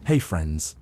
Hey friends,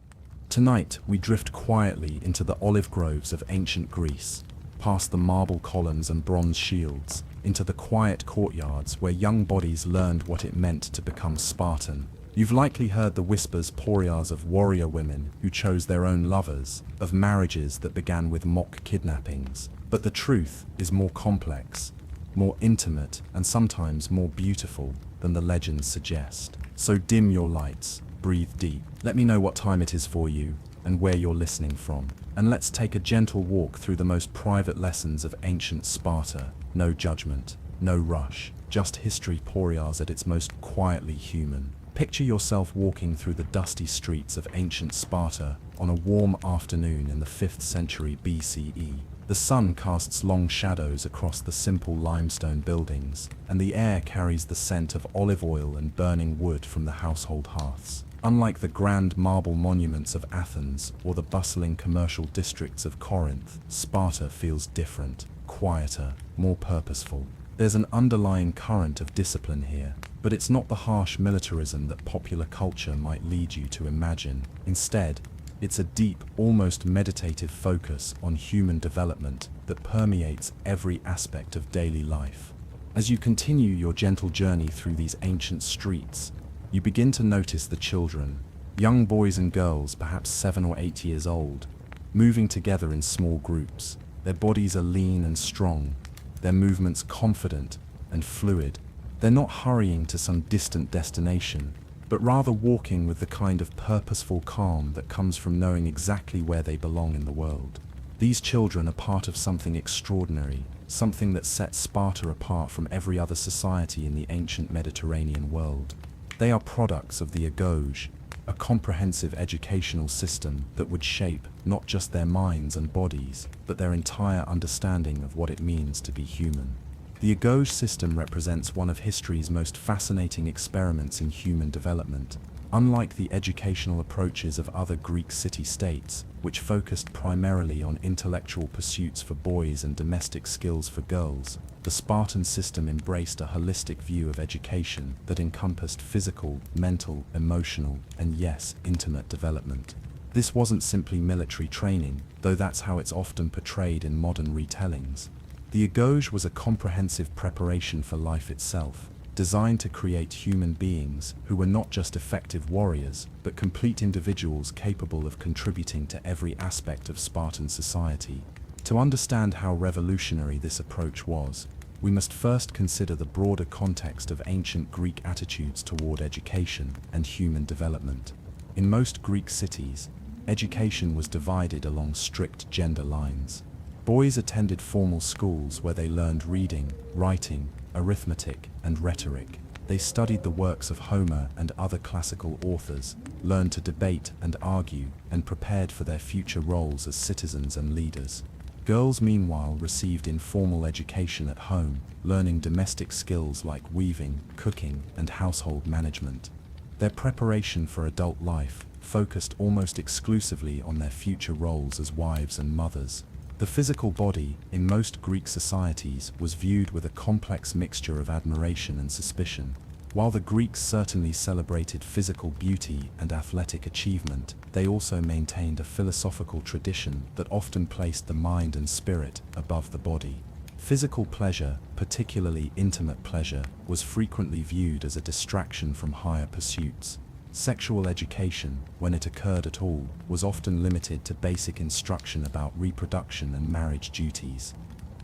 tonight we drift quietly into the olive groves of ancient Greece, past the marble columns and bronze shields, into the quiet courtyards where young bodies learned what it meant to become Spartan. You've likely heard the whispers porias of warrior women who chose their own lovers, of marriages that began with mock kidnappings. But the truth is more complex, more intimate, and sometimes more beautiful than the legends suggest. So dim your lights, breathe deep. Let me know what time it is for you and where you're listening from. And let's take a gentle walk through the most private lessons of ancient Sparta. No judgment, no rush, just history porias at its most quietly human. Picture yourself walking through the dusty streets of ancient Sparta on a warm afternoon in the 5th century BCE. The sun casts long shadows across the simple limestone buildings, and the air carries the scent of olive oil and burning wood from the household hearths. Unlike the grand marble monuments of Athens or the bustling commercial districts of Corinth, Sparta feels different, quieter, more purposeful. There's an underlying current of discipline here, but it's not the harsh militarism that popular culture might lead you to imagine. Instead, it's a deep, almost meditative focus on human development that permeates every aspect of daily life. As you continue your gentle journey through these ancient streets, you begin to notice the children, young boys and girls perhaps 7 or 8 years old, moving together in small groups. Their bodies are lean and strong, their movements confident and fluid. They're not hurrying to some distant destination, but rather walking with the kind of purposeful calm that comes from knowing exactly where they belong in the world. These children are part of something extraordinary, something that sets Sparta apart from every other society in the ancient Mediterranean world. They are products of the Agoge, a comprehensive educational system that would shape not just their minds and bodies, but their entire understanding of what it means to be human. The Agoge system represents one of history's most fascinating experiments in human development. Unlike the educational approaches of other Greek city-states, which focused primarily on intellectual pursuits for boys and domestic skills for girls, the Spartan system embraced a holistic view of education that encompassed physical, mental, emotional, and yes, intimate development. This wasn't simply military training, though that's how it's often portrayed in modern retellings. The Agoge was a comprehensive preparation for life itself, designed to create human beings who were not just effective warriors, but complete individuals capable of contributing to every aspect of Spartan society. To understand how revolutionary this approach was, we must first consider the broader context of ancient Greek attitudes toward education and human development. In most Greek cities, education was divided along strict gender lines. Boys attended formal schools where they learned reading, writing, arithmetic, and rhetoric. They studied the works of Homer and other classical authors, learned to debate and argue, and prepared for their future roles as citizens and leaders. Girls, meanwhile, received informal education at home, learning domestic skills like weaving, cooking, and household management. Their preparation for adult life focused almost exclusively on their future roles as wives and mothers. The physical body, in most Greek societies, was viewed with a complex mixture of admiration and suspicion. While the Greeks certainly celebrated physical beauty and athletic achievement, they also maintained a philosophical tradition that often placed the mind and spirit above the body. Physical pleasure, particularly intimate pleasure, was frequently viewed as a distraction from higher pursuits. Sexual education, when it occurred at all, was often limited to basic instruction about reproduction and marriage duties.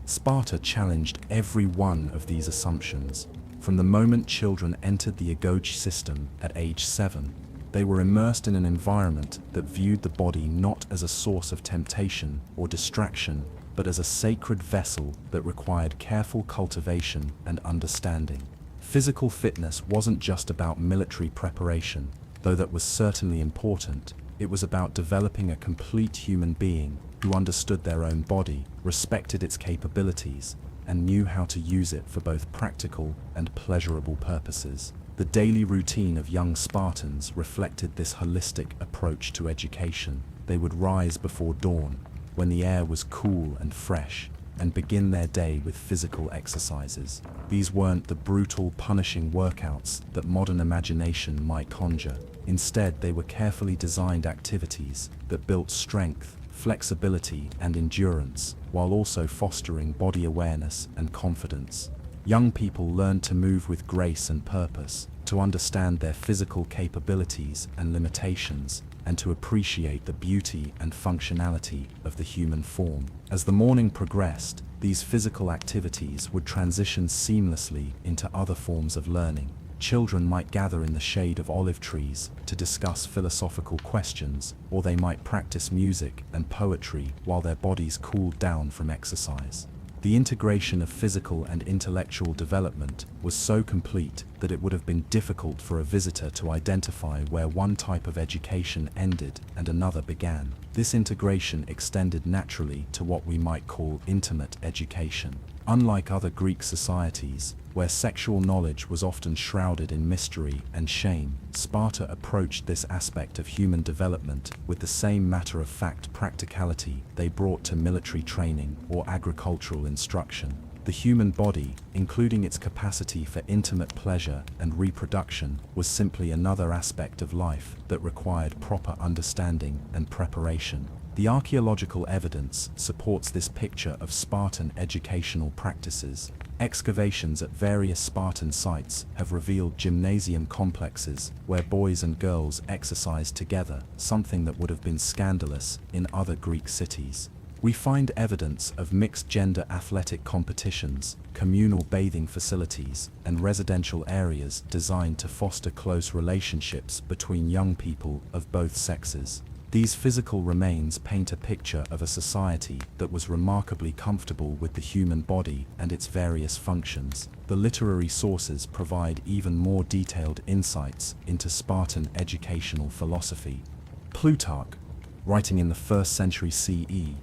Sparta challenged every one of these assumptions. From the moment children entered the Agoge system at age 7, they were immersed in an environment that viewed the body not as a source of temptation or distraction, but as a sacred vessel that required careful cultivation and understanding. Physical fitness wasn't just about military preparation, though that was certainly important. It was about developing a complete human being who understood their own body, respected its capabilities, and knew how to use it for both practical and pleasurable purposes. The daily routine of young Spartans reflected this holistic approach to education. They would rise before dawn, when the air was cool and fresh, and begin their day with physical exercises. These weren't the brutal, punishing workouts that modern imagination might conjure. Instead, they were carefully designed activities that built strength, flexibility, and endurance, while also fostering body awareness and confidence. Young people learned to move with grace and purpose, to understand their physical capabilities and limitations, and to appreciate the beauty and functionality of the human form. As the morning progressed, these physical activities would transition seamlessly into other forms of learning. Children might gather in the shade of olive trees to discuss philosophical questions, or they might practice music and poetry while their bodies cooled down from exercise. The integration of physical and intellectual development was so complete that it would have been difficult for a visitor to identify where one type of education ended and another began. This integration extended naturally to what we might call intimate education. Unlike other Greek societies, where sexual knowledge was often shrouded in mystery and shame, Sparta approached this aspect of human development with the same matter-of-fact practicality they brought to military training or agricultural instruction. The human body, including its capacity for intimate pleasure and reproduction, was simply another aspect of life that required proper understanding and preparation. The archaeological evidence supports this picture of Spartan educational practices. Excavations at various Spartan sites have revealed gymnasium complexes where boys and girls exercised together, something that would have been scandalous in other Greek cities. We find evidence of mixed-gender athletic competitions, communal bathing facilities, and residential areas designed to foster close relationships between young people of both sexes. These physical remains paint a picture of a society that was remarkably comfortable with the human body and its various functions. The literary sources provide even more detailed insights into Spartan educational philosophy. Plutarch, writing in the 1st century CE,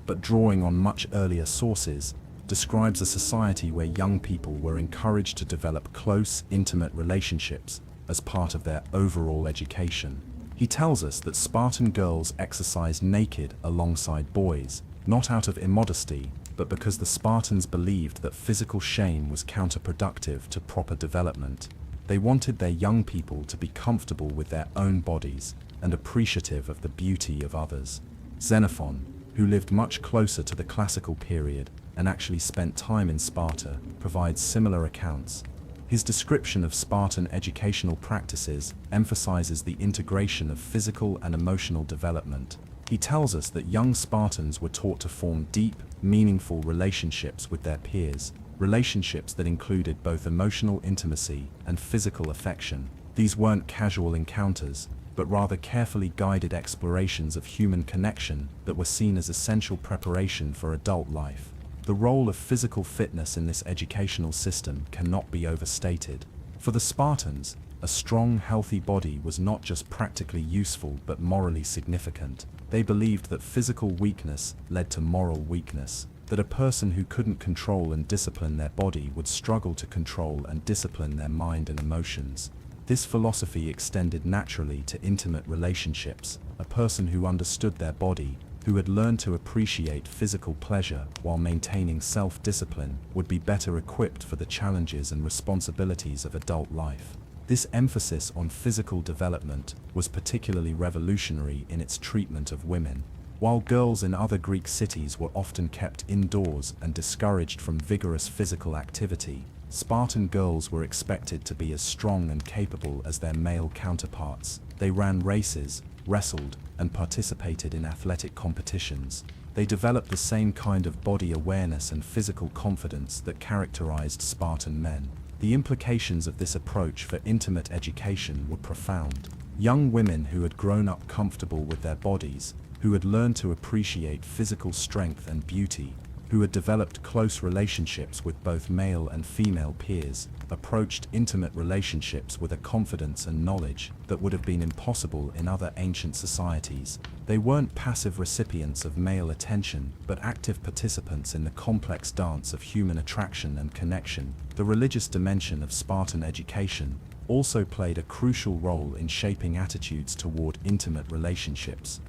but drawing on much earlier sources, describes a society where young people were encouraged to develop close, intimate relationships as part of their overall education. He tells us that Spartan girls exercised naked alongside boys, not out of immodesty, but because the Spartans believed that physical shame was counterproductive to proper development. They wanted their young people to be comfortable with their own bodies and appreciative of the beauty of others. Xenophon, who lived much closer to the classical period and actually spent time in Sparta, provides similar accounts. His description of Spartan educational practices emphasizes the integration of physical and emotional development. He tells us that young Spartans were taught to form deep, meaningful relationships with their peers, relationships that included both emotional intimacy and physical affection. These weren't casual encounters, but rather carefully guided explorations of human connection that were seen as essential preparation for adult life. The role of physical fitness in this educational system cannot be overstated. For the Spartans, a strong, healthy body was not just practically useful but morally significant. They believed that physical weakness led to moral weakness, that a person who couldn't control and discipline their body would struggle to control and discipline their mind and emotions. This philosophy extended naturally to intimate relationships. A person who understood their body, who had learned to appreciate physical pleasure while maintaining self-discipline, would be better equipped for the challenges and responsibilities of adult life. This emphasis on physical development was particularly revolutionary in its treatment of women. While girls in other Greek cities were often kept indoors and discouraged from vigorous physical activity, Spartan girls were expected to be as strong and capable as their male counterparts. They ran races, wrestled, and participated in athletic competitions. They developed the same kind of body awareness and physical confidence that characterized Spartan men. The implications of this approach for intimate education were profound. Young women who had grown up comfortable with their bodies, who had learned to appreciate physical strength and beauty, who had developed close relationships with both male and female peers, approached intimate relationships with a confidence and knowledge that would have been impossible in other ancient societies. They weren't passive recipients of male attention, but active participants in the complex dance of human attraction and connection. The religious dimension of Spartan education also played a crucial role in shaping attitudes toward intimate relationships.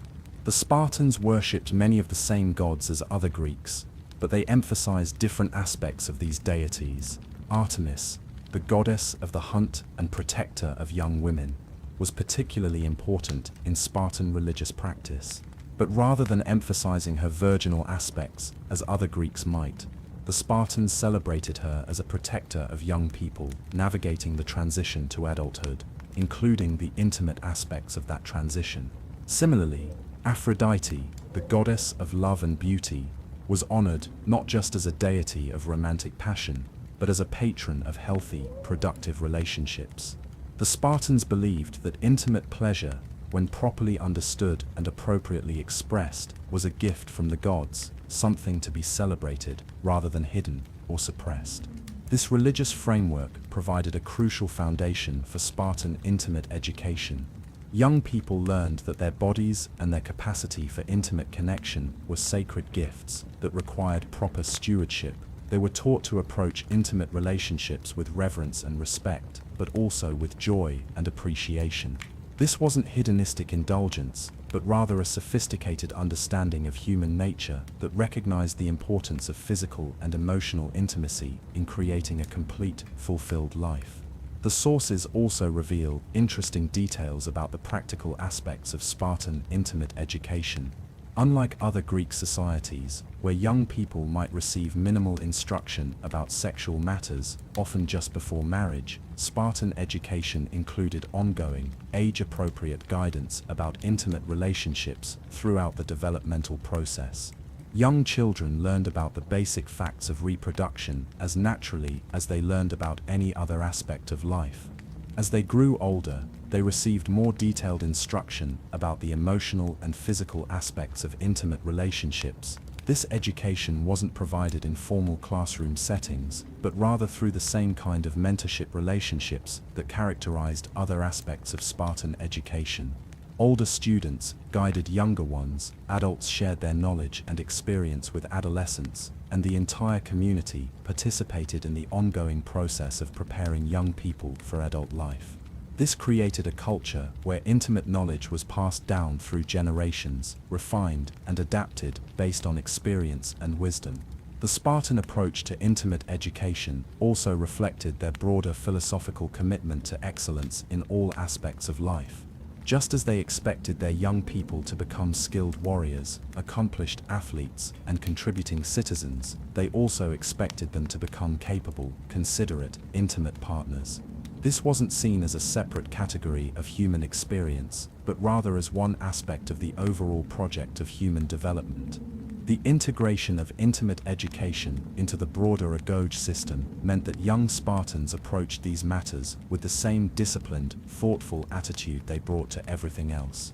The Spartans worshipped many of the same gods as other Greeks, but they emphasized different aspects of these deities. Artemis, the goddess of the hunt and protector of young women, was particularly important in Spartan religious practice. But rather than emphasizing her virginal aspects, as other Greeks might, the Spartans celebrated her as a protector of young people navigating the transition to adulthood, including the intimate aspects of that transition. Similarly, Aphrodite, the goddess of love and beauty, was honored not just as a deity of romantic passion, but as a patron of healthy, productive relationships. The Spartans believed that intimate pleasure, when properly understood and appropriately expressed, was a gift from the gods, something to be celebrated rather than hidden or suppressed. This religious framework provided a crucial foundation for Spartan intimate education. Young people learned that their bodies and their capacity for intimate connection were sacred gifts that required proper stewardship. They were taught to approach intimate relationships with reverence and respect, but also with joy and appreciation. This wasn't hedonistic indulgence, but rather a sophisticated understanding of human nature that recognized the importance of physical and emotional intimacy in creating a complete, fulfilled life. The sources also reveal interesting details about the practical aspects of Spartan intimate education. Unlike other Greek societies, where young people might receive minimal instruction about sexual matters, often just before marriage, Spartan education included ongoing, age-appropriate guidance about intimate relationships throughout the developmental process. Young children learned about the basic facts of reproduction as naturally as they learned about any other aspect of life. As they grew older, they received more detailed instruction about the emotional and physical aspects of intimate relationships. This education wasn't provided in formal classroom settings, but rather through the same kind of mentorship relationships that characterized other aspects of Spartan education. Older students guided younger ones, adults shared their knowledge and experience with adolescents, and the entire community participated in the ongoing process of preparing young people for adult life. This created a culture where intimate knowledge was passed down through generations, refined and adapted based on experience and wisdom. The Spartan approach to intimate education also reflected their broader philosophical commitment to excellence in all aspects of life. Just as they expected their young people to become skilled warriors, accomplished athletes, and contributing citizens, they also expected them to become capable, considerate, intimate partners. This wasn't seen as a separate category of human experience, but rather as one aspect of the overall project of human development. The integration of intimate education into the broader ecology system meant that young Spartans approached these matters with the same disciplined, thoughtful attitude they brought to everything else.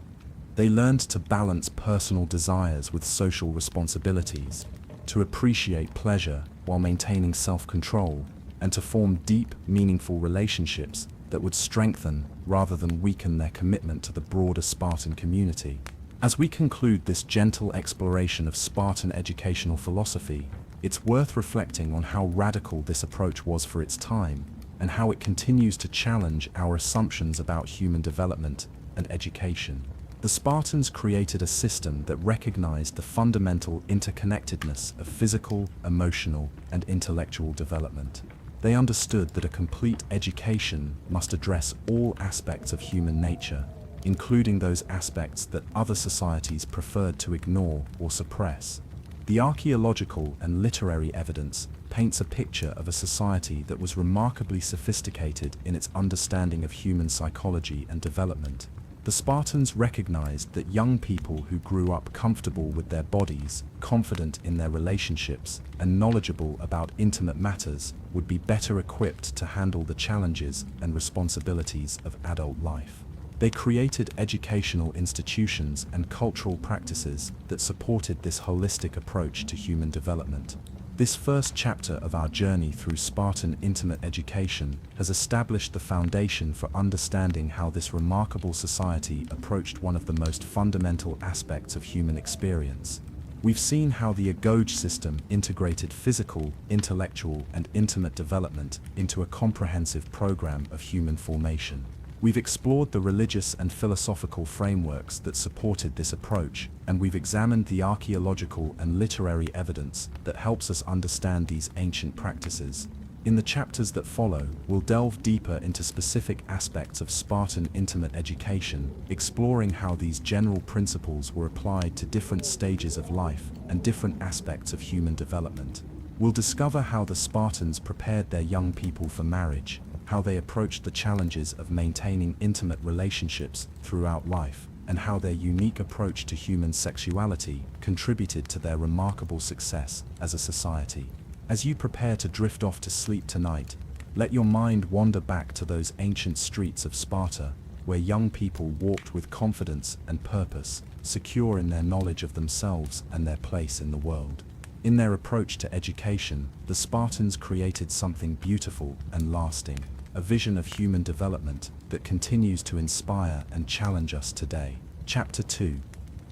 They learned to balance personal desires with social responsibilities, to appreciate pleasure while maintaining self-control, and to form deep, meaningful relationships that would strengthen rather than weaken their commitment to the broader Spartan community. As we conclude this gentle exploration of Spartan educational philosophy, it's worth reflecting on how radical this approach was for its time, and how it continues to challenge our assumptions about human development and education. The Spartans created a system that recognized the fundamental interconnectedness of physical, emotional, and intellectual development. They understood that a complete education must address all aspects of human nature, including those aspects that other societies preferred to ignore or suppress. The archaeological and literary evidence paints a picture of a society that was remarkably sophisticated in its understanding of human psychology and development. The Spartans recognized that young people who grew up comfortable with their bodies, confident in their relationships, and knowledgeable about intimate matters would be better equipped to handle the challenges and responsibilities of adult life. They created educational institutions and cultural practices that supported this holistic approach to human development. This first chapter of our journey through Spartan intimate education has established the foundation for understanding how this remarkable society approached one of the most fundamental aspects of human experience. We've seen how the ecology system integrated physical, intellectual, and intimate development into a comprehensive program of human formation. We've explored the religious and philosophical frameworks that supported this approach, and we've examined the archaeological and literary evidence that helps us understand these ancient practices. In the chapters that follow, we'll delve deeper into specific aspects of Spartan intimate education, exploring how these general principles were applied to different stages of life and different aspects of human development. We'll discover how the Spartans prepared their young people for marriage, how they approached the challenges of maintaining intimate relationships throughout life, and how their unique approach to human sexuality contributed to their remarkable success as a society. As you prepare to drift off to sleep tonight, let your mind wander back to those ancient streets of Sparta, where young people walked with confidence and purpose, secure in their knowledge of themselves and their place in the world. In their approach to education, the Spartans created something beautiful and lasting, a vision of human development that continues to inspire and challenge us today. Chapter 2.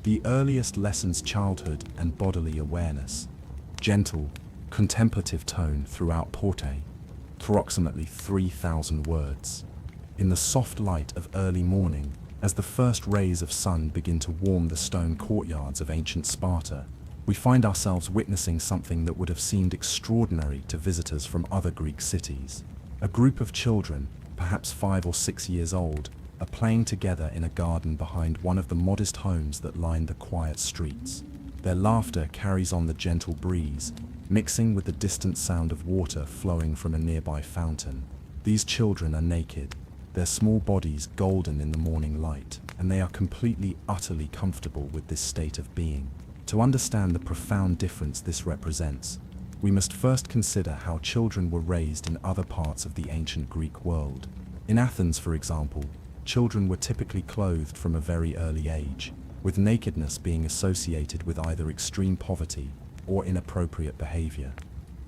The earliest lessons: childhood and bodily awareness. Gentle, contemplative tone throughout Porte, approximately 3,000 words. In the soft light of early morning, as the first rays of sun begin to warm the stone courtyards of ancient Sparta, we find ourselves witnessing something that would have seemed extraordinary to visitors from other Greek cities. A group of children, perhaps 5 or 6 years old, are playing together in a garden behind one of the modest homes that line the quiet streets. Their laughter carries on the gentle breeze, mixing with the distant sound of water flowing from a nearby fountain. These children are naked, their small bodies golden in the morning light, and they are completely, utterly comfortable with this state of being. To understand the profound difference this represents, we must first consider how children were raised in other parts of the ancient Greek world. In Athens, for example, children were typically clothed from a very early age, with nakedness being associated with either extreme poverty or inappropriate behavior.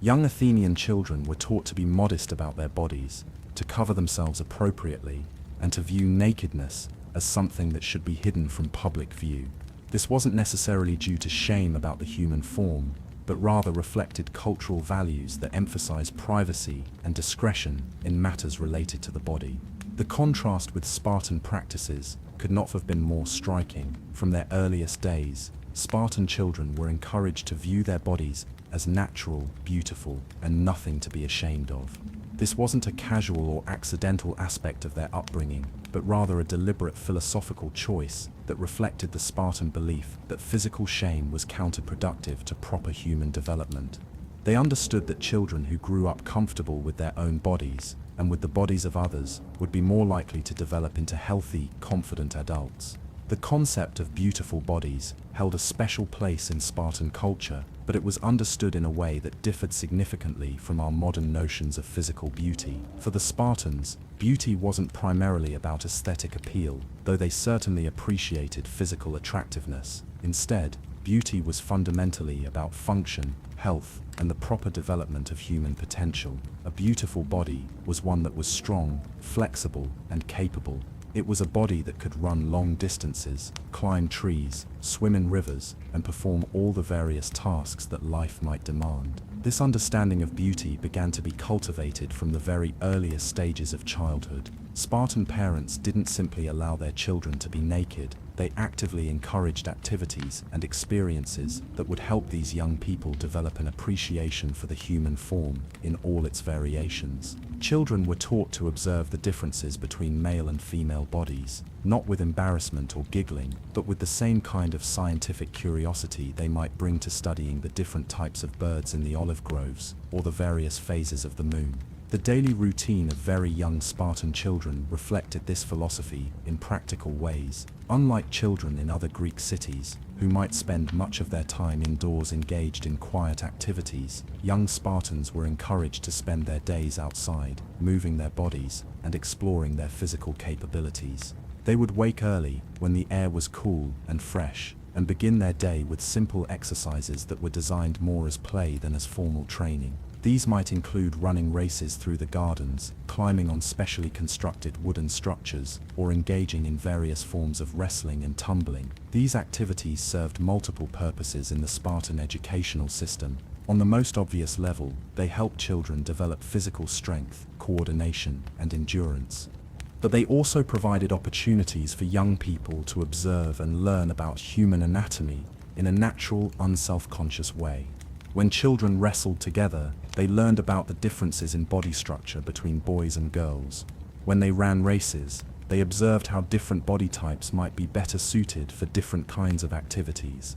Young Athenian children were taught to be modest about their bodies, to cover themselves appropriately, and to view nakedness as something that should be hidden from public view. This wasn't necessarily due to shame about the human form, but rather reflected cultural values that emphasize privacy and discretion in matters related to the body. The contrast with Spartan practices could not have been more striking. From their earliest days, Spartan children were encouraged to view their bodies as natural, beautiful, and nothing to be ashamed of. This wasn't a casual or accidental aspect of their upbringing, but rather a deliberate philosophical choice that reflected the Spartan belief that physical shame was counterproductive to proper human development. They understood that children who grew up comfortable with their own bodies and with the bodies of others would be more likely to develop into healthy, confident adults. The concept of beautiful bodies held a special place in Spartan culture, but it was understood in a way that differed significantly from our modern notions of physical beauty. For the Spartans, beauty wasn't primarily about aesthetic appeal, though they certainly appreciated physical attractiveness. Instead, beauty was fundamentally about function, health, and the proper development of human potential. A beautiful body was one that was strong, flexible, and capable. It was a body that could run long distances, climb trees, swim in rivers, and perform all the various tasks that life might demand. This understanding of beauty began to be cultivated from the very earliest stages of childhood. Spartan parents didn't simply allow their children to be naked, they actively encouraged activities and experiences that would help these young people develop an appreciation for the human form in all its variations. Children were taught to observe the differences between male and female bodies, not with embarrassment or giggling, but with the same kind of scientific curiosity they might bring to studying the different types of birds in the olive groves or the various phases of the moon. The daily routine of very young Spartan children reflected this philosophy in practical ways. Unlike children in other Greek cities, who might spend much of their time indoors engaged in quiet activities, young Spartans were encouraged to spend their days outside, moving their bodies and exploring their physical capabilities. They would wake early, when the air was cool and fresh, and begin their day with simple exercises that were designed more as play than as formal training. These might include running races through the gardens, climbing on specially constructed wooden structures, or engaging in various forms of wrestling and tumbling. These activities served multiple purposes in the Spartan educational system. On the most obvious level, they helped children develop physical strength, coordination, and endurance. But they also provided opportunities for young people to observe and learn about human anatomy in a natural, unself-conscious way. When children wrestled together, they learned about the differences in body structure between boys and girls. When they ran races, they observed how different body types might be better suited for different kinds of activities.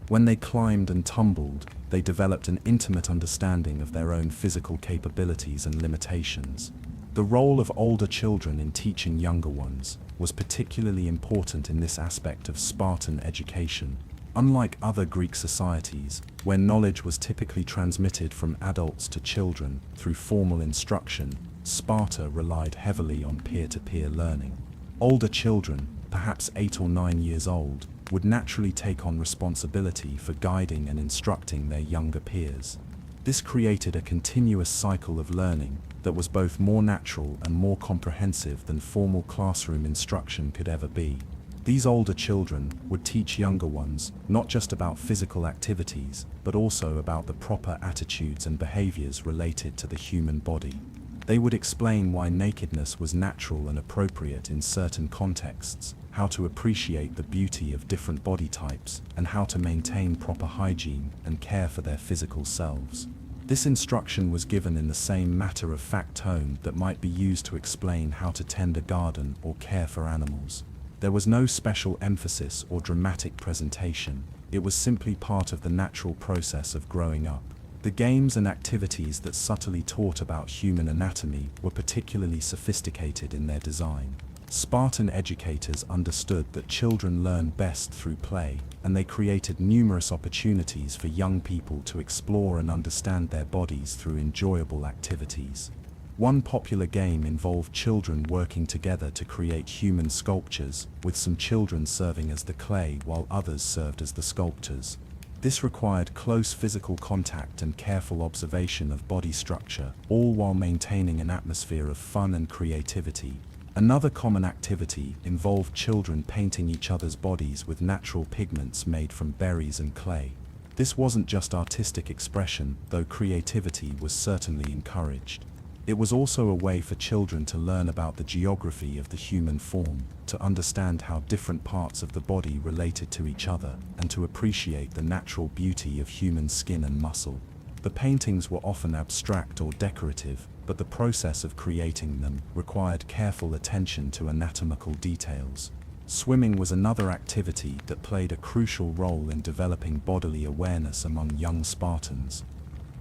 When they climbed and tumbled, they developed an intimate understanding of their own physical capabilities and limitations. The role of older children in teaching younger ones was particularly important in this aspect of Spartan education. Unlike other Greek societies, where knowledge was typically transmitted from adults to children through formal instruction, Sparta relied heavily on peer-to-peer learning. Older children, perhaps 8 or 9 years old, would naturally take on responsibility for guiding and instructing their younger peers. This created a continuous cycle of learning that was both more natural and more comprehensive than formal classroom instruction could ever be. These older children would teach younger ones not just about physical activities, but also about the proper attitudes and behaviors related to the human body. They would explain why nakedness was natural and appropriate in certain contexts, how to appreciate the beauty of different body types, and how to maintain proper hygiene and care for their physical selves. This instruction was given in the same matter-of-fact tone that might be used to explain how to tend a garden or care for animals. There was no special emphasis or dramatic presentation. It was simply part of the natural process of growing up. The games and activities that subtly taught about human anatomy were particularly sophisticated in their design. Spartan educators understood that children learn best through play, and they created numerous opportunities for young people to explore and understand their bodies through enjoyable activities. One popular game involved children working together to create human sculptures, with some children serving as the clay while others served as the sculptors. This required close physical contact and careful observation of body structure, all while maintaining an atmosphere of fun and creativity. Another common activity involved children painting each other's bodies with natural pigments made from berries and clay. This wasn't just artistic expression, though creativity was certainly encouraged. It was also a way for children to learn about the geography of the human form, to understand how different parts of the body related to each other, and to appreciate the natural beauty of human skin and muscle. The paintings were often abstract or decorative, but the process of creating them required careful attention to anatomical details. Swimming was another activity that played a crucial role in developing bodily awareness among young Spartans.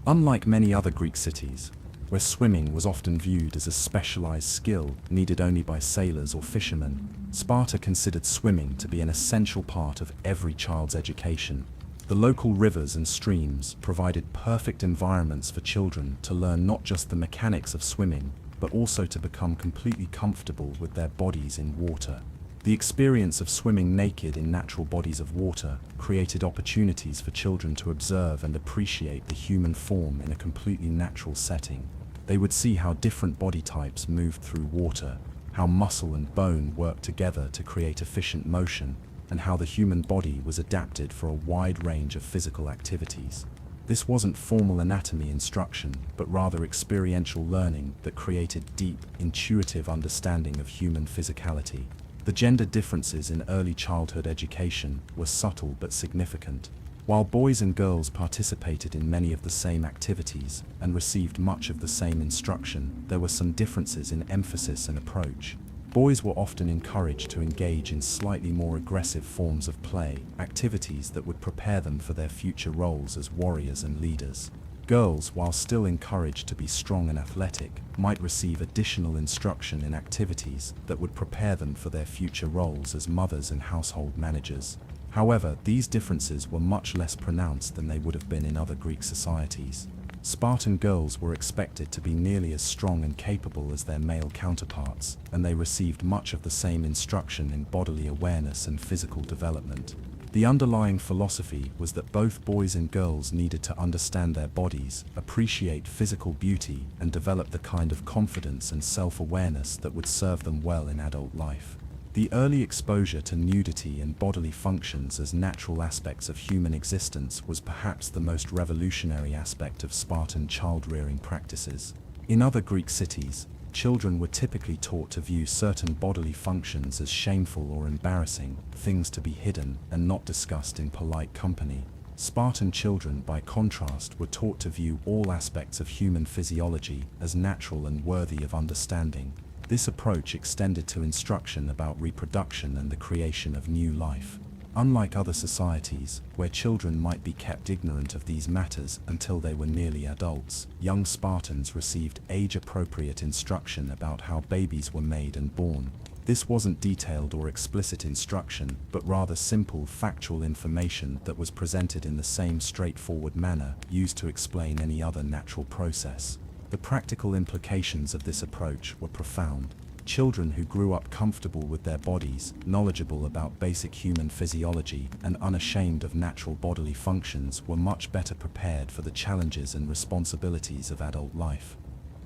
Unlike many other Greek cities, where swimming was often viewed as a specialized skill needed only by sailors or fishermen, Sparta considered swimming to be an essential part of every child's education. The local rivers and streams provided perfect environments for children to learn not just the mechanics of swimming, but also to become completely comfortable with their bodies in water. The experience of swimming naked in natural bodies of water created opportunities for children to observe and appreciate the human form in a completely natural setting. They would see how different body types moved through water, how muscle and bone worked together to create efficient motion, and how the human body was adapted for a wide range of physical activities. This wasn't formal anatomy instruction, but rather experiential learning that created deep, intuitive understanding of human physicality. The gender differences in early childhood education were subtle but significant. While boys and girls participated in many of the same activities and received much of the same instruction, there were some differences in emphasis and approach. Boys were often encouraged to engage in slightly more aggressive forms of play, activities that would prepare them for their future roles as warriors and leaders. Girls, while still encouraged to be strong and athletic, might receive additional instruction in activities that would prepare them for their future roles as mothers and household managers. However, these differences were much less pronounced than they would have been in other Greek societies. Spartan girls were expected to be nearly as strong and capable as their male counterparts, and they received much of the same instruction in bodily awareness and physical development. The underlying philosophy was that both boys and girls needed to understand their bodies, appreciate physical beauty, and develop the kind of confidence and self-awareness that would serve them well in adult life. The early exposure to nudity and bodily functions as natural aspects of human existence was perhaps the most revolutionary aspect of Spartan child-rearing practices. In other Greek cities, children were typically taught to view certain bodily functions as shameful or embarrassing, things to be hidden and not discussed in polite company. Spartan children, by contrast, were taught to view all aspects of human physiology as natural and worthy of understanding. This approach extended to instruction about reproduction and the creation of new life. Unlike other societies, where children might be kept ignorant of these matters until they were nearly adults, young Spartans received age-appropriate instruction about how babies were made and born. This wasn't detailed or explicit instruction, but rather simple, factual information that was presented in the same straightforward manner used to explain any other natural process. The practical implications of this approach were profound. Children who grew up comfortable with their bodies, knowledgeable about basic human physiology, and unashamed of natural bodily functions were much better prepared for the challenges and responsibilities of adult life.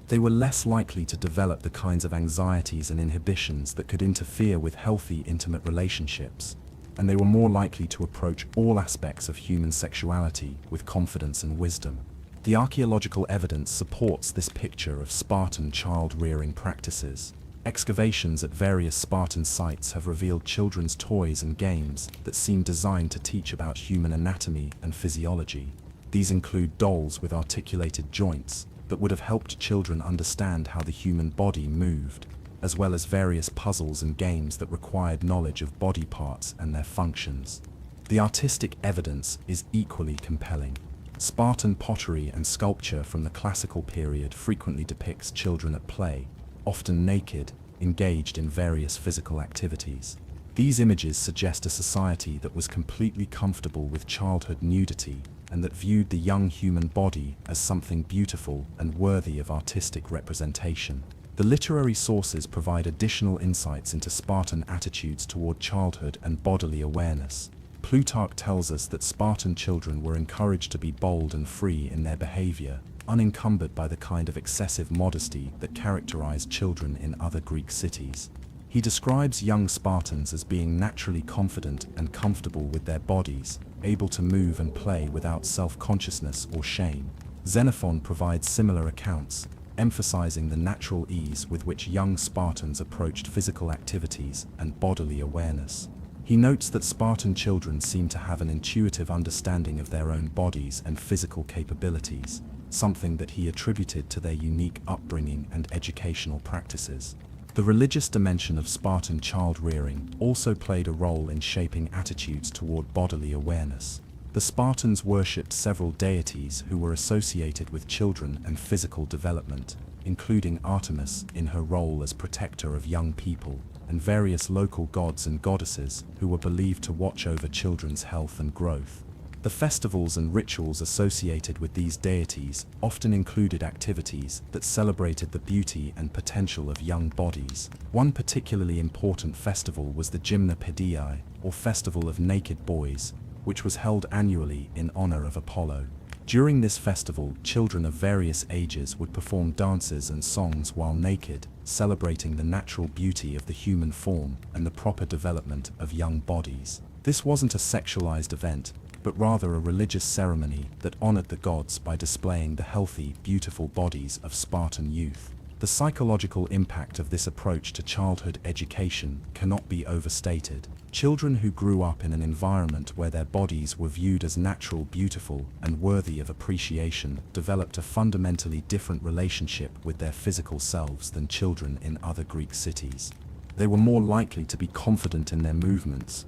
They were less likely to develop the kinds of anxieties and inhibitions that could interfere with healthy, intimate relationships, and they were more likely to approach all aspects of human sexuality with confidence and wisdom. The archaeological evidence supports this picture of Spartan child-rearing practices. Excavations at various Spartan sites have revealed children's toys and games that seem designed to teach about human anatomy and physiology. These include dolls with articulated joints that would have helped children understand how the human body moved, as well as various puzzles and games that required knowledge of body parts and their functions. The artistic evidence is equally compelling. Spartan pottery and sculpture from the classical period frequently depicts children at play, often naked, engaged in various physical activities. These images suggest a society that was completely comfortable with childhood nudity and that viewed the young human body as something beautiful and worthy of artistic representation. The literary sources provide additional insights into Spartan attitudes toward childhood and bodily awareness. Plutarch tells us that Spartan children were encouraged to be bold and free in their behavior, unencumbered by the kind of excessive modesty that characterized children in other Greek cities. He describes young Spartans as being naturally confident and comfortable with their bodies, able to move and play without self-consciousness or shame. Xenophon provides similar accounts, emphasizing the natural ease with which young Spartans approached physical activities and bodily awareness. He notes that Spartan children seem to have an intuitive understanding of their own bodies and physical capabilities, something that he attributed to their unique upbringing and educational practices. The religious dimension of Spartan child-rearing also played a role in shaping attitudes toward bodily awareness. The Spartans worshipped several deities who were associated with children and physical development, including Artemis in her role as protector of young people, and various local gods and goddesses who were believed to watch over children's health and growth. The festivals and rituals associated with these deities often included activities that celebrated the beauty and potential of young bodies. One particularly important festival was the Gymnopediae, or Festival of Naked Boys, which was held annually in honor of Apollo. During this festival, children of various ages would perform dances and songs while naked, celebrating the natural beauty of the human form and the proper development of young bodies. This wasn't a sexualized event, but rather a religious ceremony that honored the gods by displaying the healthy, beautiful bodies of Spartan youth. The psychological impact of this approach to childhood education cannot be overstated. Children who grew up in an environment where their bodies were viewed as natural, beautiful, and worthy of appreciation developed a fundamentally different relationship with their physical selves than children in other Greek cities. They were more likely to be confident in their movements,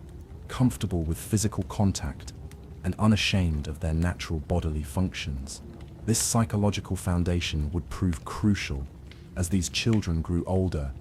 comfortable with physical contact, and unashamed of their natural bodily functions. This psychological foundation would prove crucial as these children grew older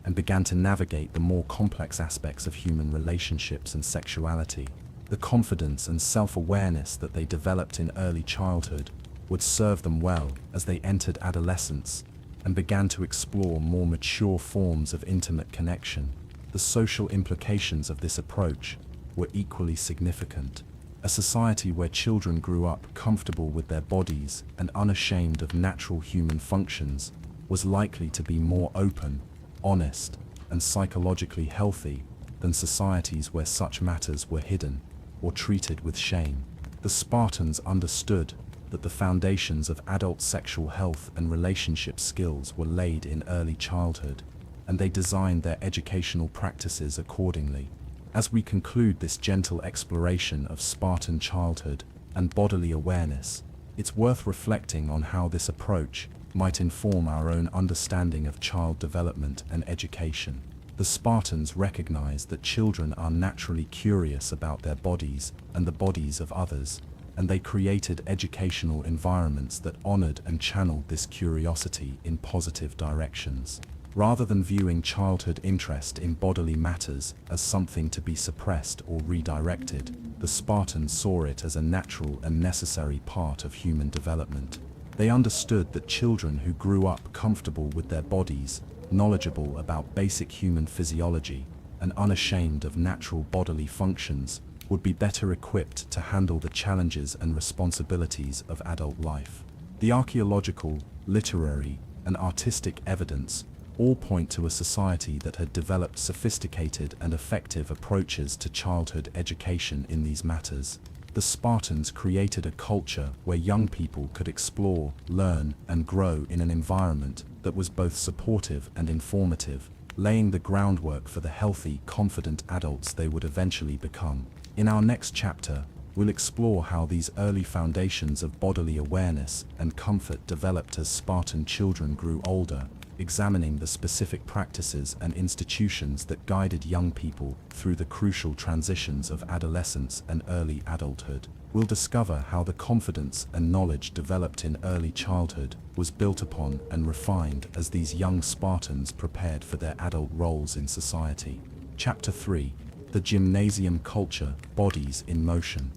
and began to navigate the more complex aspects of human relationships and sexuality. The confidence and self-awareness that they developed in early childhood would serve them well as they entered adolescence and began to explore more mature forms of intimate connection. The social implications of this approach were equally significant. A society where children grew up comfortable with their bodies and unashamed of natural human functions was likely to be more open, honest, and psychologically healthy than societies where such matters were hidden or treated with shame. The Spartans understood that the foundations of adult sexual health and relationship skills were laid in early childhood, and they designed their educational practices accordingly. As we conclude this gentle exploration of Spartan childhood, and bodily awareness, it's worth reflecting on how this approach might inform our own understanding of child development and education. The Spartans recognized that children are naturally curious about their bodies and the bodies of others, and they created educational environments that honored and channeled this curiosity in positive directions. Rather than viewing childhood interest in bodily matters as something to be suppressed or redirected, the Spartans saw it as a natural and necessary part of human development. They understood that children who grew up comfortable with their bodies, knowledgeable about basic human physiology, and unashamed of natural bodily functions, would be better equipped to handle the challenges and responsibilities of adult life. The archaeological, literary, and artistic evidence all point to a society that had developed sophisticated and effective approaches to childhood education in these matters. The Spartans created a culture where young people could explore, learn, and grow in an environment that was both supportive and informative, laying the groundwork for the healthy, confident adults they would eventually become. In our next chapter, we'll explore how these early foundations of bodily awareness and comfort developed as Spartan children grew older, examining the specific practices and institutions that guided young people through the crucial transitions of adolescence and early adulthood. We'll discover how the confidence and knowledge developed in early childhood was built upon and refined as these young Spartans prepared for their adult roles in society. Chapter 3. The Gymnasium Culture, Bodies in Motion.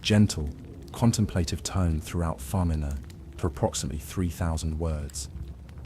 Gentle, contemplative tone throughout Famina, for approximately 3,000 words.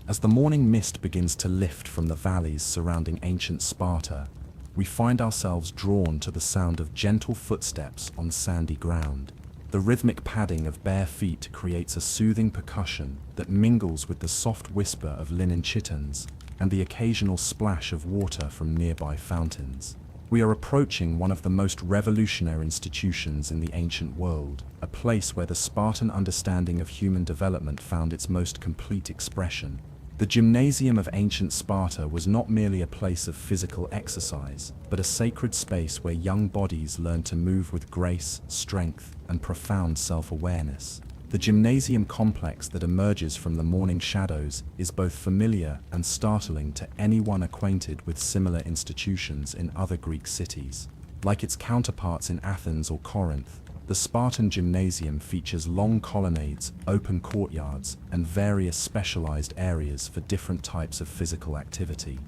As the morning mist begins to lift from the valleys surrounding ancient Sparta, we find ourselves drawn to the sound of gentle footsteps on sandy ground. The rhythmic padding of bare feet creates a soothing percussion that mingles with the soft whisper of linen chittens and the occasional splash of water from nearby fountains. We are approaching one of the most revolutionary institutions in the ancient world, a place where the Spartan understanding of human development found its most complete expression. The Gymnasium of Ancient Sparta was not merely a place of physical exercise, but a sacred space where young bodies learned to move with grace, strength, and profound self-awareness. The gymnasium complex that emerges from the morning shadows is both familiar and startling to anyone acquainted with similar institutions in other Greek cities. Like its counterparts in Athens or Corinth, the Spartan gymnasium features long colonnades, open courtyards, and various specialized areas for different types of physical activity.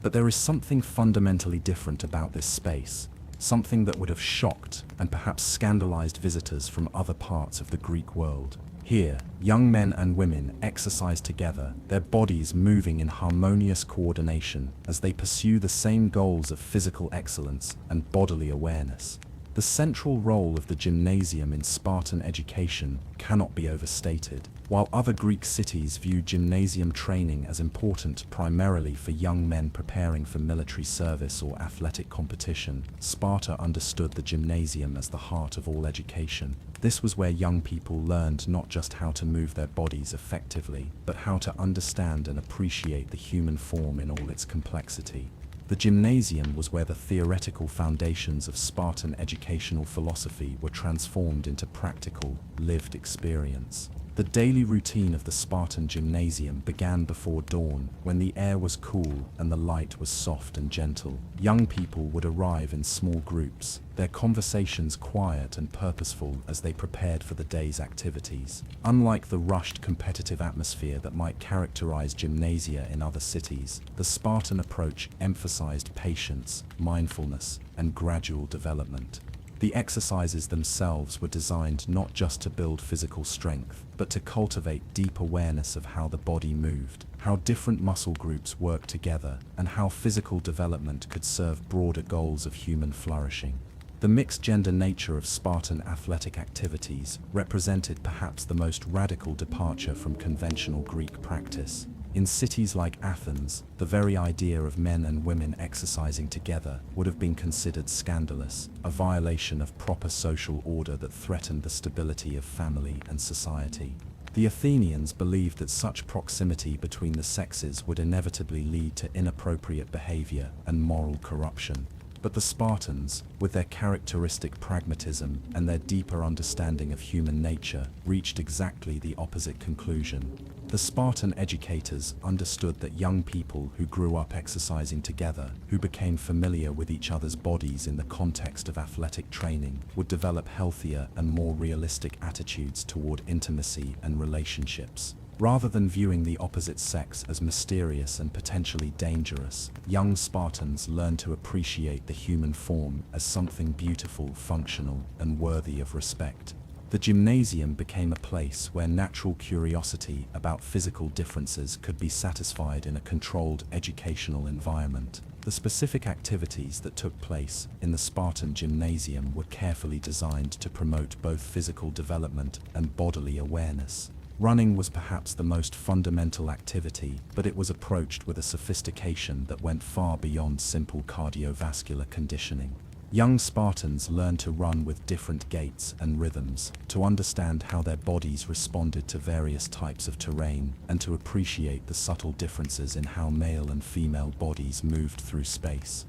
But there is something fundamentally different about this space, something that would have shocked and perhaps scandalized visitors from other parts of the Greek world. Here, young men and women exercise together, their bodies moving in harmonious coordination as they pursue the same goals of physical excellence and bodily awareness. The central role of the gymnasium in Spartan education cannot be overstated. While other Greek cities viewed gymnasium training as important primarily for young men preparing for military service or athletic competition, Sparta understood the gymnasium as the heart of all education. This was where young people learned not just how to move their bodies effectively, but how to understand and appreciate the human form in all its complexity. The gymnasium was where the theoretical foundations of Spartan educational philosophy were transformed into practical, lived experience. The daily routine of the Spartan gymnasium began before dawn, when the air was cool and the light was soft and gentle. Young people would arrive in small groups, their conversations quiet and purposeful as they prepared for the day's activities. Unlike the rushed competitive atmosphere that might characterize gymnasia in other cities, the Spartan approach emphasized patience, mindfulness, and gradual development. The exercises themselves were designed not just to build physical strength, but to cultivate deep awareness of how the body moved, how different muscle groups worked together, and how physical development could serve broader goals of human flourishing. The mixed-gender nature of Spartan athletic activities represented perhaps the most radical departure from conventional Greek practice. In cities like Athens, the very idea of men and women exercising together would have been considered scandalous, a violation of proper social order that threatened the stability of family and society. The Athenians believed that such proximity between the sexes would inevitably lead to inappropriate behavior and moral corruption. But the Spartans, with their characteristic pragmatism and their deeper understanding of human nature, reached exactly the opposite conclusion. The Spartan educators understood that young people who grew up exercising together, who became familiar with each other's bodies in the context of athletic training, would develop healthier and more realistic attitudes toward intimacy and relationships. Rather than viewing the opposite sex as mysterious and potentially dangerous, young Spartans learned to appreciate the human form as something beautiful, functional, and worthy of respect. The gymnasium became a place where natural curiosity about physical differences could be satisfied in a controlled educational environment. The specific activities that took place in the Spartan gymnasium were carefully designed to promote both physical development and bodily awareness. Running was perhaps the most fundamental activity, but it was approached with a sophistication that went far beyond simple cardiovascular conditioning. Young Spartans learned to run with different gaits and rhythms, to understand how their bodies responded to various types of terrain, and to appreciate the subtle differences in how male and female bodies moved through space.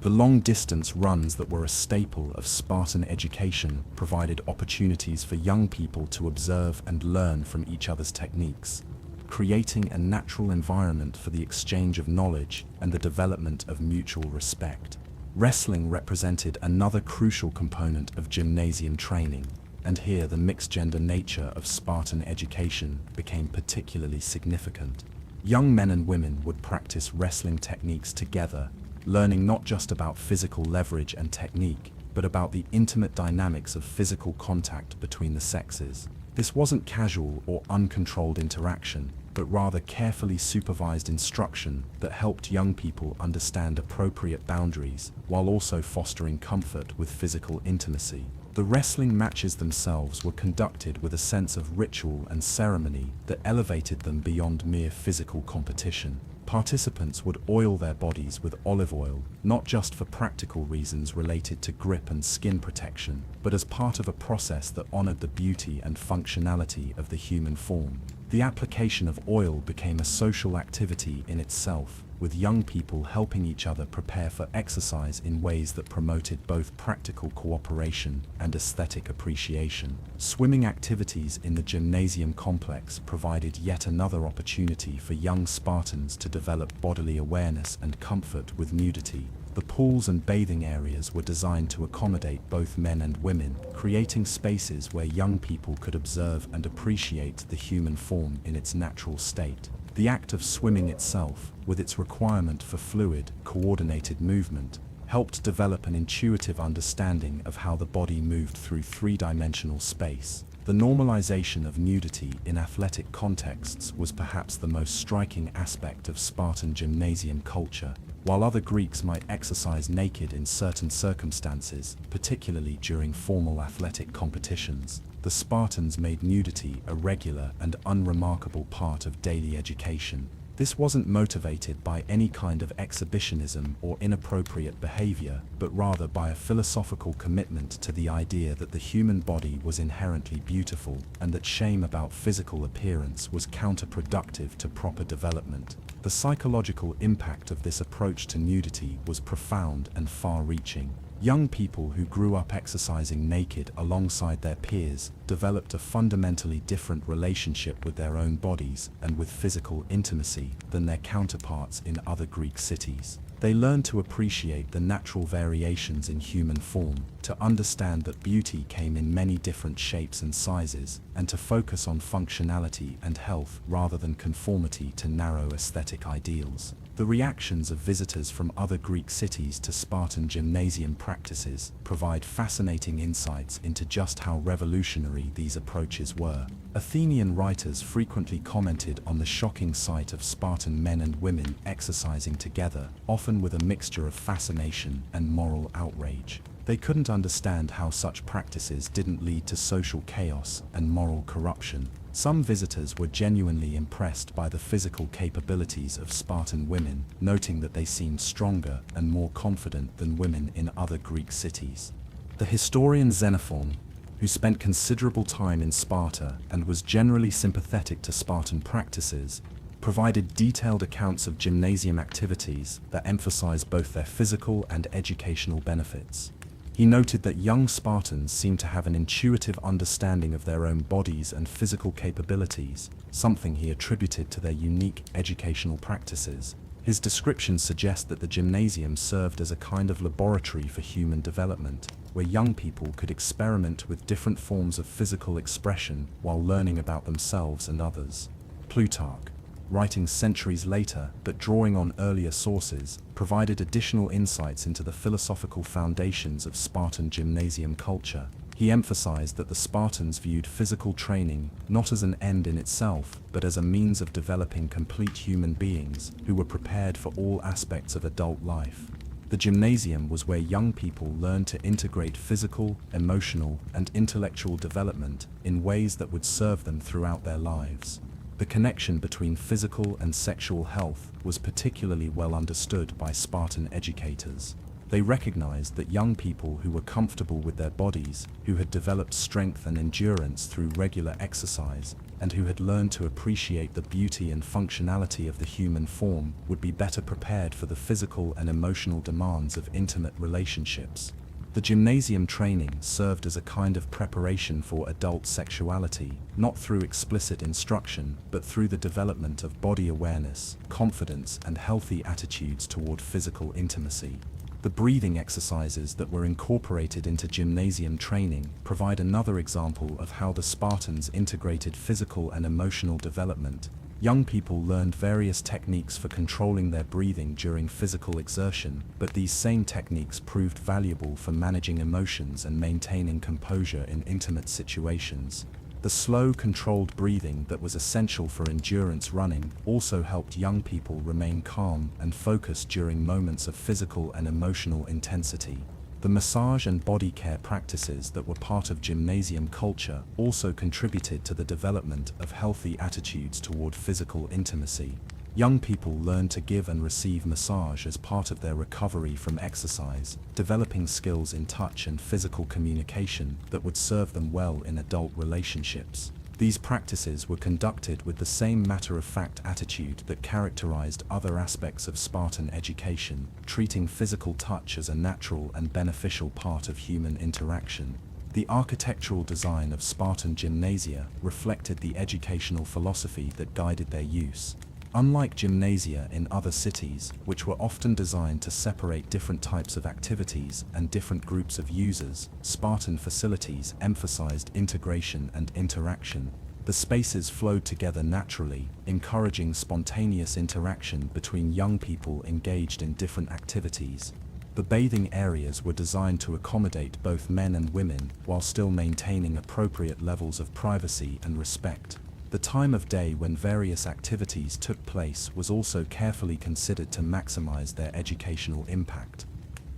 The long-distance runs that were a staple of Spartan education provided opportunities for young people to observe and learn from each other's techniques, creating a natural environment for the exchange of knowledge and the development of mutual respect. Wrestling represented another crucial component of gymnasium training, and here the mixed-gender nature of Spartan education became particularly significant. Young men and women would practice wrestling techniques together, learning not just about physical leverage and technique, but about the intimate dynamics of physical contact between the sexes. This wasn't casual or uncontrolled interaction, but rather carefully supervised instruction that helped young people understand appropriate boundaries while also fostering comfort with physical intimacy. The wrestling matches themselves were conducted with a sense of ritual and ceremony that elevated them beyond mere physical competition. Participants would oil their bodies with olive oil, not just for practical reasons related to grip and skin protection, but as part of a process that honored the beauty and functionality of the human form. The application of oil became a social activity in itself, with young people helping each other prepare for exercise in ways that promoted both practical cooperation and aesthetic appreciation. Swimming activities in the gymnasium complex provided yet another opportunity for young Spartans to develop bodily awareness and comfort with nudity. The pools and bathing areas were designed to accommodate both men and women, creating spaces where young people could observe and appreciate the human form in its natural state. The act of swimming itself, with its requirement for fluid, coordinated movement, helped develop an intuitive understanding of how the body moved through three-dimensional space. The normalization of nudity in athletic contexts was perhaps the most striking aspect of Spartan gymnasium culture. While other Greeks might exercise naked in certain circumstances, particularly during formal athletic competitions, the Spartans made nudity a regular and unremarkable part of daily education. This wasn't motivated by any kind of exhibitionism or inappropriate behavior, but rather by a philosophical commitment to the idea that the human body was inherently beautiful and that shame about physical appearance was counterproductive to proper development. The psychological impact of this approach to nudity was profound and far-reaching. Young people who grew up exercising naked alongside their peers developed a fundamentally different relationship with their own bodies and with physical intimacy than their counterparts in other Greek cities. They learned to appreciate the natural variations in human form, to understand that beauty came in many different shapes and sizes, and to focus on functionality and health rather than conformity to narrow aesthetic ideals. The reactions of visitors from other Greek cities to Spartan gymnasium practices provide fascinating insights into just how revolutionary these approaches were. Athenian writers frequently commented on the shocking sight of Spartan men and women exercising together, often with a mixture of fascination and moral outrage. They couldn't understand how such practices didn't lead to social chaos and moral corruption. Some visitors were genuinely impressed by the physical capabilities of Spartan women, noting that they seemed stronger and more confident than women in other Greek cities. The historian Xenophon, who spent considerable time in Sparta and was generally sympathetic to Spartan practices, provided detailed accounts of gymnasium activities that emphasized both their physical and educational benefits. He noted that young Spartans seemed to have an intuitive understanding of their own bodies and physical capabilities, something he attributed to their unique educational practices. His descriptions suggest that the gymnasium served as a kind of laboratory for human development, where young people could experiment with different forms of physical expression while learning about themselves and others. Plutarch, writing centuries later but drawing on earlier sources, provided additional insights into the philosophical foundations of Spartan gymnasium culture. He emphasized that the Spartans viewed physical training not as an end in itself, but as a means of developing complete human beings who were prepared for all aspects of adult life. The gymnasium was where young people learned to integrate physical, emotional, and intellectual development in ways that would serve them throughout their lives. The connection between physical and sexual health was particularly well understood by Spartan educators. They recognized that young people who were comfortable with their bodies, who had developed strength and endurance through regular exercise, and who had learned to appreciate the beauty and functionality of the human form, would be better prepared for the physical and emotional demands of intimate relationships. The gymnasium training served as a kind of preparation for adult sexuality, not through explicit instruction, but through the development of body awareness, confidence, and healthy attitudes toward physical intimacy. The breathing exercises that were incorporated into gymnasium training provide another example of how the Spartans integrated physical and emotional development. Young people learned various techniques for controlling their breathing during physical exertion, but these same techniques proved valuable for managing emotions and maintaining composure in intimate situations. The slow, controlled breathing that was essential for endurance running also helped young people remain calm and focused during moments of physical and emotional intensity. The massage and body care practices that were part of gymnasium culture also contributed to the development of healthy attitudes toward physical intimacy. Young people learned to give and receive massage as part of their recovery from exercise, developing skills in touch and physical communication that would serve them well in adult relationships. These practices were conducted with the same matter-of-fact attitude that characterized other aspects of Spartan education, treating physical touch as a natural and beneficial part of human interaction. The architectural design of Spartan gymnasia reflected the educational philosophy that guided their use. Unlike gymnasia in other cities, which were often designed to separate different types of activities and different groups of users, Spartan facilities emphasized integration and interaction. The spaces flowed together naturally, encouraging spontaneous interaction between young people engaged in different activities. The bathing areas were designed to accommodate both men and women while still maintaining appropriate levels of privacy and respect. The time of day when various activities took place was also carefully considered to maximize their educational impact.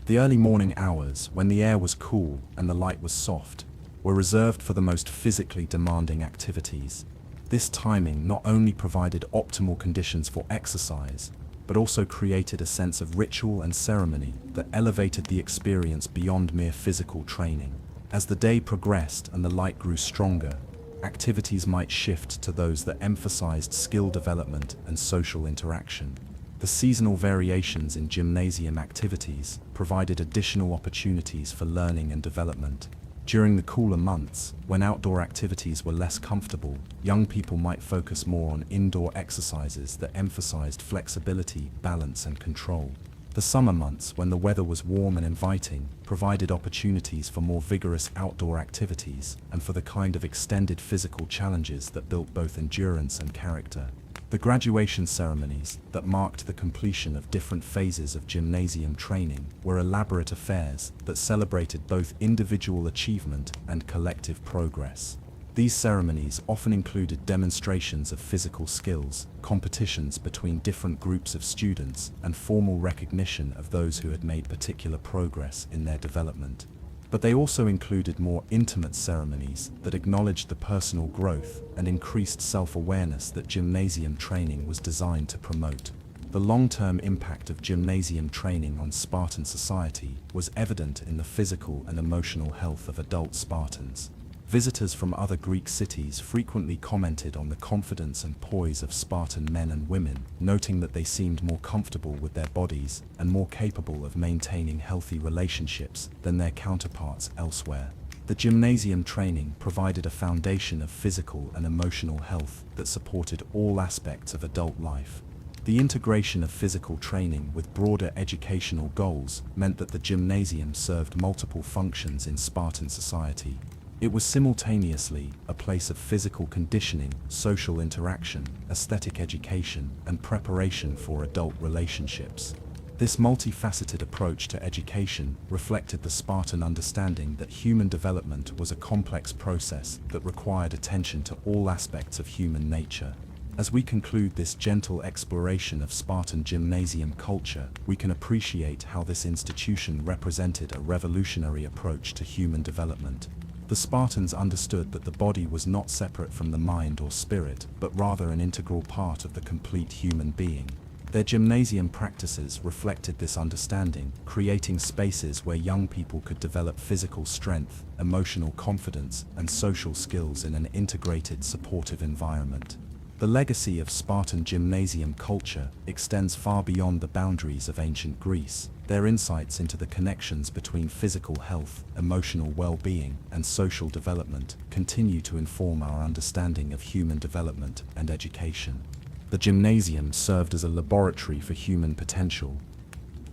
The early morning hours, when the air was cool and the light was soft, were reserved for the most physically demanding activities. This timing not only provided optimal conditions for exercise, but also created a sense of ritual and ceremony that elevated the experience beyond mere physical training. As the day progressed and the light grew stronger, activities might shift to those that emphasized skill development and social interaction. The seasonal variations in gymnasium activities provided additional opportunities for learning and development. During the cooler months, when outdoor activities were less comfortable, young people might focus more on indoor exercises that emphasized flexibility, balance, and control. The summer months, when the weather was warm and inviting, provided opportunities for more vigorous outdoor activities and for the kind of extended physical challenges that built both endurance and character. The graduation ceremonies that marked the completion of different phases of gymnasium training were elaborate affairs that celebrated both individual achievement and collective progress. These ceremonies often included demonstrations of physical skills, competitions between different groups of students, and formal recognition of those who had made particular progress in their development. But they also included more intimate ceremonies that acknowledged the personal growth and increased self-awareness that gymnasium training was designed to promote. The long-term impact of gymnasium training on Spartan society was evident in the physical and emotional health of adult Spartans. Visitors from other Greek cities frequently commented on the confidence and poise of Spartan men and women, noting that they seemed more comfortable with their bodies and more capable of maintaining healthy relationships than their counterparts elsewhere. The gymnasium training provided a foundation of physical and emotional health that supported all aspects of adult life. The integration of physical training with broader educational goals meant that the gymnasium served multiple functions in Spartan society. It was simultaneously a place of physical conditioning, social interaction, aesthetic education, and preparation for adult relationships. This multifaceted approach to education reflected the Spartan understanding that human development was a complex process that required attention to all aspects of human nature. As we conclude this gentle exploration of Spartan gymnasium culture, we can appreciate how this institution represented a revolutionary approach to human development. The Spartans understood that the body was not separate from the mind or spirit, but rather an integral part of the complete human being. Their gymnasium practices reflected this understanding, creating spaces where young people could develop physical strength, emotional confidence, and social skills in an integrated, supportive environment. The legacy of Spartan gymnasium culture extends far beyond the boundaries of ancient Greece. Their insights into the connections between physical health, emotional well-being, and social development continue to inform our understanding of human development and education. The gymnasium served as a laboratory for human potential,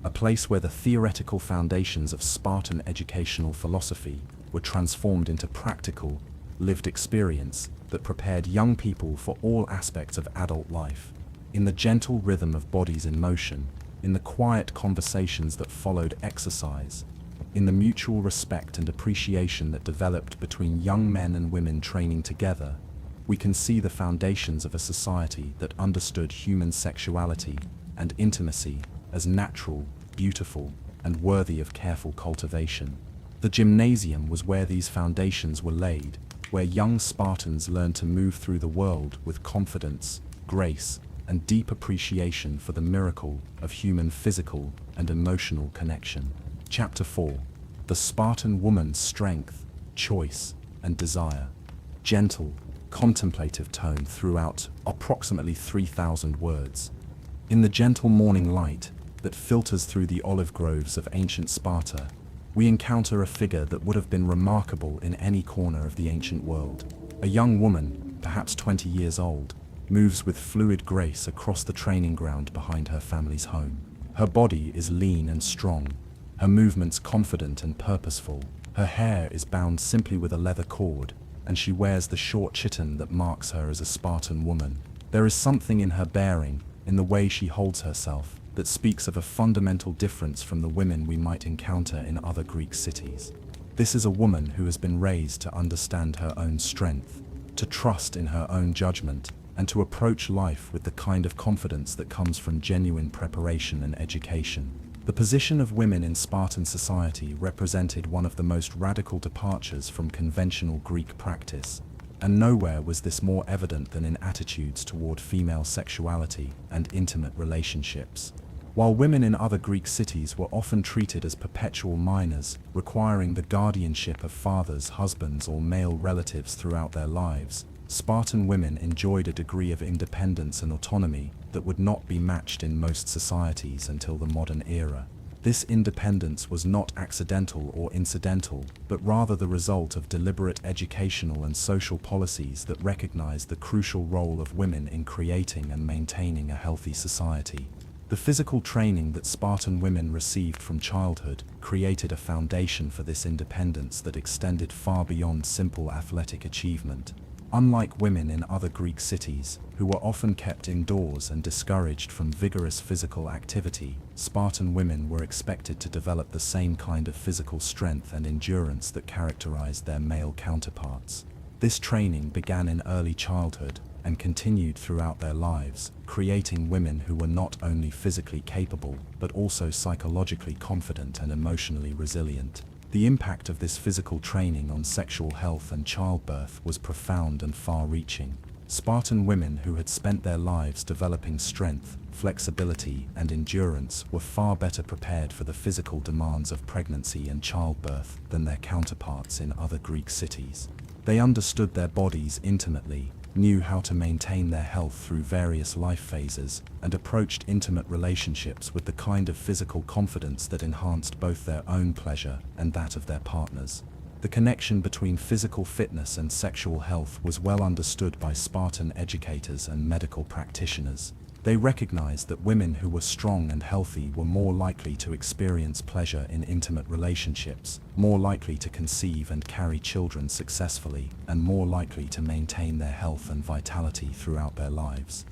a place where the theoretical foundations of Spartan educational philosophy were transformed into practical, lived experience that prepared young people for all aspects of adult life. In the gentle rhythm of bodies in motion, in the quiet conversations that followed exercise, in the mutual respect and appreciation that developed between young men and women training together, we can see the foundations of a society that understood human sexuality and intimacy as natural, beautiful, and worthy of careful cultivation. The gymnasium was where these foundations were laid, where young Spartans learned to move through the world with confidence, grace, and deep appreciation for the miracle of human physical and emotional connection. Chapter 4. The Spartan Woman's Strength, Choice, and Desire. Gentle, contemplative tone throughout approximately 3,000 words. In the gentle morning light that filters through the olive groves of ancient Sparta, we encounter a figure that would have been remarkable in any corner of the ancient world. A young woman, perhaps 20 years old, moves with fluid grace across the training ground behind her family's home. Her body is lean and strong, her movements confident and purposeful. Her hair is bound simply with a leather cord, and she wears the short chiton that marks her as a Spartan woman. There is something in her bearing, in the way she holds herself, that speaks of a fundamental difference from the women we might encounter in other Greek cities. This is a woman who has been raised to understand her own strength, to trust in her own judgment, and to approach life with the kind of confidence that comes from genuine preparation and education. The position of women in Spartan society represented one of the most radical departures from conventional Greek practice, and nowhere was this more evident than in attitudes toward female sexuality and intimate relationships. While women in other Greek cities were often treated as perpetual minors, requiring the guardianship of fathers, husbands, or male relatives throughout their lives, Spartan women enjoyed a degree of independence and autonomy that would not be matched in most societies until the modern era. This independence was not accidental or incidental, but rather the result of deliberate educational and social policies that recognized the crucial role of women in creating and maintaining a healthy society. The physical training that Spartan women received from childhood created a foundation for this independence that extended far beyond simple athletic achievement. Unlike women in other Greek cities, who were often kept indoors and discouraged from vigorous physical activity, Spartan women were expected to develop the same kind of physical strength and endurance that characterized their male counterparts. This training began in early childhood and continued throughout their lives, creating women who were not only physically capable, but also psychologically confident and emotionally resilient. The impact of this physical training on sexual health and childbirth was profound and far-reaching. Spartan women who had spent their lives developing strength, flexibility, and endurance were far better prepared for the physical demands of pregnancy and childbirth than their counterparts in other Greek cities. They understood their bodies intimately, knew how to maintain their health through various life phases, and approached intimate relationships with the kind of physical confidence that enhanced both their own pleasure and that of their partners. The connection between physical fitness and sexual health was well understood by Spartan educators and medical practitioners. They recognized that women who were strong and healthy were more likely to experience pleasure in intimate relationships, more likely to conceive and carry children successfully, and more likely to maintain their health and vitality throughout their lives.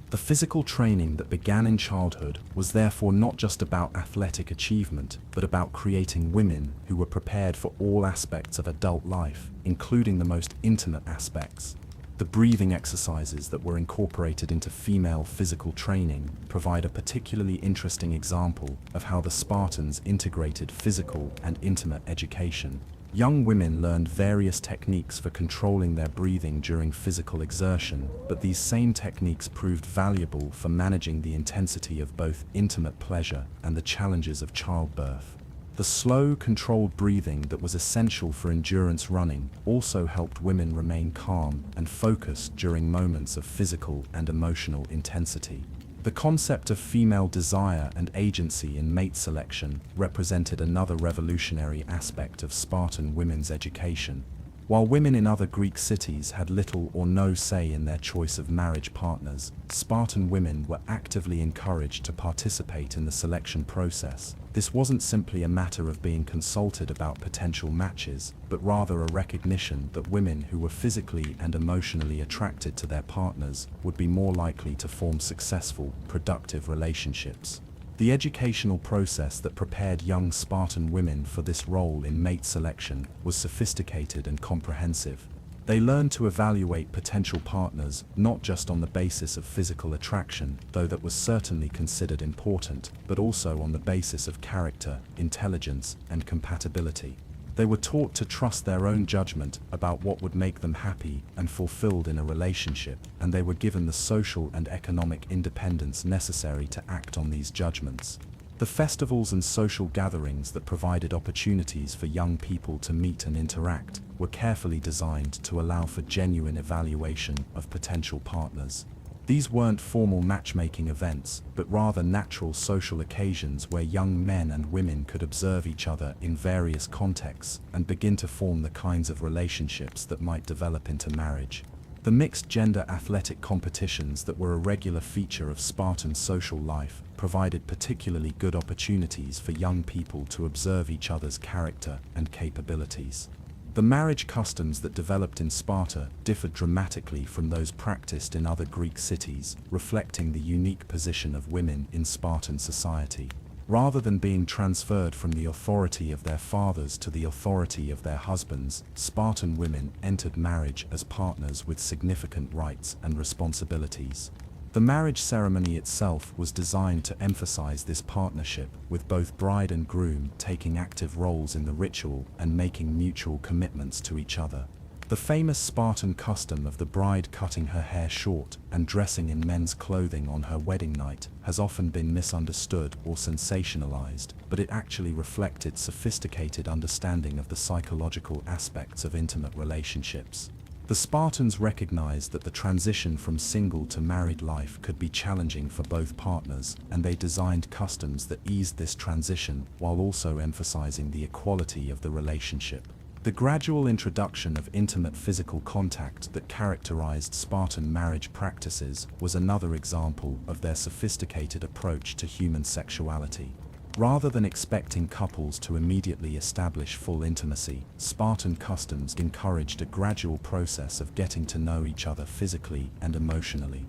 The physical training that began in childhood was therefore not just about athletic achievement, but about creating women who were prepared for all aspects of adult life, including the most intimate aspects. The breathing exercises that were incorporated into female physical training provide a particularly interesting example of how the Spartans integrated physical and intimate education. Young women learned various techniques for controlling their breathing during physical exertion, but these same techniques proved valuable for managing the intensity of both intimate pleasure and the challenges of childbirth. The slow, controlled breathing that was essential for endurance running also helped women remain calm and focused during moments of physical and emotional intensity. The concept of female desire and agency in mate selection represented another revolutionary aspect of Spartan women's education. While women in other Greek cities had little or no say in their choice of marriage partners, Spartan women were actively encouraged to participate in the selection process. This wasn't simply a matter of being consulted about potential matches, but rather a recognition that women who were physically and emotionally attracted to their partners would be more likely to form successful, productive relationships. The educational process that prepared young Spartan women for this role in mate selection was sophisticated and comprehensive. They learned to evaluate potential partners not just on the basis of physical attraction, though that was certainly considered important, but also on the basis of character, intelligence, and compatibility. They were taught to trust their own judgment about what would make them happy and fulfilled in a relationship, and they were given the social and economic independence necessary to act on these judgments. The festivals and social gatherings that provided opportunities for young people to meet and interact were carefully designed to allow for genuine evaluation of potential partners. These weren't formal matchmaking events, but rather natural social occasions where young men and women could observe each other in various contexts and begin to form the kinds of relationships that might develop into marriage. The mixed-gender athletic competitions that were a regular feature of Spartan social life provided particularly good opportunities for young people to observe each other's character and capabilities. The marriage customs that developed in Sparta differed dramatically from those practiced in other Greek cities, reflecting the unique position of women in Spartan society. Rather than being transferred from the authority of their fathers to the authority of their husbands, Spartan women entered marriage as partners with significant rights and responsibilities. The marriage ceremony itself was designed to emphasize this partnership, with both bride and groom taking active roles in the ritual and making mutual commitments to each other. The famous Spartan custom of the bride cutting her hair short and dressing in men's clothing on her wedding night has often been misunderstood or sensationalized, but it actually reflected sophisticated understanding of the psychological aspects of intimate relationships. The Spartans recognized that the transition from single to married life could be challenging for both partners, and they designed customs that eased this transition while also emphasizing the equality of the relationship. The gradual introduction of intimate physical contact that characterized Spartan marriage practices was another example of their sophisticated approach to human sexuality. Rather than expecting couples to immediately establish full intimacy, Spartan customs encouraged a gradual process of getting to know each other physically and emotionally.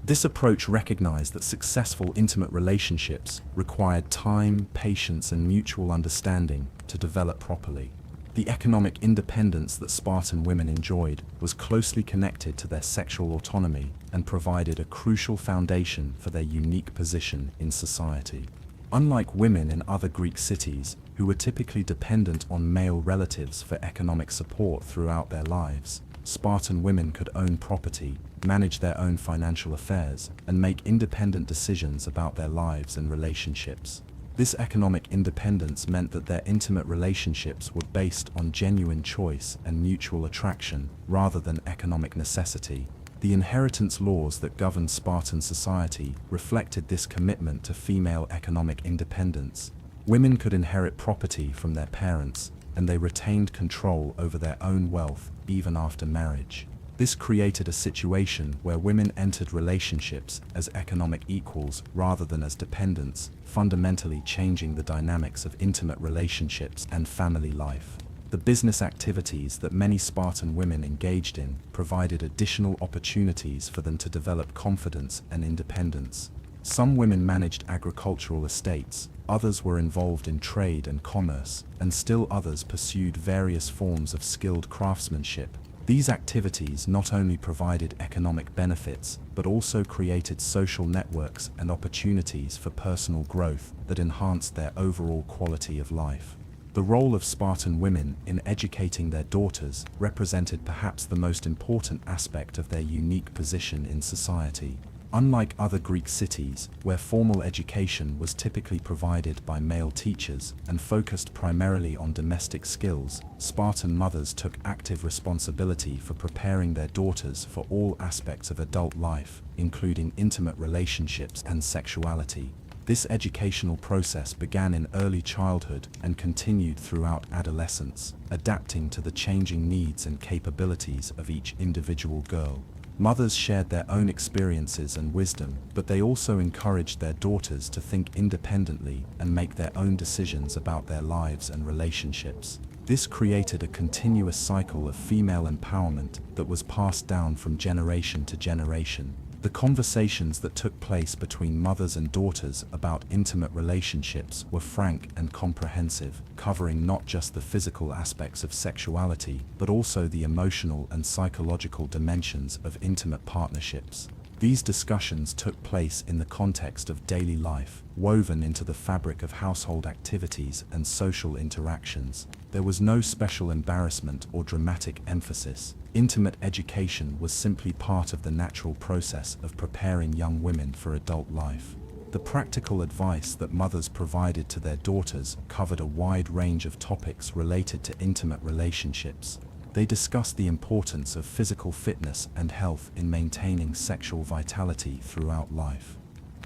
This approach recognized that successful intimate relationships required time, patience, and mutual understanding to develop properly. The economic independence that Spartan women enjoyed was closely connected to their sexual autonomy and provided a crucial foundation for their unique position in society. Unlike women in other Greek cities, who were typically dependent on male relatives for economic support throughout their lives, Spartan women could own property, manage their own financial affairs, and make independent decisions about their lives and relationships. This economic independence meant that their intimate relationships were based on genuine choice and mutual attraction, rather than economic necessity. The inheritance laws that governed Spartan society reflected this commitment to female economic independence. Women could inherit property from their parents, and they retained control over their own wealth even after marriage. This created a situation where women entered relationships as economic equals rather than as dependents, fundamentally changing the dynamics of intimate relationships and family life. The business activities that many Spartan women engaged in provided additional opportunities for them to develop confidence and independence. Some women managed agricultural estates, others were involved in trade and commerce, and still others pursued various forms of skilled craftsmanship. These activities not only provided economic benefits, but also created social networks and opportunities for personal growth that enhanced their overall quality of life. The role of Spartan women in educating their daughters represented perhaps the most important aspect of their unique position in society. Unlike other Greek cities, where formal education was typically provided by male teachers and focused primarily on domestic skills, Spartan mothers took active responsibility for preparing their daughters for all aspects of adult life, including intimate relationships and sexuality. This educational process began in early childhood and continued throughout adolescence, adapting to the changing needs and capabilities of each individual girl. Mothers shared their own experiences and wisdom, but they also encouraged their daughters to think independently and make their own decisions about their lives and relationships. This created a continuous cycle of female empowerment that was passed down from generation to generation. The conversations that took place between mothers and daughters about intimate relationships were frank and comprehensive, covering not just the physical aspects of sexuality, but also the emotional and psychological dimensions of intimate partnerships. These discussions took place in the context of daily life, woven into the fabric of household activities and social interactions. There was no special embarrassment or dramatic emphasis. Intimate education was simply part of the natural process of preparing young women for adult life. The practical advice that mothers provided to their daughters covered a wide range of topics related to intimate relationships. They discussed the importance of physical fitness and health in maintaining sexual vitality throughout life.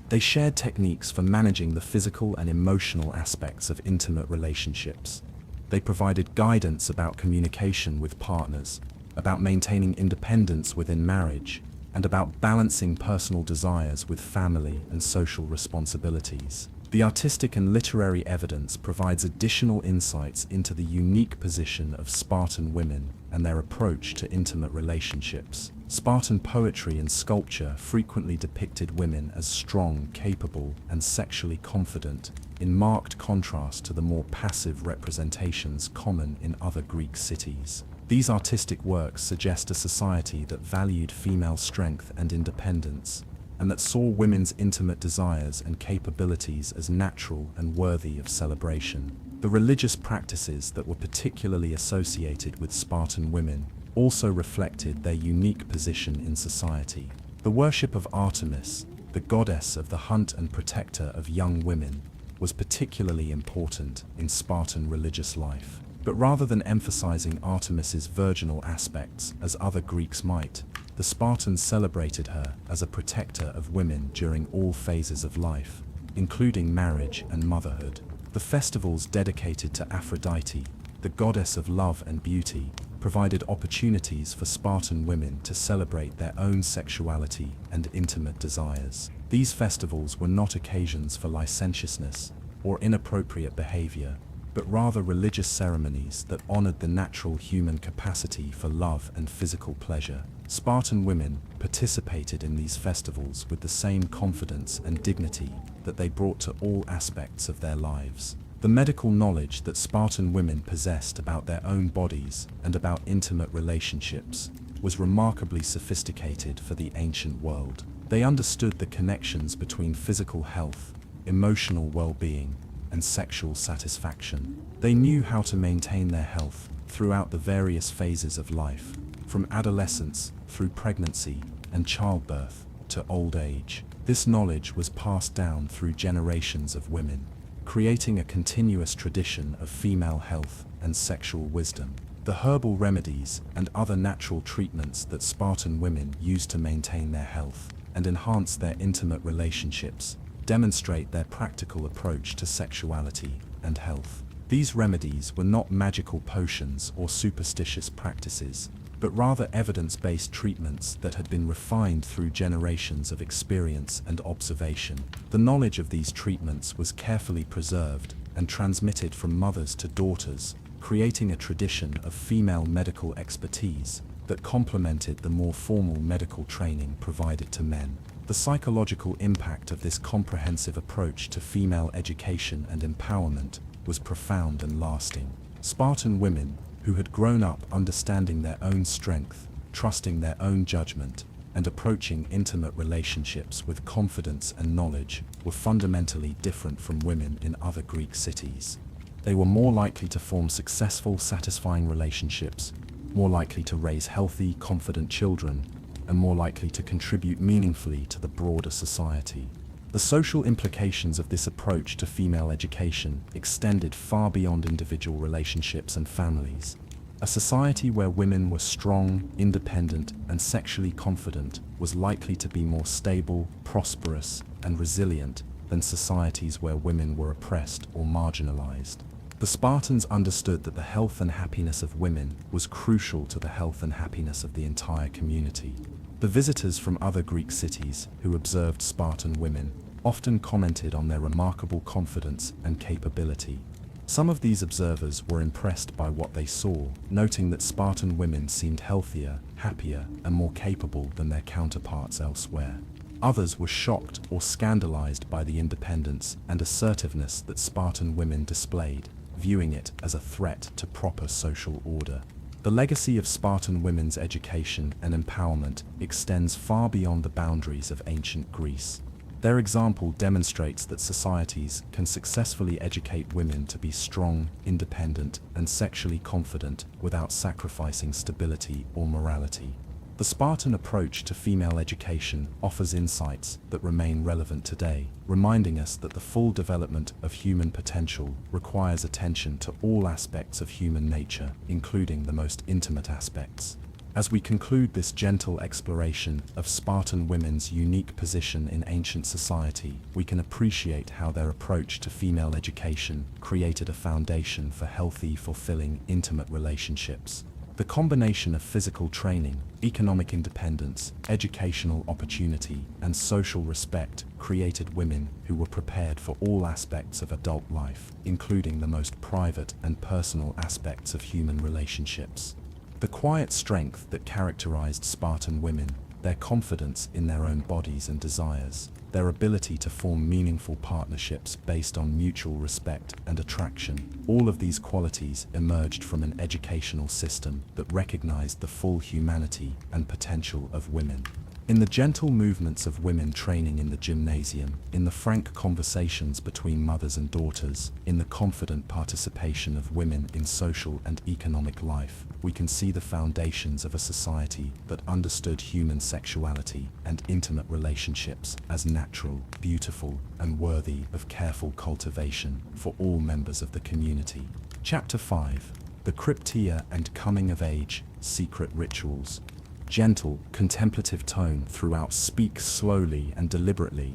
They shared techniques for managing the physical and emotional aspects of intimate relationships. They provided guidance about communication with partners, about maintaining independence within marriage, and about balancing personal desires with family and social responsibilities. The artistic and literary evidence provides additional insights into the unique position of Spartan women and their approach to intimate relationships. Spartan poetry and sculpture frequently depicted women as strong, capable, and sexually confident, in marked contrast to the more passive representations common in other Greek cities. These artistic works suggest a society that valued female strength and independence, and that saw women's intimate desires and capabilities as natural and worthy of celebration. The religious practices that were particularly associated with Spartan women also reflected their unique position in society. The worship of Artemis, the goddess of the hunt and protector of young women, was particularly important in Spartan religious life. But rather than emphasizing Artemis's virginal aspects as other Greeks might, the Spartans celebrated her as a protector of women during all phases of life, including marriage and motherhood. The festivals dedicated to Aphrodite, the goddess of love and beauty, provided opportunities for Spartan women to celebrate their own sexuality and intimate desires. These festivals were not occasions for licentiousness or inappropriate behavior, but rather religious ceremonies that honored the natural human capacity for love and physical pleasure. Spartan women participated in these festivals with the same confidence and dignity that they brought to all aspects of their lives. The medical knowledge that Spartan women possessed about their own bodies and about intimate relationships was remarkably sophisticated for the ancient world. They understood the connections between physical health, emotional well-being, and sexual satisfaction. They knew how to maintain their health throughout the various phases of life, from adolescence through pregnancy and childbirth to old age. This knowledge was passed down through generations of women, creating a continuous tradition of female health and sexual wisdom. The herbal remedies and other natural treatments that Spartan women used to maintain their health and enhance their intimate relationships demonstrate their practical approach to sexuality and health. These remedies were not magical potions or superstitious practices, but rather evidence-based treatments that had been refined through generations of experience and observation. The knowledge of these treatments was carefully preserved and transmitted from mothers to daughters, creating a tradition of female medical expertise that complemented the more formal medical training provided to men. The psychological impact of this comprehensive approach to female education and empowerment was profound and lasting. Spartan women, who had grown up understanding their own strength, trusting their own judgment, and approaching intimate relationships with confidence and knowledge, were fundamentally different from women in other Greek cities. They were more likely to form successful, satisfying relationships, more likely to raise healthy, confident children, and more likely to contribute meaningfully to the broader society. The social implications of this approach to female education extended far beyond individual relationships and families. A society where women were strong, independent, and sexually confident was likely to be more stable, prosperous, and resilient than societies where women were oppressed or marginalized. The Spartans understood that the health and happiness of women was crucial to the health and happiness of the entire community. The visitors from other Greek cities who observed Spartan women often commented on their remarkable confidence and capability. Some of these observers were impressed by what they saw, noting that Spartan women seemed healthier, happier, and more capable than their counterparts elsewhere. Others were shocked or scandalized by the independence and assertiveness that Spartan women displayed, viewing it as a threat to proper social order. The legacy of Spartan women's education and empowerment extends far beyond the boundaries of ancient Greece. Their example demonstrates that societies can successfully educate women to be strong, independent, and sexually confident without sacrificing stability or morality. The Spartan approach to female education offers insights that remain relevant today, reminding us that the full development of human potential requires attention to all aspects of human nature, including the most intimate aspects. As we conclude this gentle exploration of Spartan women's unique position in ancient society, we can appreciate how their approach to female education created a foundation for healthy, fulfilling, intimate relationships. The combination of physical training, economic independence, educational opportunity, and social respect created women who were prepared for all aspects of adult life, including the most private and personal aspects of human relationships. The quiet strength that characterized Spartan women, their confidence in their own bodies and desires, their ability to form meaningful partnerships based on mutual respect and attraction, all of these qualities emerged from an educational system that recognized the full humanity and potential of women. In the gentle movements of women training in the gymnasium, in the frank conversations between mothers and daughters, in the confident participation of women in social and economic life, we can see the foundations of a society that understood human sexuality and intimate relationships as natural, beautiful, and worthy of careful cultivation for all members of the community. Chapter 5. The Cryptia and Coming of Age, Secret Rituals. Gentle, contemplative tone throughout. Speak slowly and deliberately.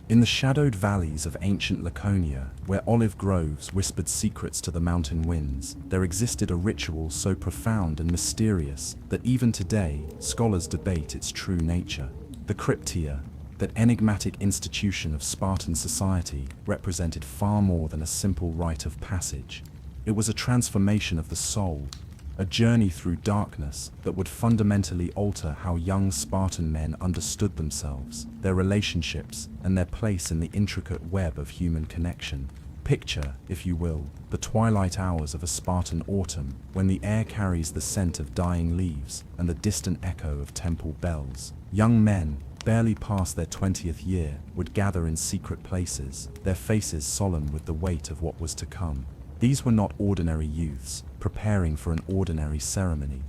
In the shadowed valleys of ancient Laconia, where olive groves whispered secrets to the mountain winds, there existed a ritual so profound and mysterious that even today, scholars debate its true nature. The Cryptia, that enigmatic institution of Spartan society, represented far more than a simple rite of passage. It was a transformation of the soul, a journey through darkness that would fundamentally alter how young Spartan men understood themselves, their relationships, and their place in the intricate web of human connection. Picture, if you will, the twilight hours of a Spartan autumn, when the air carries the scent of dying leaves and the distant echo of temple bells. Young men, barely past their 20th year, would gather in secret places, their faces solemn with the weight of what was to come. These were not ordinary youths, preparing for an ordinary ceremony.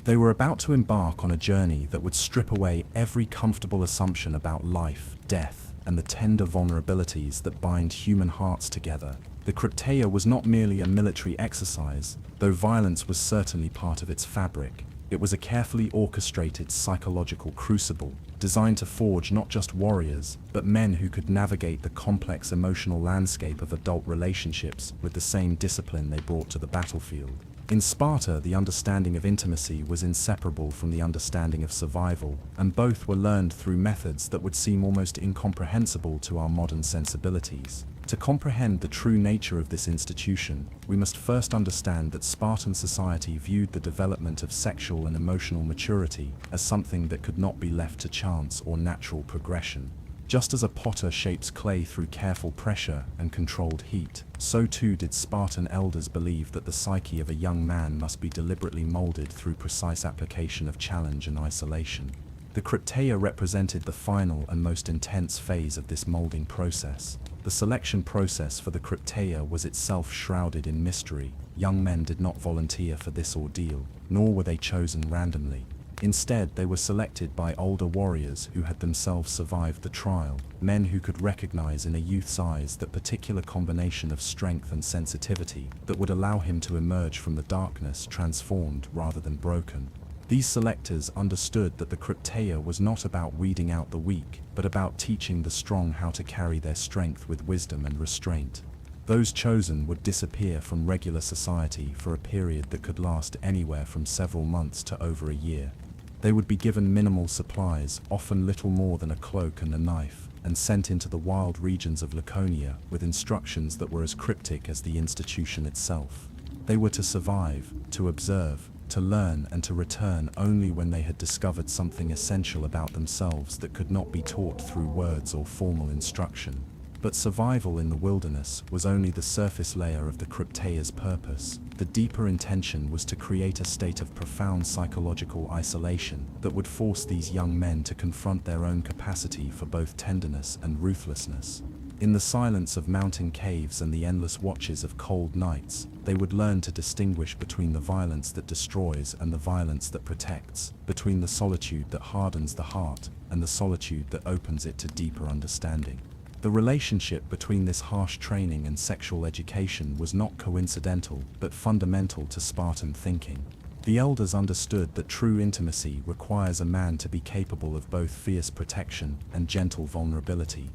They were about to embark on a journey that would strip away every comfortable assumption about life, death, and the tender vulnerabilities that bind human hearts together. The Crypteia was not merely a military exercise, though violence was certainly part of its fabric. It was a carefully orchestrated psychological crucible, designed to forge not just warriors, but men who could navigate the complex emotional landscape of adult relationships with the same discipline they brought to the battlefield. In Sparta, the understanding of intimacy was inseparable from the understanding of survival, and both were learned through methods that would seem almost incomprehensible to our modern sensibilities. To comprehend the true nature of this institution, we must first understand that Spartan society viewed the development of sexual and emotional maturity as something that could not be left to chance or natural progression. Just as a potter shapes clay through careful pressure and controlled heat, so too did Spartan elders believe that the psyche of a young man must be deliberately molded through precise application of challenge and isolation. The Crypteia represented the final and most intense phase of this molding process. The selection process for the Crypteia was itself shrouded in mystery. Young men did not volunteer for this ordeal, nor were they chosen randomly. Instead, they were selected by older warriors who had themselves survived the trial, men who could recognize in a youth's eyes that particular combination of strength and sensitivity that would allow him to emerge from the darkness transformed rather than broken. These selectors understood that the Crypteia was not about weeding out the weak, but about teaching the strong how to carry their strength with wisdom and restraint. Those chosen would disappear from regular society for a period that could last anywhere from several months to over a year. They would be given minimal supplies, often little more than a cloak and a knife, and sent into the wild regions of Laconia with instructions that were as cryptic as the institution itself. They were to survive, to observe, to learn, and to return only when they had discovered something essential about themselves that could not be taught through words or formal instruction. But survival in the wilderness was only the surface layer of the Crypteia's purpose. The deeper intention was to create a state of profound psychological isolation that would force these young men to confront their own capacity for both tenderness and ruthlessness. In the silence of mountain caves and the endless watches of cold nights, they would learn to distinguish between the violence that destroys and the violence that protects, between the solitude that hardens the heart and the solitude that opens it to deeper understanding. The relationship between this harsh training and sexual education was not coincidental, but fundamental to Spartan thinking. The elders understood that true intimacy requires a man to be capable of both fierce protection and gentle vulnerability.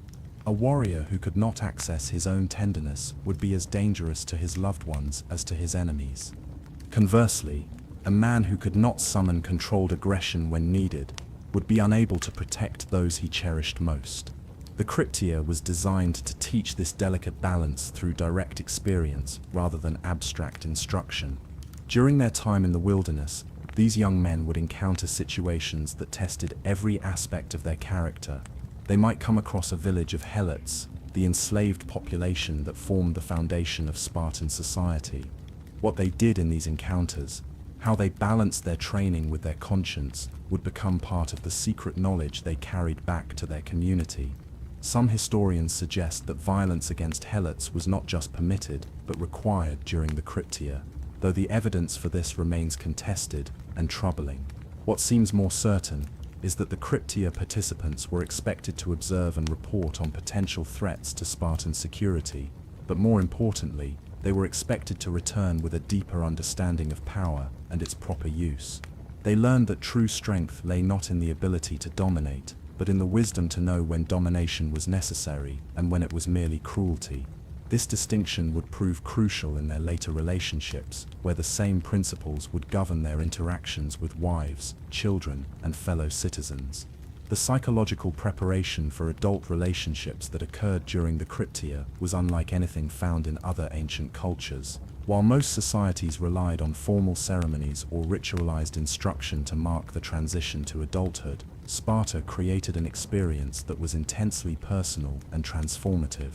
A warrior who could not access his own tenderness would be as dangerous to his loved ones as to his enemies. Conversely, a man who could not summon controlled aggression when needed would be unable to protect those he cherished most. The Crypteia was designed to teach this delicate balance through direct experience rather than abstract instruction. During their time in the wilderness, these young men would encounter situations that tested every aspect of their character. They might come across a village of helots, the enslaved population that formed the foundation of Spartan society. What they did in these encounters, how they balanced their training with their conscience, would become part of the secret knowledge they carried back to their community. Some historians suggest that violence against helots was not just permitted, but required during the Crypteia, though the evidence for this remains contested and troubling. What seems more certain is that the Crypteia participants were expected to observe and report on potential threats to Spartan security, but more importantly, they were expected to return with a deeper understanding of power and its proper use. They learned that true strength lay not in the ability to dominate, but in the wisdom to know when domination was necessary and when it was merely cruelty. This distinction would prove crucial in their later relationships, where the same principles would govern their interactions with wives, children, and fellow citizens. The psychological preparation for adult relationships that occurred during the Crypteia was unlike anything found in other ancient cultures. While most societies relied on formal ceremonies or ritualized instruction to mark the transition to adulthood, Sparta created an experience that was intensely personal and transformative.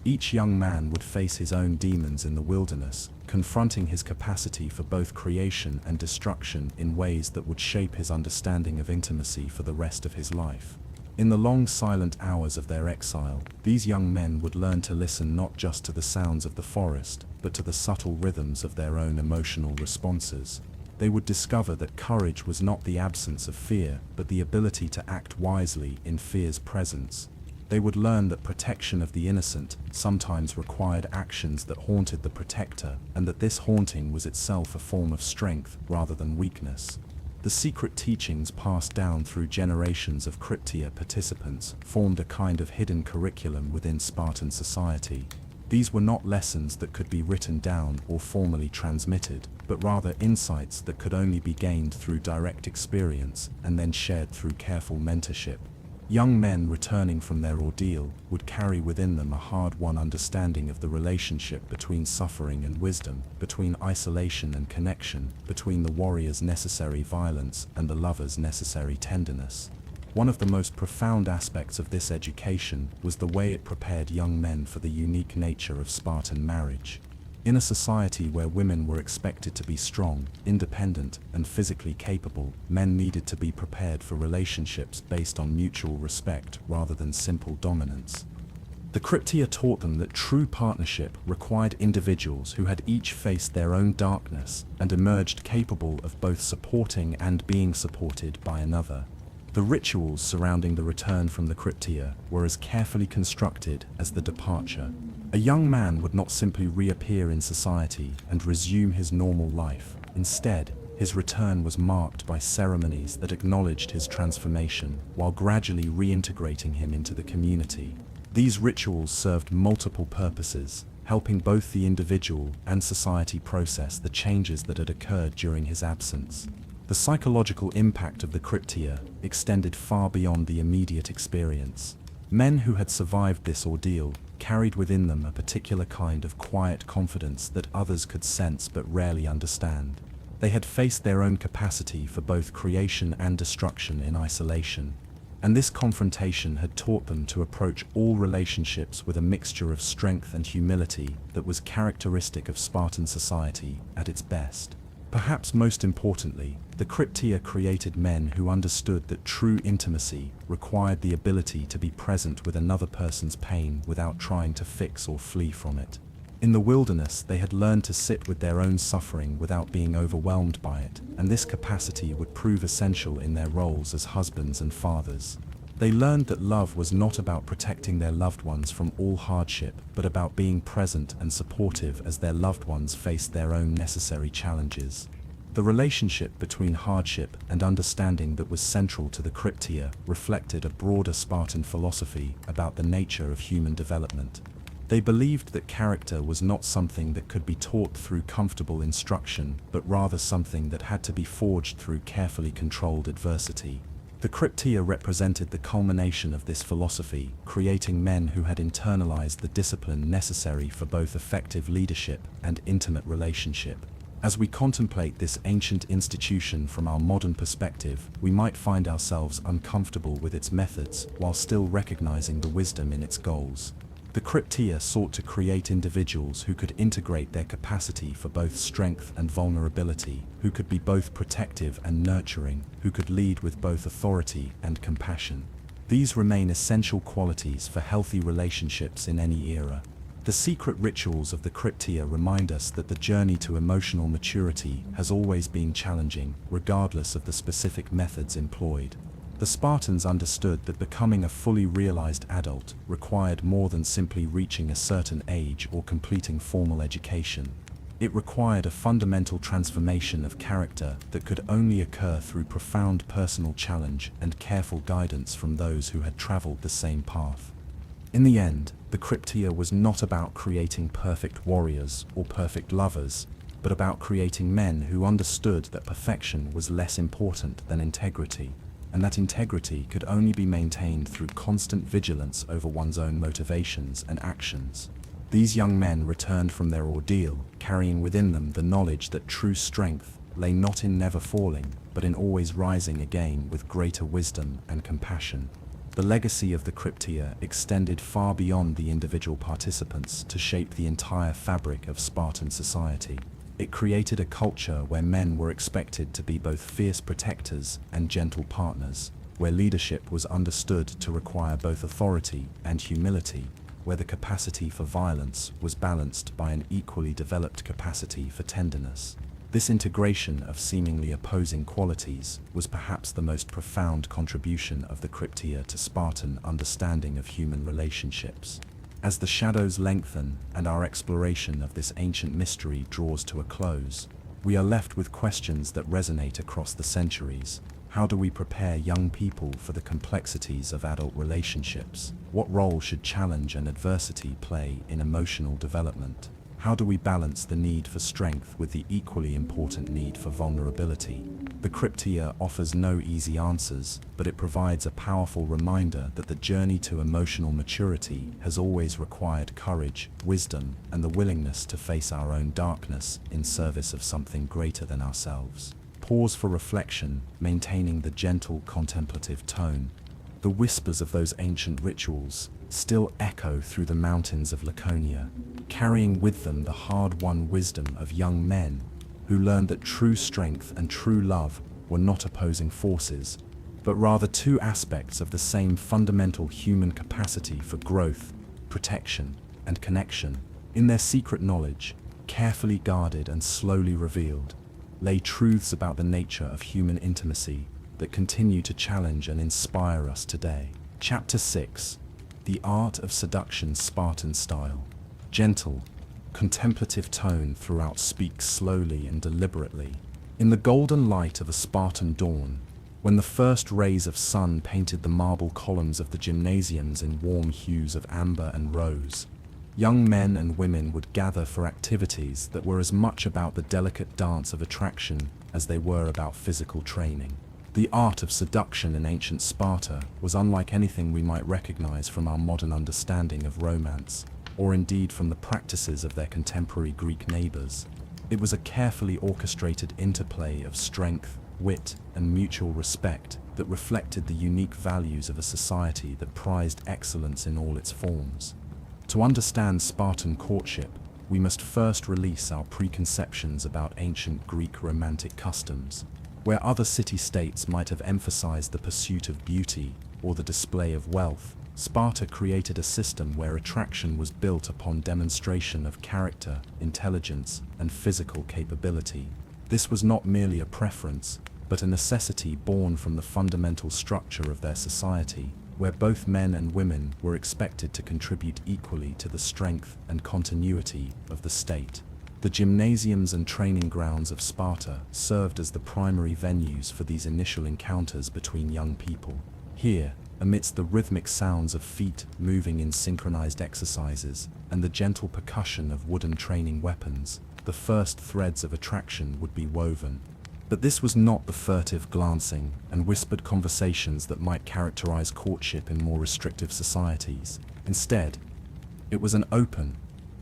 Each young man would face his own demons in the wilderness, confronting his capacity for both creation and destruction in ways that would shape his understanding of intimacy for the rest of his life. In the long silent hours of their exile, these young men would learn to listen not just to the sounds of the forest, but to the subtle rhythms of their own emotional responses. They would discover that courage was not the absence of fear, but the ability to act wisely in fear's presence. They would learn that protection of the innocent sometimes required actions that haunted the protector, and that this haunting was itself a form of strength rather than weakness. The secret teachings passed down through generations of Cryptia participants formed a kind of hidden curriculum within Spartan society. These were not lessons that could be written down or formally transmitted, but rather insights that could only be gained through direct experience and then shared through careful mentorship. Young men returning from their ordeal would carry within them a hard-won understanding of the relationship between suffering and wisdom, between isolation and connection, between the warrior's necessary violence and the lover's necessary tenderness. One of the most profound aspects of this education was the way it prepared young men for the unique nature of Spartan marriage. In a society where women were expected to be strong, independent, and physically capable, men needed to be prepared for relationships based on mutual respect rather than simple dominance. The Cryptia taught them that true partnership required individuals who had each faced their own darkness and emerged capable of both supporting and being supported by another. The rituals surrounding the return from the Cryptia were as carefully constructed as the departure. A young man would not simply reappear in society and resume his normal life. Instead, his return was marked by ceremonies that acknowledged his transformation while gradually reintegrating him into the community. These rituals served multiple purposes, helping both the individual and society process the changes that had occurred during his absence. The psychological impact of the Cryptia extended far beyond the immediate experience. Men who had survived this ordeal carried within them a particular kind of quiet confidence that others could sense but rarely understand. They had faced their own capacity for both creation and destruction in isolation, and this confrontation had taught them to approach all relationships with a mixture of strength and humility that was characteristic of Spartan society at its best. Perhaps most importantly, the Cryptia created men who understood that true intimacy required the ability to be present with another person's pain without trying to fix or flee from it. In the wilderness, they had learned to sit with their own suffering without being overwhelmed by it, and this capacity would prove essential in their roles as husbands and fathers. They learned that love was not about protecting their loved ones from all hardship, but about being present and supportive as their loved ones faced their own necessary challenges. The relationship between hardship and understanding that was central to the Cryptia reflected a broader Spartan philosophy about the nature of human development. They believed that character was not something that could be taught through comfortable instruction, but rather something that had to be forged through carefully controlled adversity. The Cryptia represented the culmination of this philosophy, creating men who had internalized the discipline necessary for both effective leadership and intimate relationship. As we contemplate this ancient institution from our modern perspective, we might find ourselves uncomfortable with its methods while still recognizing the wisdom in its goals. The Cryptia sought to create individuals who could integrate their capacity for both strength and vulnerability, who could be both protective and nurturing, who could lead with both authority and compassion. These remain essential qualities for healthy relationships in any era. The secret rituals of the Cryptia remind us that the journey to emotional maturity has always been challenging, regardless of the specific methods employed. The Spartans understood that becoming a fully realized adult required more than simply reaching a certain age or completing formal education. It required a fundamental transformation of character that could only occur through profound personal challenge and careful guidance from those who had traveled the same path. In the end, the Cryptia was not about creating perfect warriors or perfect lovers, but about creating men who understood that perfection was less important than integrity, and that integrity could only be maintained through constant vigilance over one's own motivations and actions. These young men returned from their ordeal, carrying within them the knowledge that true strength lay not in never falling, but in always rising again with greater wisdom and compassion. The legacy of the Cryptia extended far beyond the individual participants to shape the entire fabric of Spartan society. It created a culture where men were expected to be both fierce protectors and gentle partners, where leadership was understood to require both authority and humility, where the capacity for violence was balanced by an equally developed capacity for tenderness. This integration of seemingly opposing qualities was perhaps the most profound contribution of the Cryptia to Spartan understanding of human relationships. As the shadows lengthen and our exploration of this ancient mystery draws to a close, we are left with questions that resonate across the centuries. How do we prepare young people for the complexities of adult relationships? What role should challenge and adversity play in emotional development? How do we balance the need for strength with the equally important need for vulnerability? The Cryptia offers no easy answers, but it provides a powerful reminder that the journey to emotional maturity has always required courage, wisdom, and the willingness to face our own darkness in service of something greater than ourselves. Pause for reflection, maintaining the gentle contemplative tone. The whispers of those ancient rituals still echo through the mountains of Laconia, carrying with them the hard-won wisdom of young men who learned that true strength and true love were not opposing forces, but rather two aspects of the same fundamental human capacity for growth, protection, and connection. In their secret knowledge, carefully guarded and slowly revealed, lay truths about the nature of human intimacy that continue to challenge and inspire us today. Chapter 6. The Art of Seduction, Spartan Style. Gentle, contemplative tone throughout speaks slowly and deliberately. In the golden light of a Spartan dawn, when the first rays of sun painted the marble columns of the gymnasiums in warm hues of amber and rose, young men and women would gather for activities that were as much about the delicate dance of attraction as they were about physical training. The art of seduction in ancient Sparta was unlike anything we might recognize from our modern understanding of romance, or indeed from the practices of their contemporary Greek neighbors. It was a carefully orchestrated interplay of strength, wit, and mutual respect that reflected the unique values of a society that prized excellence in all its forms. To understand Spartan courtship, we must first release our preconceptions about ancient Greek romantic customs. Where other city-states might have emphasized the pursuit of beauty or the display of wealth, Sparta created a system where attraction was built upon demonstration of character, intelligence, and physical capability. This was not merely a preference, but a necessity born from the fundamental structure of their society, where both men and women were expected to contribute equally to the strength and continuity of the state. The gymnasiums and training grounds of Sparta served as the primary venues for these initial encounters between young people. Here, amidst the rhythmic sounds of feet moving in synchronized exercises and the gentle percussion of wooden training weapons, the first threads of attraction would be woven. But this was not the furtive glancing and whispered conversations that might characterize courtship in more restrictive societies. Instead, it was an open,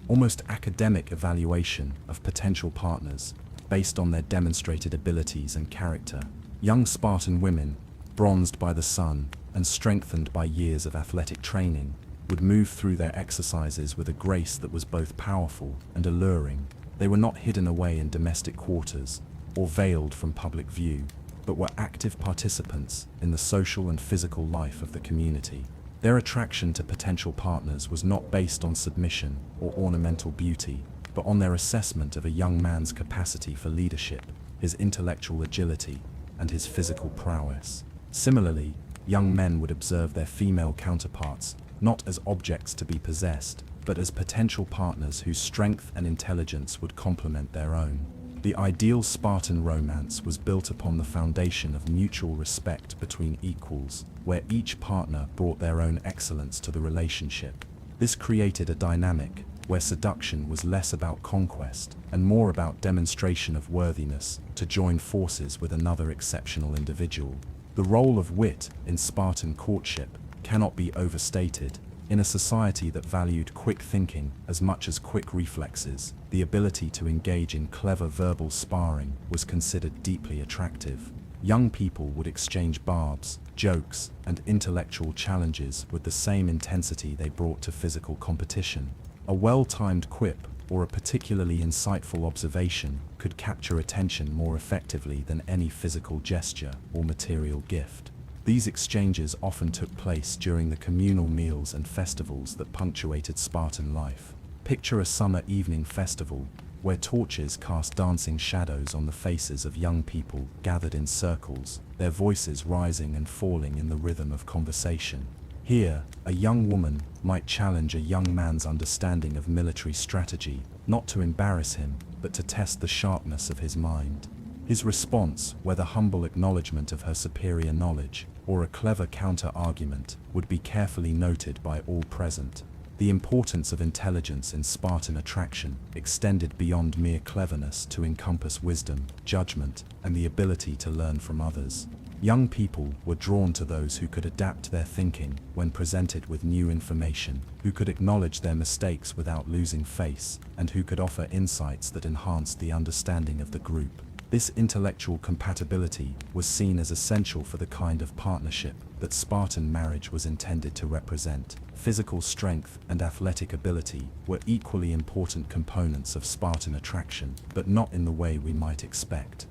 almost academic evaluation of potential partners based on their demonstrated abilities and character. Young Spartan women, bronzed by the sun and strengthened by years of athletic training, would move through their exercises with a grace that was both powerful and alluring. They were not hidden away in domestic quarters or veiled from public view, but were active participants in the social and physical life of the community. Their attraction to potential partners was not based on submission or ornamental beauty, but on their assessment of a young man's capacity for leadership, his intellectual agility, and his physical prowess. Similarly, young men would observe their female counterparts not as objects to be possessed, but as potential partners whose strength and intelligence would complement their own. The ideal Spartan romance was built upon the foundation of mutual respect between equals, where each partner brought their own excellence to the relationship. This created a dynamic where seduction was less about conquest and more about demonstration of worthiness to join forces with another exceptional individual. The role of wit in Spartan courtship cannot be overstated. In a society that valued quick thinking as much as quick reflexes, the ability to engage in clever verbal sparring was considered deeply attractive. Young people would exchange barbs, jokes, and intellectual challenges with the same intensity they brought to physical competition. A well-timed quip or a particularly insightful observation could capture attention more effectively than any physical gesture or material gift. These exchanges often took place during the communal meals and festivals that punctuated Spartan life. Picture a summer evening festival where torches cast dancing shadows on the faces of young people gathered in circles, their voices rising and falling in the rhythm of conversation. Here, a young woman might challenge a young man's understanding of military strategy, not to embarrass him, but to test the sharpness of his mind. His response, whether humble acknowledgement of her superior knowledge, or a clever counter-argument, would be carefully noted by all present. The importance of intelligence in Spartan attraction extended beyond mere cleverness to encompass wisdom, judgment, and the ability to learn from others. Young people were drawn to those who could adapt their thinking when presented with new information, who could acknowledge their mistakes without losing face, and who could offer insights that enhanced the understanding of the group. This intellectual compatibility was seen as essential for the kind of partnership that Spartan marriage was intended to represent. Physical strength and athletic ability were equally important components of Spartan attraction, but not in the way we might expect.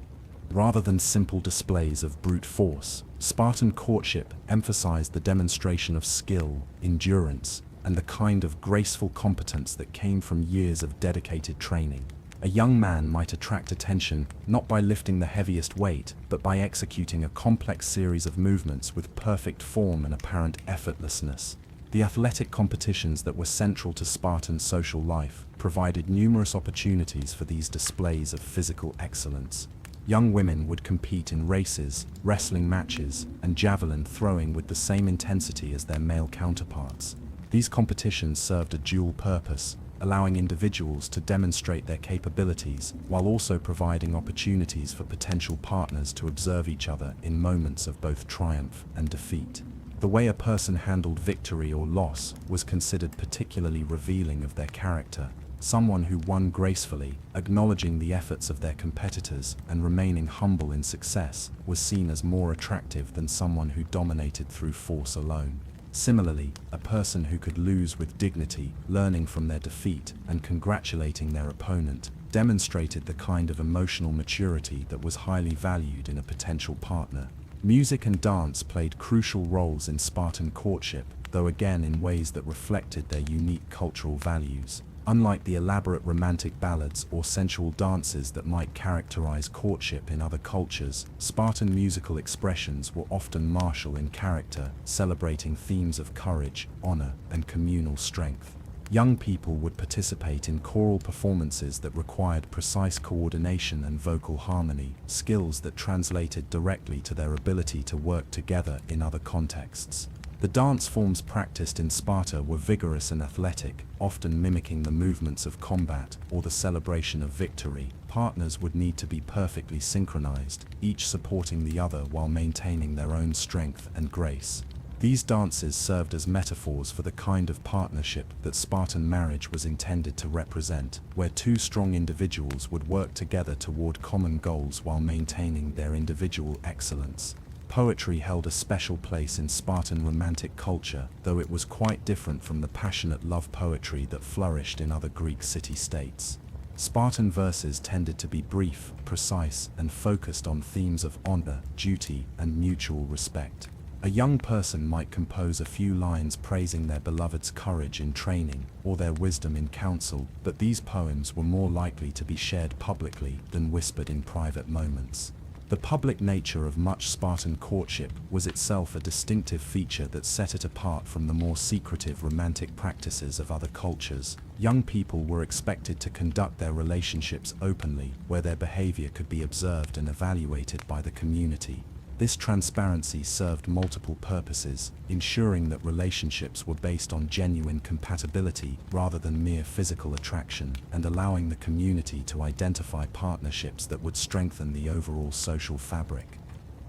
Rather than simple displays of brute force, Spartan courtship emphasized the demonstration of skill, endurance, and the kind of graceful competence that came from years of dedicated training. A young man might attract attention not by lifting the heaviest weight, but by executing a complex series of movements with perfect form and apparent effortlessness. The athletic competitions that were central to Spartan social life provided numerous opportunities for these displays of physical excellence. Young women would compete in races, wrestling matches, and javelin throwing with the same intensity as their male counterparts. These competitions served a dual purpose, allowing individuals to demonstrate their capabilities while also providing opportunities for potential partners to observe each other in moments of both triumph and defeat. The way a person handled victory or loss was considered particularly revealing of their character. Someone who won gracefully, acknowledging the efforts of their competitors and remaining humble in success, was seen as more attractive than someone who dominated through force alone. Similarly, a person who could lose with dignity, learning from their defeat and congratulating their opponent, demonstrated the kind of emotional maturity that was highly valued in a potential partner. Music and dance played crucial roles in Spartan courtship, though again in ways that reflected their unique cultural values. Unlike the elaborate romantic ballads or sensual dances that might characterize courtship in other cultures, Spartan musical expressions were often martial in character, celebrating themes of courage, honor, and communal strength. Young people would participate in choral performances that required precise coordination and vocal harmony, skills that translated directly to their ability to work together in other contexts. The dance forms practiced in Sparta were vigorous and athletic, often mimicking the movements of combat or the celebration of victory. Partners would need to be perfectly synchronized, each supporting the other while maintaining their own strength and grace. These dances served as metaphors for the kind of partnership that Spartan marriage was intended to represent, where two strong individuals would work together toward common goals while maintaining their individual excellence. Poetry held a special place in Spartan romantic culture, though it was quite different from the passionate love poetry that flourished in other Greek city-states. Spartan verses tended to be brief, precise, and focused on themes of honor, duty, and mutual respect. A young person might compose a few lines praising their beloved's courage in training or their wisdom in counsel, but these poems were more likely to be shared publicly than whispered in private moments. The public nature of much Spartan courtship was itself a distinctive feature that set it apart from the more secretive romantic practices of other cultures. Young people were expected to conduct their relationships openly, where their behavior could be observed and evaluated by the community. This transparency served multiple purposes, ensuring that relationships were based on genuine compatibility rather than mere physical attraction, and allowing the community to identify partnerships that would strengthen the overall social fabric.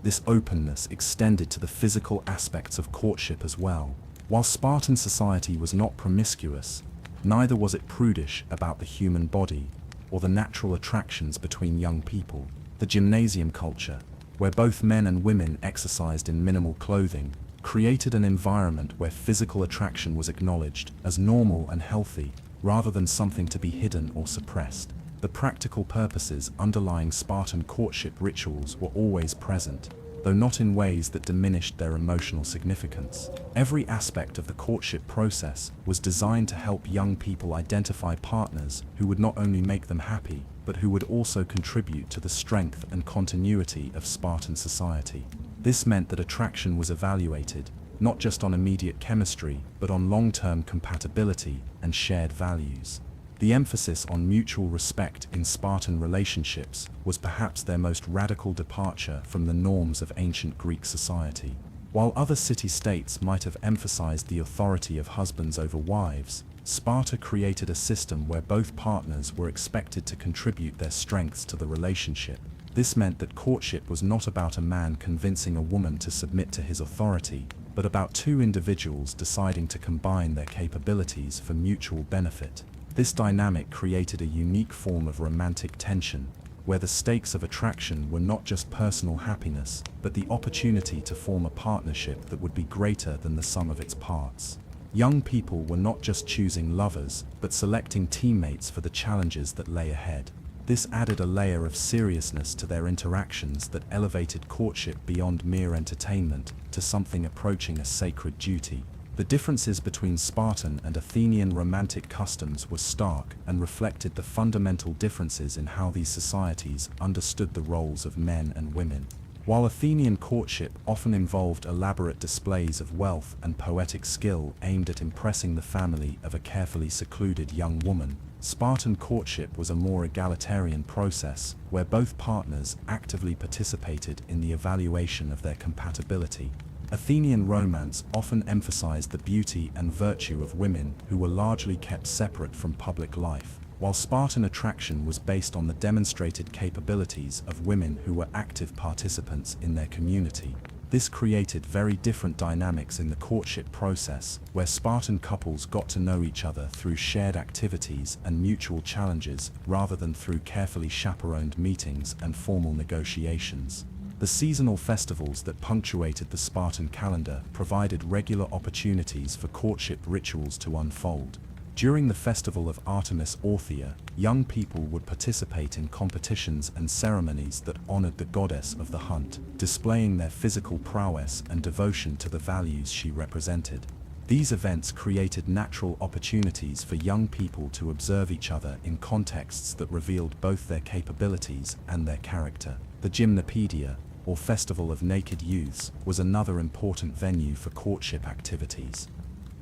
This openness extended to the physical aspects of courtship as well. While Spartan society was not promiscuous, neither was it prudish about the human body or the natural attractions between young people. The gymnasium culture, where both men and women exercised in minimal clothing, created an environment where physical attraction was acknowledged as normal and healthy, rather than something to be hidden or suppressed. The practical purposes underlying Spartan courtship rituals were always present. though not in ways that diminished their emotional significance. Every aspect of the courtship process was designed to help young people identify partners who would not only make them happy, but who would also contribute to the strength and continuity of Spartan society. This meant that attraction was evaluated, not just on immediate chemistry, but on long-term compatibility and shared values. The emphasis on mutual respect in Spartan relationships was perhaps their most radical departure from the norms of ancient Greek society. While other city-states might have emphasized the authority of husbands over wives, Sparta created a system where both partners were expected to contribute their strengths to the relationship. This meant that courtship was not about a man convincing a woman to submit to his authority, but about two individuals deciding to combine their capabilities for mutual benefit. This dynamic created a unique form of romantic tension, where the stakes of attraction were not just personal happiness, but the opportunity to form a partnership that would be greater than the sum of its parts. Young people were not just choosing lovers, but selecting teammates for the challenges that lay ahead. This added a layer of seriousness to their interactions that elevated courtship beyond mere entertainment to something approaching a sacred duty. The differences between Spartan and Athenian romantic customs were stark and reflected the fundamental differences in how these societies understood the roles of men and women. While Athenian courtship often involved elaborate displays of wealth and poetic skill aimed at impressing the family of a carefully secluded young woman, Spartan courtship was a more egalitarian process where both partners actively participated in the evaluation of their compatibility. Athenian romance often emphasized the beauty and virtue of women who were largely kept separate from public life, while Spartan attraction was based on the demonstrated capabilities of women who were active participants in their community. This created very different dynamics in the courtship process, where Spartan couples got to know each other through shared activities and mutual challenges rather than through carefully chaperoned meetings and formal negotiations. The seasonal festivals that punctuated the Spartan calendar provided regular opportunities for courtship rituals to unfold. During the festival of Artemis Orthia, young people would participate in competitions and ceremonies that honored the goddess of the hunt, displaying their physical prowess and devotion to the values she represented. These events created natural opportunities for young people to observe each other in contexts that revealed both their capabilities and their character. The Gymnopedia, or Festival of Naked Youths, was another important venue for courtship activities.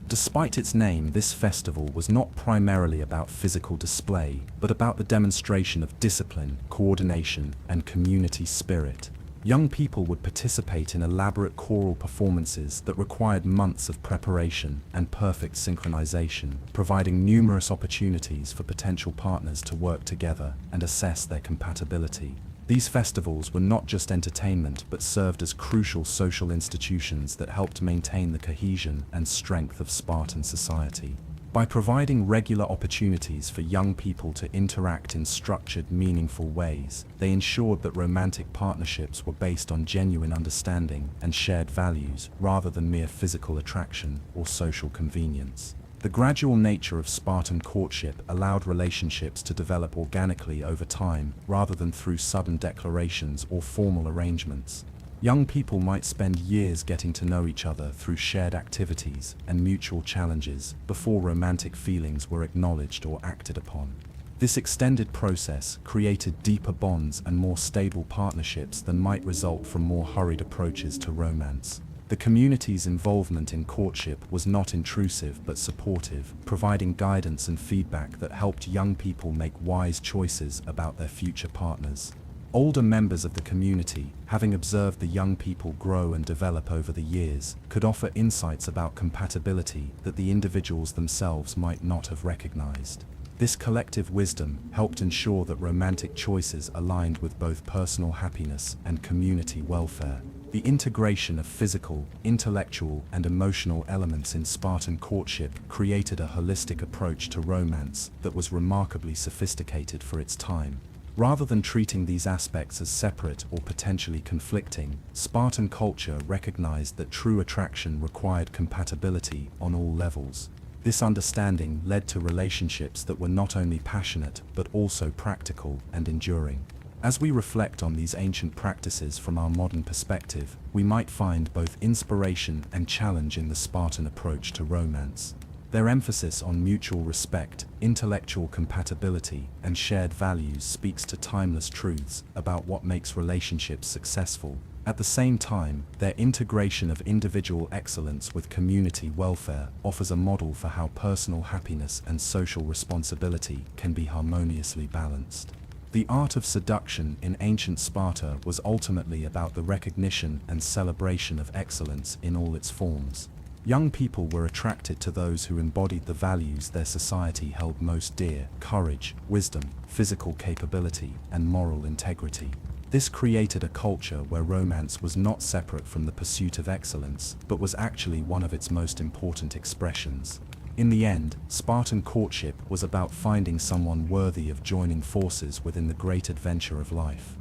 Despite its name, this festival was not primarily about physical display, but about the demonstration of discipline, coordination, and community spirit. Young people would participate in elaborate choral performances that required months of preparation and perfect synchronization, providing numerous opportunities for potential partners to work together and assess their compatibility. These festivals were not just entertainment, but served as crucial social institutions that helped maintain the cohesion and strength of Spartan society. By providing regular opportunities for young people to interact in structured, meaningful ways, they ensured that romantic partnerships were based on genuine understanding and shared values, rather than mere physical attraction or social convenience. The gradual nature of Spartan courtship allowed relationships to develop organically over time, rather than through sudden declarations or formal arrangements. Young people might spend years getting to know each other through shared activities and mutual challenges before romantic feelings were acknowledged or acted upon. This extended process created deeper bonds and more stable partnerships than might result from more hurried approaches to romance. The community's involvement in courtship was not intrusive but supportive, providing guidance and feedback that helped young people make wise choices about their future partners. Older members of the community, having observed the young people grow and develop over the years, could offer insights about compatibility that the individuals themselves might not have recognized. This collective wisdom helped ensure that romantic choices aligned with both personal happiness and community welfare. The integration of physical, intellectual, and emotional elements in Spartan courtship created a holistic approach to romance that was remarkably sophisticated for its time. Rather than treating these aspects as separate or potentially conflicting, Spartan culture recognized that true attraction required compatibility on all levels. This understanding led to relationships that were not only passionate but also practical and enduring. As we reflect on these ancient practices from our modern perspective, we might find both inspiration and challenge in the Spartan approach to romance. Their emphasis on mutual respect, intellectual compatibility, and shared values speaks to timeless truths about what makes relationships successful. At the same time, their integration of individual excellence with community welfare offers a model for how personal happiness and social responsibility can be harmoniously balanced. The art of seduction in ancient Sparta was ultimately about the recognition and celebration of excellence in all its forms. Young people were attracted to those who embodied the values their society held most dear: courage, wisdom, physical capability, and moral integrity. This created a culture where romance was not separate from the pursuit of excellence, but was actually one of its most important expressions. In the end, Spartan courtship was about finding someone worthy of joining forces within the great adventure of life.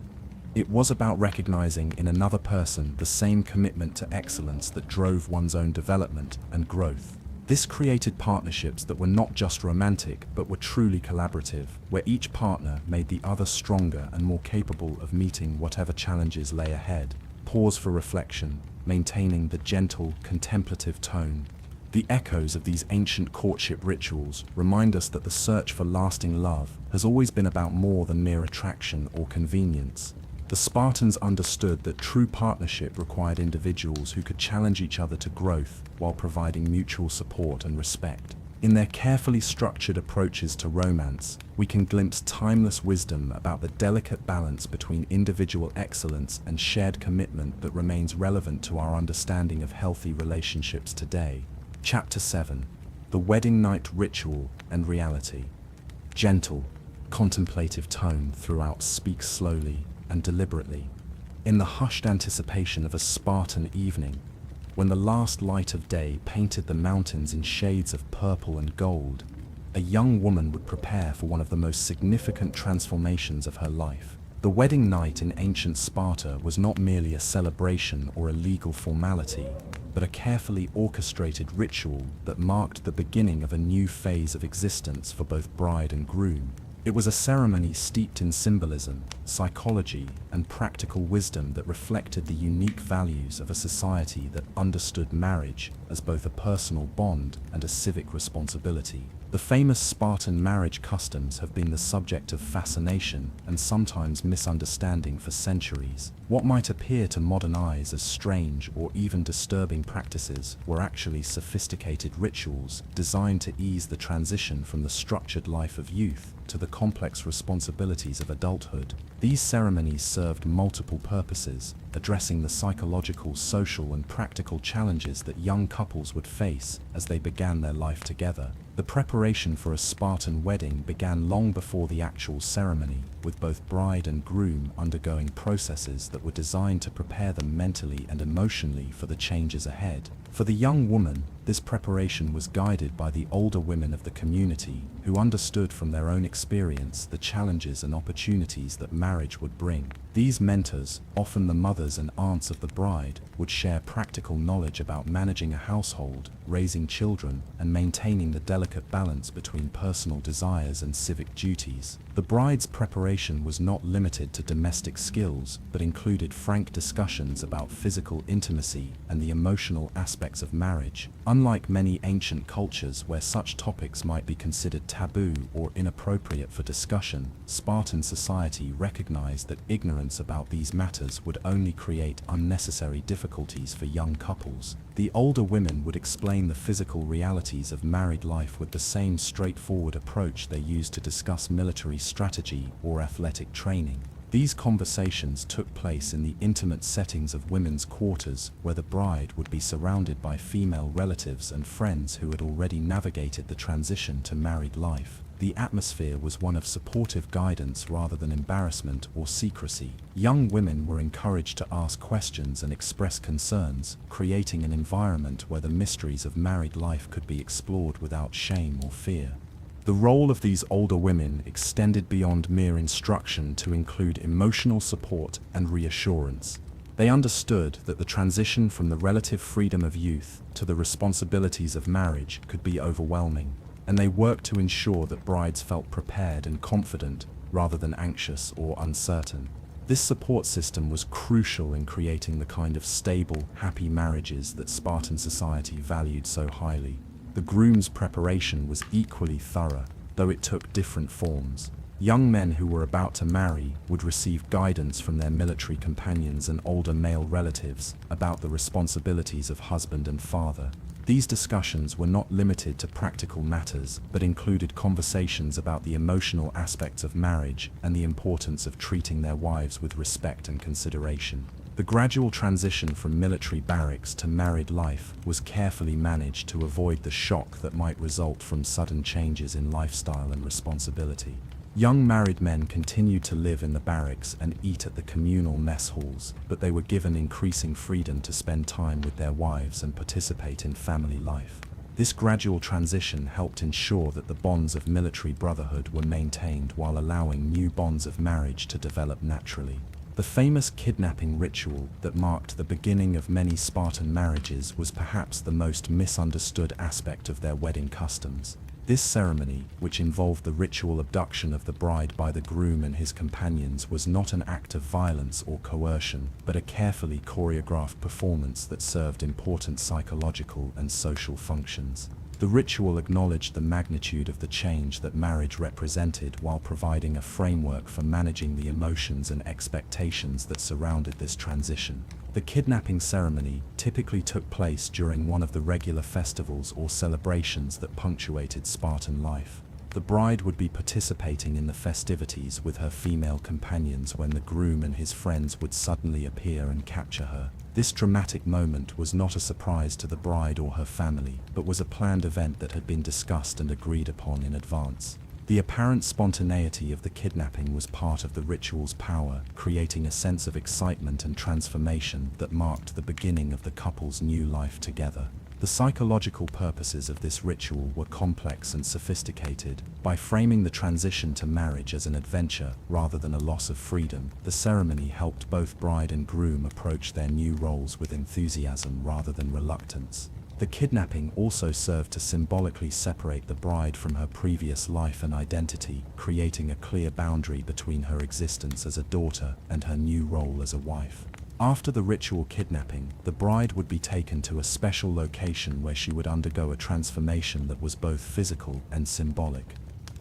It was about recognizing in another person the same commitment to excellence that drove one's own development and growth. This created partnerships that were not just romantic, but were truly collaborative, where each partner made the other stronger and more capable of meeting whatever challenges lay ahead. Pause for reflection, maintaining the gentle, contemplative tone. The echoes of these ancient courtship rituals remind us that the search for lasting love has always been about more than mere attraction or convenience. The Spartans understood that true partnership required individuals who could challenge each other to growth while providing mutual support and respect. In their carefully structured approaches to romance, we can glimpse timeless wisdom about the delicate balance between individual excellence and shared commitment that remains relevant to our understanding of healthy relationships today. Chapter 7: The Wedding Night Ritual and Reality. Gentle, contemplative tone throughout speaks slowly and deliberately. In the hushed anticipation of a Spartan evening, when the last light of day painted the mountains in shades of purple and gold, a young woman would prepare for one of the most significant transformations of her life. The wedding night in ancient Sparta was not merely a celebration or a legal formality, but a carefully orchestrated ritual that marked the beginning of a new phase of existence for both bride and groom. It was a ceremony steeped in symbolism, psychology, and practical wisdom that reflected the unique values of a society that understood marriage as both a personal bond and a civic responsibility. The famous Spartan marriage customs have been the subject of fascination and sometimes misunderstanding for centuries. What might appear to modern eyes as strange or even disturbing practices were actually sophisticated rituals designed to ease the transition from the structured life of youth to the complex responsibilities of adulthood. These ceremonies served multiple purposes, addressing the psychological, social, and practical challenges that young couples would face as they began their life together. The preparation for a Spartan wedding began long before the actual ceremony, with both bride and groom undergoing processes that were designed to prepare them mentally and emotionally for the changes ahead. For the young woman, this preparation was guided by the older women of the community, who understood from their own experience the challenges and opportunities that marriage would bring. These mentors, often the mothers and aunts of the bride, would share practical knowledge about managing a household, raising children, and maintaining the delicate balance between personal desires and civic duties. The bride's preparation was not limited to domestic skills, but included frank discussions about physical intimacy and the emotional aspects of marriage. Unlike many ancient cultures where such topics might be considered taboo or inappropriate for discussion, Spartan society recognized that ignorance about these matters would only create unnecessary difficulties for young couples. The older women would explain the physical realities of married life with the same straightforward approach they used to discuss military strategy or athletic training. These conversations took place in the intimate settings of women's quarters, where the bride would be surrounded by female relatives and friends who had already navigated the transition to married life. The atmosphere was one of supportive guidance rather than embarrassment or secrecy. Young women were encouraged to ask questions and express concerns, creating an environment where the mysteries of married life could be explored without shame or fear. The role of these older women extended beyond mere instruction to include emotional support and reassurance. They understood that the transition from the relative freedom of youth to the responsibilities of marriage could be overwhelming, and they worked to ensure that brides felt prepared and confident, rather than anxious or uncertain. This support system was crucial in creating the kind of stable, happy marriages that Spartan society valued so highly. The groom's preparation was equally thorough, though it took different forms. Young men who were about to marry would receive guidance from their military companions and older male relatives about the responsibilities of husband and father. These discussions were not limited to practical matters, but included conversations about the emotional aspects of marriage and the importance of treating their wives with respect and consideration. The gradual transition from military barracks to married life was carefully managed to avoid the shock that might result from sudden changes in lifestyle and responsibility. Young married men continued to live in the barracks and eat at the communal mess halls, but they were given increasing freedom to spend time with their wives and participate in family life. This gradual transition helped ensure that the bonds of military brotherhood were maintained while allowing new bonds of marriage to develop naturally. The famous kidnapping ritual that marked the beginning of many Spartan marriages was perhaps the most misunderstood aspect of their wedding customs. This ceremony, which involved the ritual abduction of the bride by the groom and his companions, was not an act of violence or coercion, but a carefully choreographed performance that served important psychological and social functions. The ritual acknowledged the magnitude of the change that marriage represented while providing a framework for managing the emotions and expectations that surrounded this transition. The kidnapping ceremony typically took place during one of the regular festivals or celebrations that punctuated Spartan life. The bride would be participating in the festivities with her female companions when the groom and his friends would suddenly appear and capture her. This dramatic moment was not a surprise to the bride or her family, but was a planned event that had been discussed and agreed upon in advance. The apparent spontaneity of the kidnapping was part of the ritual's power, creating a sense of excitement and transformation that marked the beginning of the couple's new life together. The psychological purposes of this ritual were complex and sophisticated. By framing the transition to marriage as an adventure rather than a loss of freedom, the ceremony helped both bride and groom approach their new roles with enthusiasm rather than reluctance. The kidnapping also served to symbolically separate the bride from her previous life and identity, creating a clear boundary between her existence as a daughter and her new role as a wife. After the ritual kidnapping, the bride would be taken to a special location where she would undergo a transformation that was both physical and symbolic.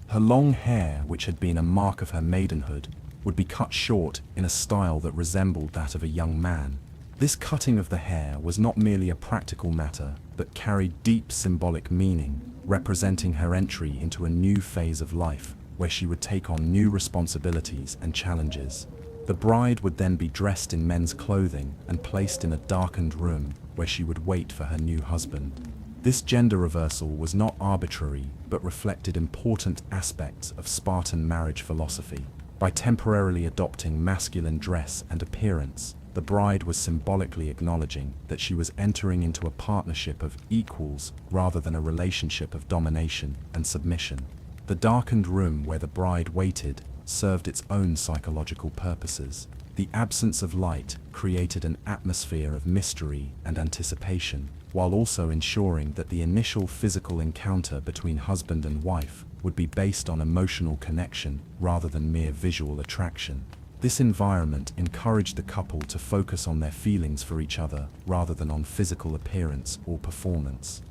Her long hair, which had been a mark of her maidenhood, would be cut short in a style that resembled that of a young man. This cutting of the hair was not merely a practical matter, but carried deep symbolic meaning, representing her entry into a new phase of life, where she would take on new responsibilities and challenges. The bride would then be dressed in men's clothing and placed in a darkened room, where she would wait for her new husband. This gender reversal was not arbitrary, but reflected important aspects of Spartan marriage philosophy. By temporarily adopting masculine dress and appearance, the bride was symbolically acknowledging that she was entering into a partnership of equals rather than a relationship of domination and submission. The darkened room where the bride waited served its own psychological purposes. The absence of light created an atmosphere of mystery and anticipation, while also ensuring that the initial physical encounter between husband and wife would be based on emotional connection rather than mere visual attraction. This environment encouraged the couple to focus on their feelings for each other rather than on physical appearance or performance.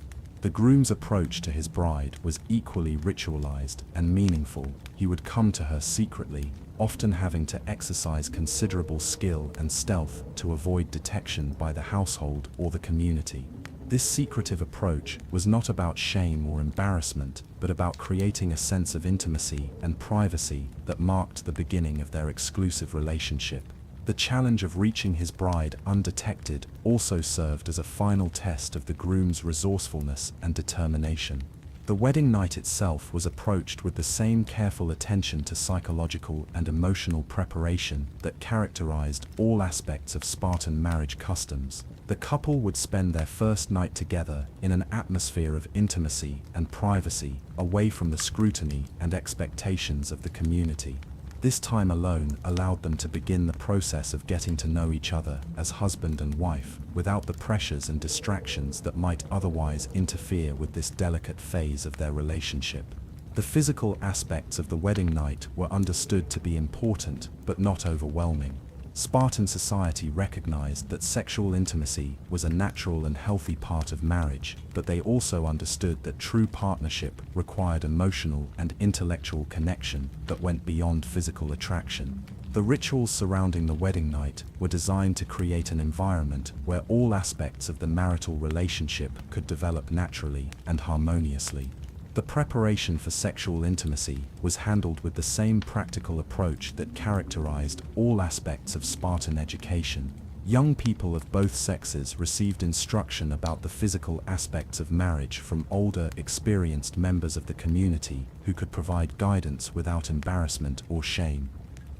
The groom's approach to his bride was equally ritualized and meaningful. He would come to her secretly, often having to exercise considerable skill and stealth to avoid detection by the household or the community. This secretive approach was not about shame or embarrassment, but about creating a sense of intimacy and privacy that marked the beginning of their exclusive relationship. The challenge of reaching his bride undetected also served as a final test of the groom's resourcefulness and determination. The wedding night itself was approached with the same careful attention to psychological and emotional preparation that characterized all aspects of Spartan marriage customs. The couple would spend their first night together in an atmosphere of intimacy and privacy, away from the scrutiny and expectations of the community. This time alone allowed them to begin the process of getting to know each other as husband and wife, without the pressures and distractions that might otherwise interfere with this delicate phase of their relationship. The physical aspects of the wedding night were understood to be important, but not overwhelming. Spartan society recognized that sexual intimacy was a natural and healthy part of marriage, but they also understood that true partnership required emotional and intellectual connection that went beyond physical attraction. The rituals surrounding the wedding night were designed to create an environment where all aspects of the marital relationship could develop naturally and harmoniously. The preparation for sexual intimacy was handled with the same practical approach that characterized all aspects of Spartan education. Young people of both sexes received instruction about the physical aspects of marriage from older, experienced members of the community who could provide guidance without embarrassment or shame.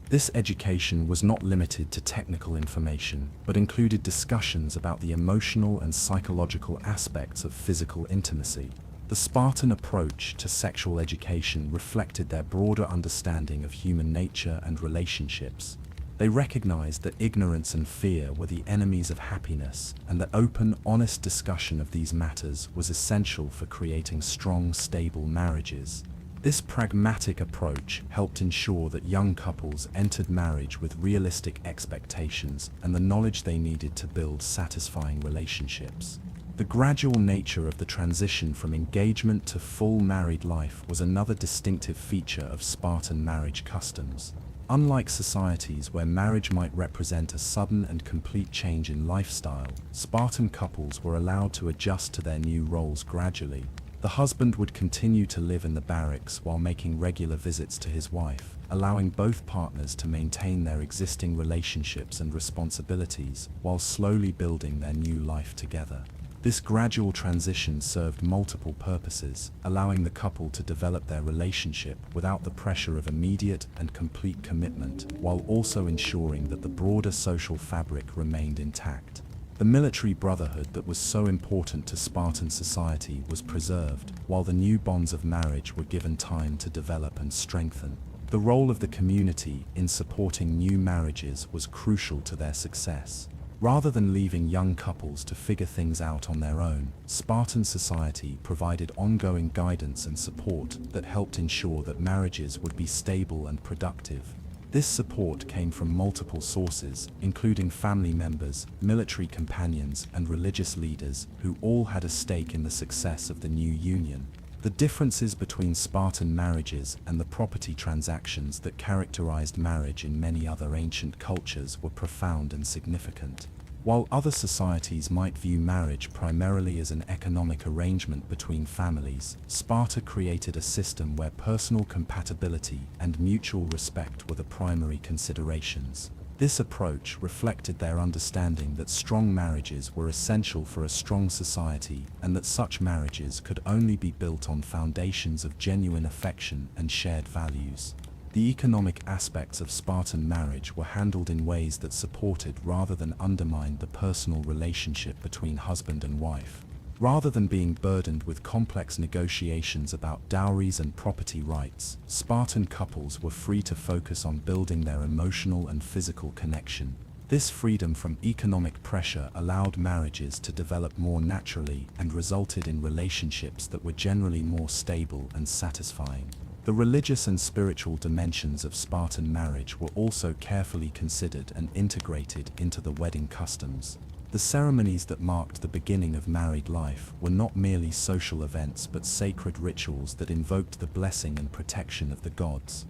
This education was not limited to technical information, but included discussions about the emotional and psychological aspects of physical intimacy. The Spartan approach to sexual education reflected their broader understanding of human nature and relationships. They recognized that ignorance and fear were the enemies of happiness, and that open, honest discussion of these matters was essential for creating strong, stable marriages. This pragmatic approach helped ensure that young couples entered marriage with realistic expectations and the knowledge they needed to build satisfying relationships. The gradual nature of the transition from engagement to full married life was another distinctive feature of Spartan marriage customs. Unlike societies where marriage might represent a sudden and complete change in lifestyle, Spartan couples were allowed to adjust to their new roles gradually. The husband would continue to live in the barracks while making regular visits to his wife, allowing both partners to maintain their existing relationships and responsibilities while slowly building their new life together. This gradual transition served multiple purposes, allowing the couple to develop their relationship without the pressure of immediate and complete commitment, while also ensuring that the broader social fabric remained intact. The military brotherhood that was so important to Spartan society was preserved, while the new bonds of marriage were given time to develop and strengthen. The role of the community in supporting new marriages was crucial to their success. Rather than leaving young couples to figure things out on their own, Spartan society provided ongoing guidance and support that helped ensure that marriages would be stable and productive. This support came from multiple sources, including family members, military companions, and religious leaders who all had a stake in the success of the new union. The differences between Spartan marriages and the property transactions that characterized marriage in many other ancient cultures were profound and significant. While other societies might view marriage primarily as an economic arrangement between families, Sparta created a system where personal compatibility and mutual respect were the primary considerations. This approach reflected their understanding that strong marriages were essential for a strong society and that such marriages could only be built on foundations of genuine affection and shared values. The economic aspects of Spartan marriage were handled in ways that supported rather than undermined the personal relationship between husband and wife. Rather than being burdened with complex negotiations about dowries and property rights, Spartan couples were free to focus on building their emotional and physical connection. This freedom from economic pressure allowed marriages to develop more naturally and resulted in relationships that were generally more stable and satisfying. The religious and spiritual dimensions of Spartan marriage were also carefully considered and integrated into the wedding customs. The ceremonies that marked the beginning of married life were not merely social events but sacred rituals that invoked the blessing and protection of the gods.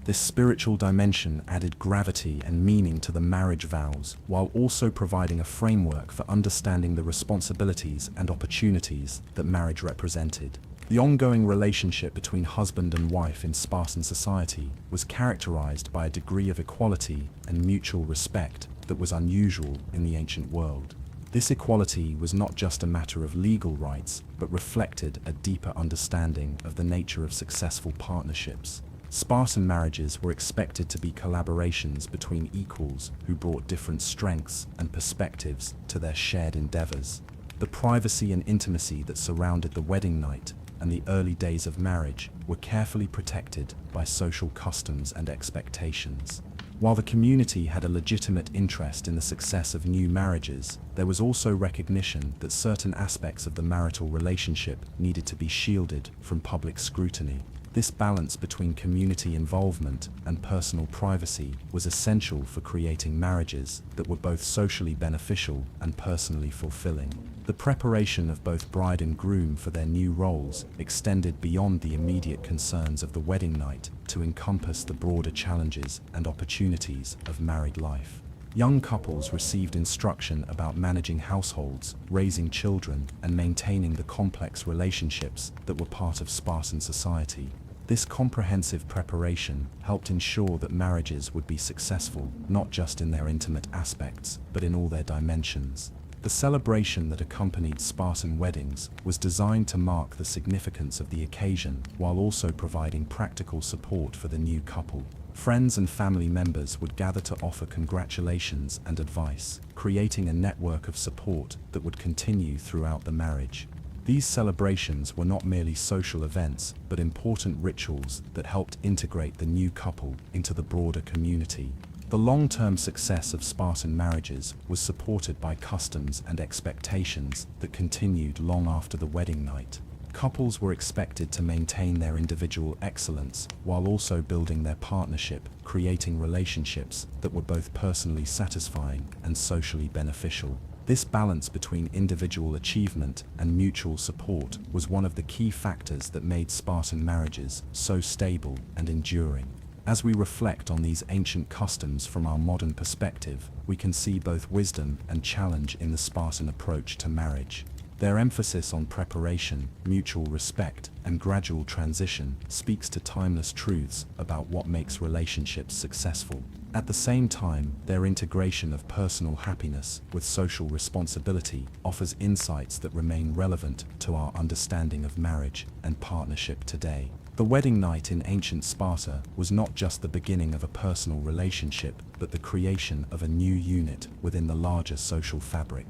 This spiritual dimension added gravity and meaning to the marriage vows, while also providing a framework for understanding the responsibilities and opportunities that marriage represented. The ongoing relationship between husband and wife in Spartan society was characterized by a degree of equality and mutual respect that was unusual in the ancient world. This equality was not just a matter of legal rights, but reflected a deeper understanding of the nature of successful partnerships. Spartan marriages were expected to be collaborations between equals who brought different strengths and perspectives to their shared endeavors. The privacy and intimacy that surrounded the wedding night and the early days of marriage were carefully protected by social customs and expectations. While the community had a legitimate interest in the success of new marriages, there was also recognition that certain aspects of the marital relationship needed to be shielded from public scrutiny. This balance between community involvement and personal privacy was essential for creating marriages that were both socially beneficial and personally fulfilling. The preparation of both bride and groom for their new roles extended beyond the immediate concerns of the wedding night to encompass the broader challenges and opportunities of married life. Young couples received instruction about managing households, raising children, and maintaining the complex relationships that were part of Spartan society. This comprehensive preparation helped ensure that marriages would be successful, not just in their intimate aspects, but in all their dimensions. The celebration that accompanied Spartan weddings was designed to mark the significance of the occasion while also providing practical support for the new couple. Friends and family members would gather to offer congratulations and advice, creating a network of support that would continue throughout the marriage. These celebrations were not merely social events, but important rituals that helped integrate the new couple into the broader community. The long-term success of Spartan marriages was supported by customs and expectations that continued long after the wedding night. Couples were expected to maintain their individual excellence while also building their partnership, creating relationships that were both personally satisfying and socially beneficial. This balance between individual achievement and mutual support was one of the key factors that made Spartan marriages so stable and enduring. As we reflect on these ancient customs from our modern perspective, we can see both wisdom and challenge in the Spartan approach to marriage. Their emphasis on preparation, mutual respect, and gradual transition speaks to timeless truths about what makes relationships successful. At the same time, their integration of personal happiness with social responsibility offers insights that remain relevant to our understanding of marriage and partnership today. The wedding night in ancient Sparta was not just the beginning of a personal relationship, but the creation of a new unit within the larger social fabric.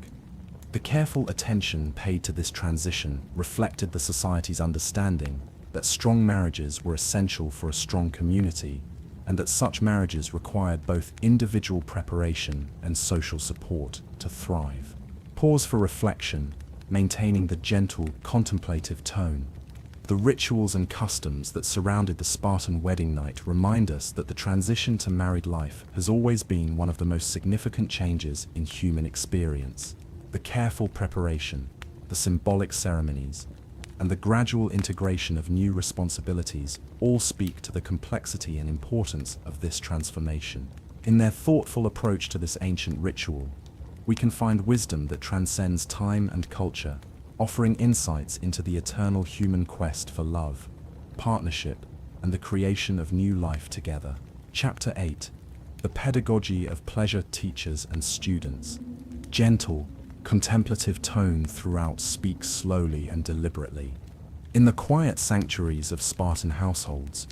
The careful attention paid to this transition reflected the society's understanding that strong marriages were essential for a strong community, and that such marriages required both individual preparation and social support to thrive. Pause for reflection, maintaining the gentle, contemplative tone. The rituals and customs that surrounded the Spartan wedding night remind us that the transition to married life has always been one of the most significant changes in human experience. The careful preparation, the symbolic ceremonies, and the gradual integration of new responsibilities all speak to the complexity and importance of this transformation. In their thoughtful approach to this ancient ritual, we can find wisdom that transcends time and culture, offering insights into the eternal human quest for love, partnership, and the creation of new life together. Chapter 8. The Pedagogy of Pleasure Teachers and Students. Gentle, contemplative tone throughout speaks slowly and deliberately. In the quiet sanctuaries of Spartan households,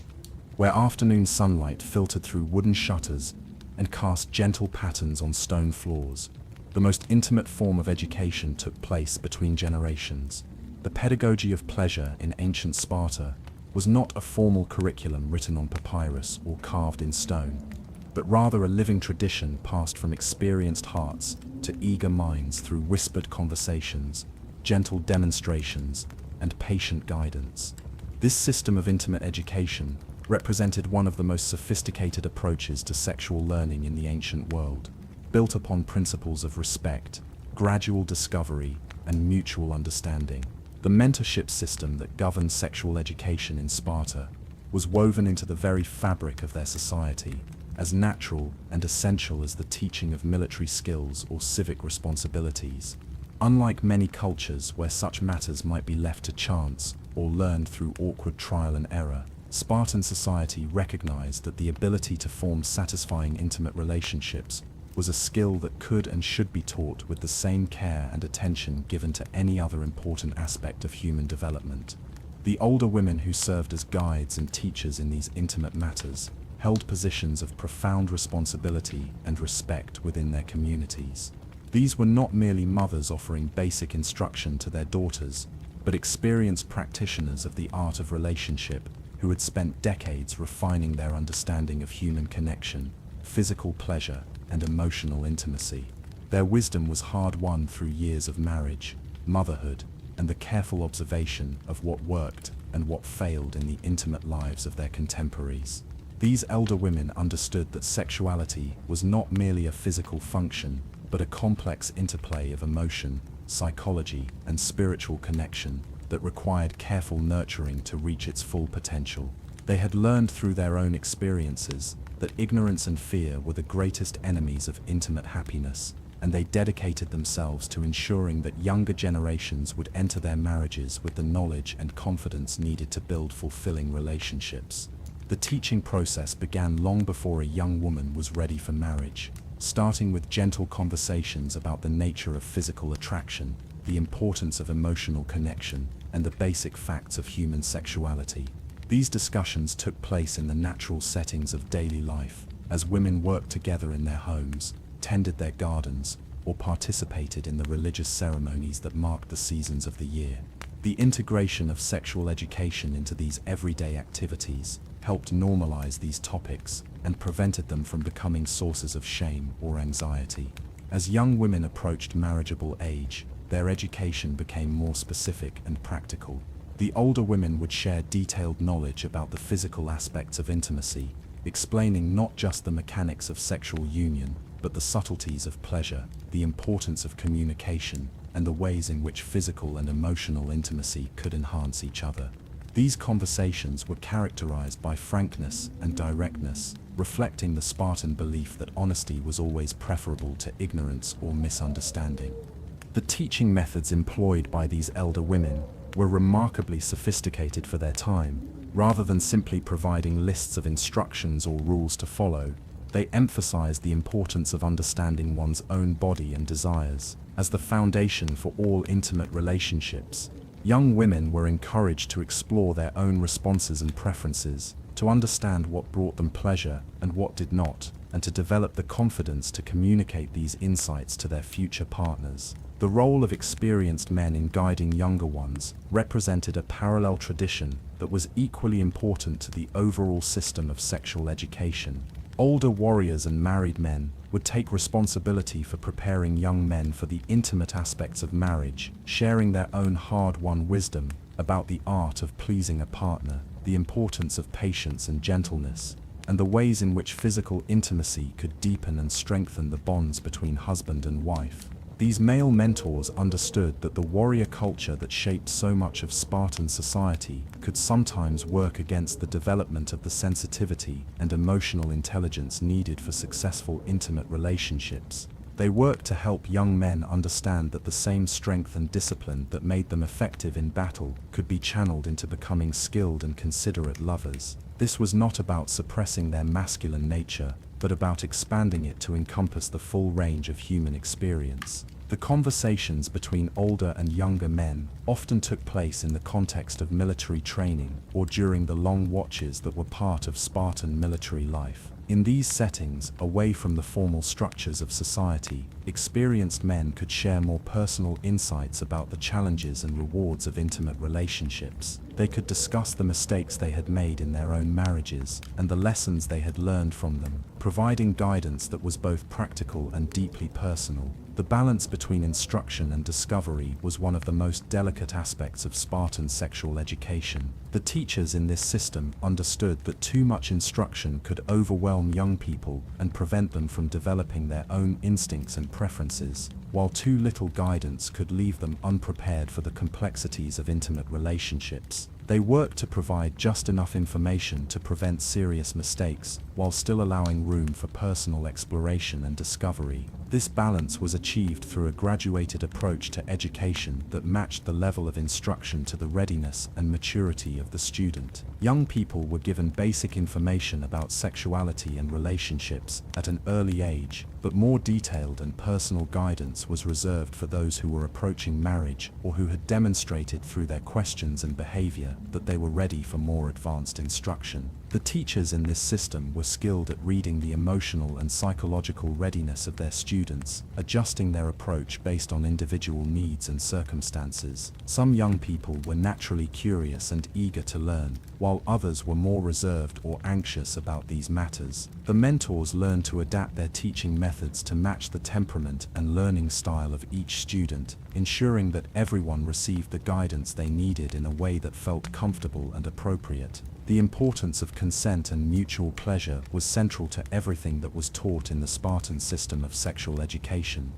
where afternoon sunlight filtered through wooden shutters and cast gentle patterns on stone floors, the most intimate form of education took place between generations. The pedagogy of pleasure in ancient Sparta was not a formal curriculum written on papyrus or carved in stone, but rather a living tradition passed from experienced hearts to eager minds through whispered conversations, gentle demonstrations, and patient guidance. This system of intimate education represented one of the most sophisticated approaches to sexual learning in the ancient world, built upon principles of respect, gradual discovery, and mutual understanding. The mentorship system that governed sexual education in Sparta was woven into the very fabric of their society, as natural and essential as the teaching of military skills or civic responsibilities. Unlike many cultures where such matters might be left to chance or learned through awkward trial and error, Spartan society recognized that the ability to form satisfying intimate relationships was a skill that could and should be taught with the same care and attention given to any other important aspect of human development. The older women who served as guides and teachers in these intimate matters held positions of profound responsibility and respect within their communities. These were not merely mothers offering basic instruction to their daughters, but experienced practitioners of the art of relationship who had spent decades refining their understanding of human connection, physical pleasure, and emotional intimacy. Their wisdom was hard-won through years of marriage, motherhood, and the careful observation of what worked and what failed in the intimate lives of their contemporaries. These elder women understood that sexuality was not merely a physical function, but a complex interplay of emotion, psychology, and spiritual connection that required careful nurturing to reach its full potential. They had learned through their own experiences that ignorance and fear were the greatest enemies of intimate happiness, and they dedicated themselves to ensuring that younger generations would enter their marriages with the knowledge and confidence needed to build fulfilling relationships. The teaching process began long before a young woman was ready for marriage, starting with gentle conversations about the nature of physical attraction, the importance of emotional connection, and the basic facts of human sexuality. These discussions took place in the natural settings of daily life, as women worked together in their homes, tended their gardens, or participated in the religious ceremonies that marked the seasons of the year. The integration of sexual education into these everyday activities helped normalize these topics and prevented them from becoming sources of shame or anxiety. As young women approached marriageable age, their education became more specific and practical. The older women would share detailed knowledge about the physical aspects of intimacy, explaining not just the mechanics of sexual union, but the subtleties of pleasure, the importance of communication, and the ways in which physical and emotional intimacy could enhance each other. These conversations were characterized by frankness and directness, reflecting the Spartan belief that honesty was always preferable to ignorance or misunderstanding. The teaching methods employed by these elder women were remarkably sophisticated for their time. Rather than simply providing lists of instructions or rules to follow, they emphasized the importance of understanding one's own body and desires as the foundation for all intimate relationships. Young women were encouraged to explore their own responses and preferences, to understand what brought them pleasure and what did not, and to develop the confidence to communicate these insights to their future partners. The role of experienced men in guiding younger ones represented a parallel tradition that was equally important to the overall system of sexual education. Older warriors and married men would take responsibility for preparing young men for the intimate aspects of marriage, sharing their own hard-won wisdom about the art of pleasing a partner, the importance of patience and gentleness, and the ways in which physical intimacy could deepen and strengthen the bonds between husband and wife. These male mentors understood that the warrior culture that shaped so much of Spartan society could sometimes work against the development of the sensitivity and emotional intelligence needed for successful intimate relationships. They worked to help young men understand that the same strength and discipline that made them effective in battle could be channeled into becoming skilled and considerate lovers. This was not about suppressing their masculine nature, but about expanding it to encompass the full range of human experience. The conversations between older and younger men often took place in the context of military training or during the long watches that were part of Spartan military life. In these settings, away from the formal structures of society, experienced men could share more personal insights about the challenges and rewards of intimate relationships. They could discuss the mistakes they had made in their own marriages and the lessons they had learned from them, providing guidance that was both practical and deeply personal. The balance between instruction and discovery was one of the most delicate aspects of Spartan sexual education. The teachers in this system understood that too much instruction could overwhelm young people and prevent them from developing their own instincts and preferences, while too little guidance could leave them unprepared for the complexities of intimate relationships. They worked to provide just enough information to prevent serious mistakes, while still allowing room for personal exploration and discovery. This balance was achieved through a graduated approach to education that matched the level of instruction to the readiness and maturity of the student. Young people were given basic information about sexuality and relationships at an early age, but more detailed and personal guidance was reserved for those who were approaching marriage or who had demonstrated through their questions and behavior that they were ready for more advanced instruction. The teachers in this system were skilled at reading the emotional and psychological readiness of their students, adjusting their approach based on individual needs and circumstances. Some young people were naturally curious and eager to learn, while others were more reserved or anxious about these matters. The mentors learned to adapt their teaching methods to match the temperament and learning style of each student, ensuring that everyone received the guidance they needed in a way that felt comfortable and appropriate. The importance of consent and mutual pleasure was central to everything that was taught in the Spartan system of sexual education.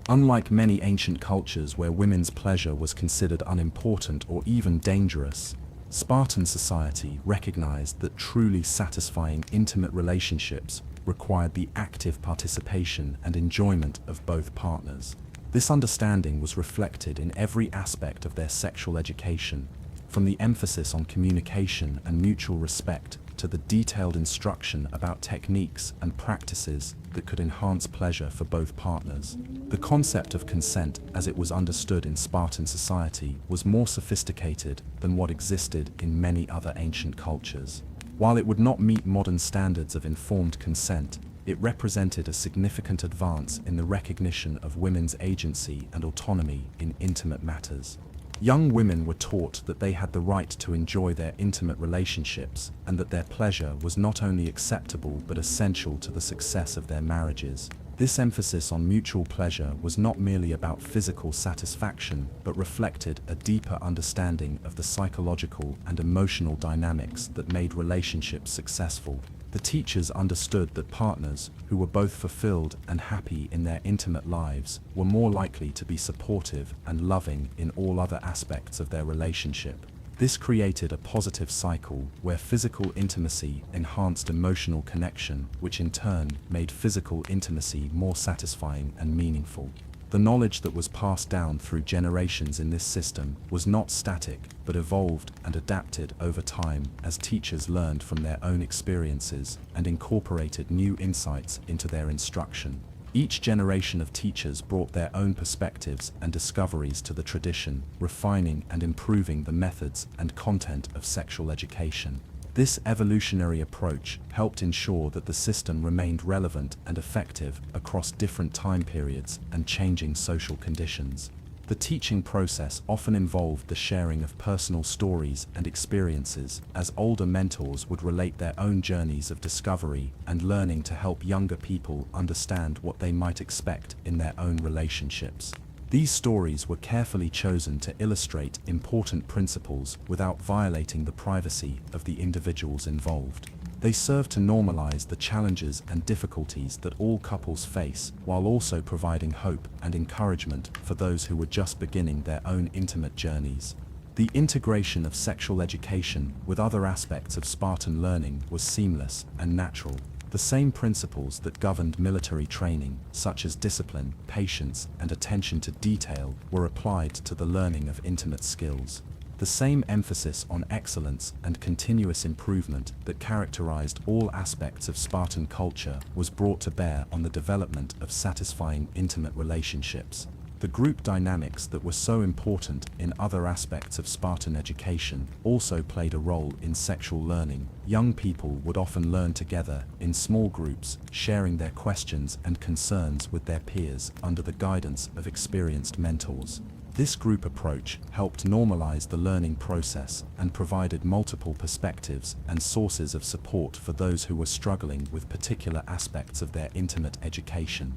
Unlike many ancient cultures where women's pleasure was considered unimportant or even dangerous, Spartan society recognized that truly satisfying intimate relationships required the active participation and enjoyment of both partners. This understanding was reflected in every aspect of their sexual education, from the emphasis on communication and mutual respect to the detailed instruction about techniques and practices that could enhance pleasure for both partners. The concept of consent, as it was understood in Spartan society, was more sophisticated than what existed in many other ancient cultures. While it would not meet modern standards of informed consent, it represented a significant advance in the recognition of women's agency and autonomy in intimate matters. Young women were taught that they had the right to enjoy their intimate relationships and that their pleasure was not only acceptable but essential to the success of their marriages. This emphasis on mutual pleasure was not merely about physical satisfaction, but reflected a deeper understanding of the psychological and emotional dynamics that made relationships successful. The teachers understood that partners who were both fulfilled and happy in their intimate lives were more likely to be supportive and loving in all other aspects of their relationship. This created a positive cycle where physical intimacy enhanced emotional connection, which in turn made physical intimacy more satisfying and meaningful. The knowledge that was passed down through generations in this system was not static, but evolved and adapted over time as teachers learned from their own experiences and incorporated new insights into their instruction. Each generation of teachers brought their own perspectives and discoveries to the tradition, refining and improving the methods and content of sexual education. This evolutionary approach helped ensure that the system remained relevant and effective across different time periods and changing social conditions. The teaching process often involved the sharing of personal stories and experiences, as older mentors would relate their own journeys of discovery and learning to help younger people understand what they might expect in their own relationships. These stories were carefully chosen to illustrate important principles without violating the privacy of the individuals involved. They serve to normalize the challenges and difficulties that all couples face, while also providing hope and encouragement for those who were just beginning their own intimate journeys. The integration of sexual education with other aspects of Spartan learning was seamless and natural. The same principles that governed military training, such as discipline, patience, and attention to detail, were applied to the learning of intimate skills. The same emphasis on excellence and continuous improvement that characterized all aspects of Spartan culture was brought to bear on the development of satisfying intimate relationships. The group dynamics that were so important in other aspects of Spartan education also played a role in sexual learning. Young people would often learn together in small groups, sharing their questions and concerns with their peers under the guidance of experienced mentors. This group approach helped normalize the learning process and provided multiple perspectives and sources of support for those who were struggling with particular aspects of their intimate education.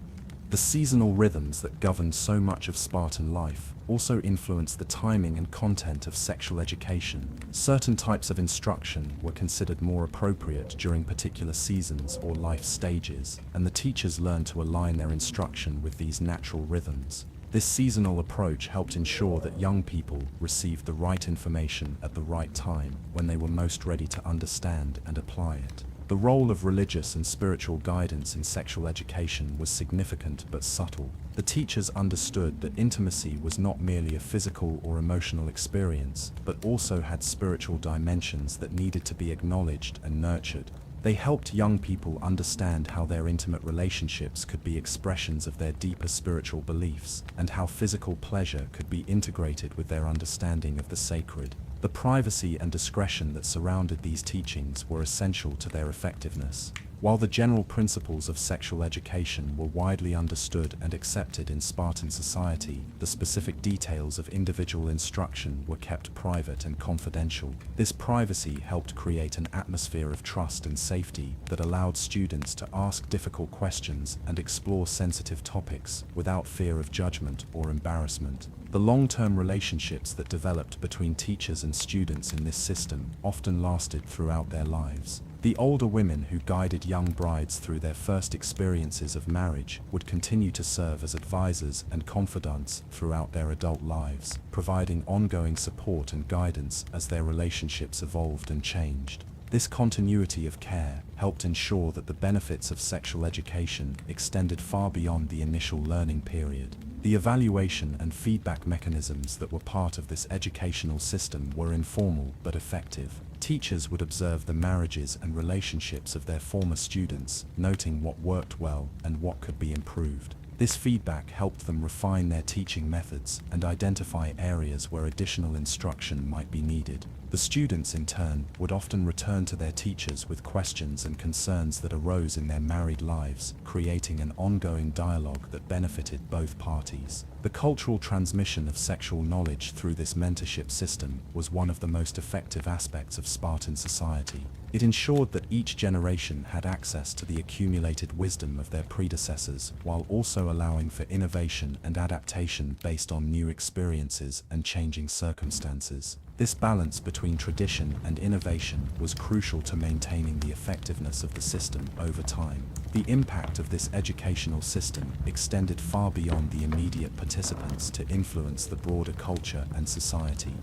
The seasonal rhythms that governed so much of Spartan life also influenced the timing and content of sexual education. Certain types of instruction were considered more appropriate during particular seasons or life stages, and the teachers learned to align their instruction with these natural rhythms. This seasonal approach helped ensure that young people received the right information at the right time when they were most ready to understand and apply it. The role of religious and spiritual guidance in sexual education was significant but subtle. The teachers understood that intimacy was not merely a physical or emotional experience, but also had spiritual dimensions that needed to be acknowledged and nurtured. They helped young people understand how their intimate relationships could be expressions of their deeper spiritual beliefs, and how physical pleasure could be integrated with their understanding of the sacred. The privacy and discretion that surrounded these teachings were essential to their effectiveness. While the general principles of sexual education were widely understood and accepted in Spartan society, the specific details of individual instruction were kept private and confidential. This privacy helped create an atmosphere of trust and safety that allowed students to ask difficult questions and explore sensitive topics without fear of judgment or embarrassment. The long-term relationships that developed between teachers and students in this system often lasted throughout their lives. The older women who guided young brides through their first experiences of marriage would continue to serve as advisors and confidants throughout their adult lives, providing ongoing support and guidance as their relationships evolved and changed. This continuity of care helped ensure that the benefits of sexual education extended far beyond the initial learning period. The evaluation and feedback mechanisms that were part of this educational system were informal but effective. Teachers would observe the marriages and relationships of their former students, noting what worked well and what could be improved. This feedback helped them refine their teaching methods and identify areas where additional instruction might be needed. The students, in turn, would often return to their teachers with questions and concerns that arose in their married lives, creating an ongoing dialogue that benefited both parties. The cultural transmission of sexual knowledge through this mentorship system was one of the most effective aspects of Spartan society. It ensured that each generation had access to the accumulated wisdom of their predecessors, while also allowing for innovation and adaptation based on new experiences and changing circumstances. This balance between tradition and innovation was crucial to maintaining the effectiveness of the system over time. The impact of this educational system extended far beyond the immediate participants to influence the broader culture and society.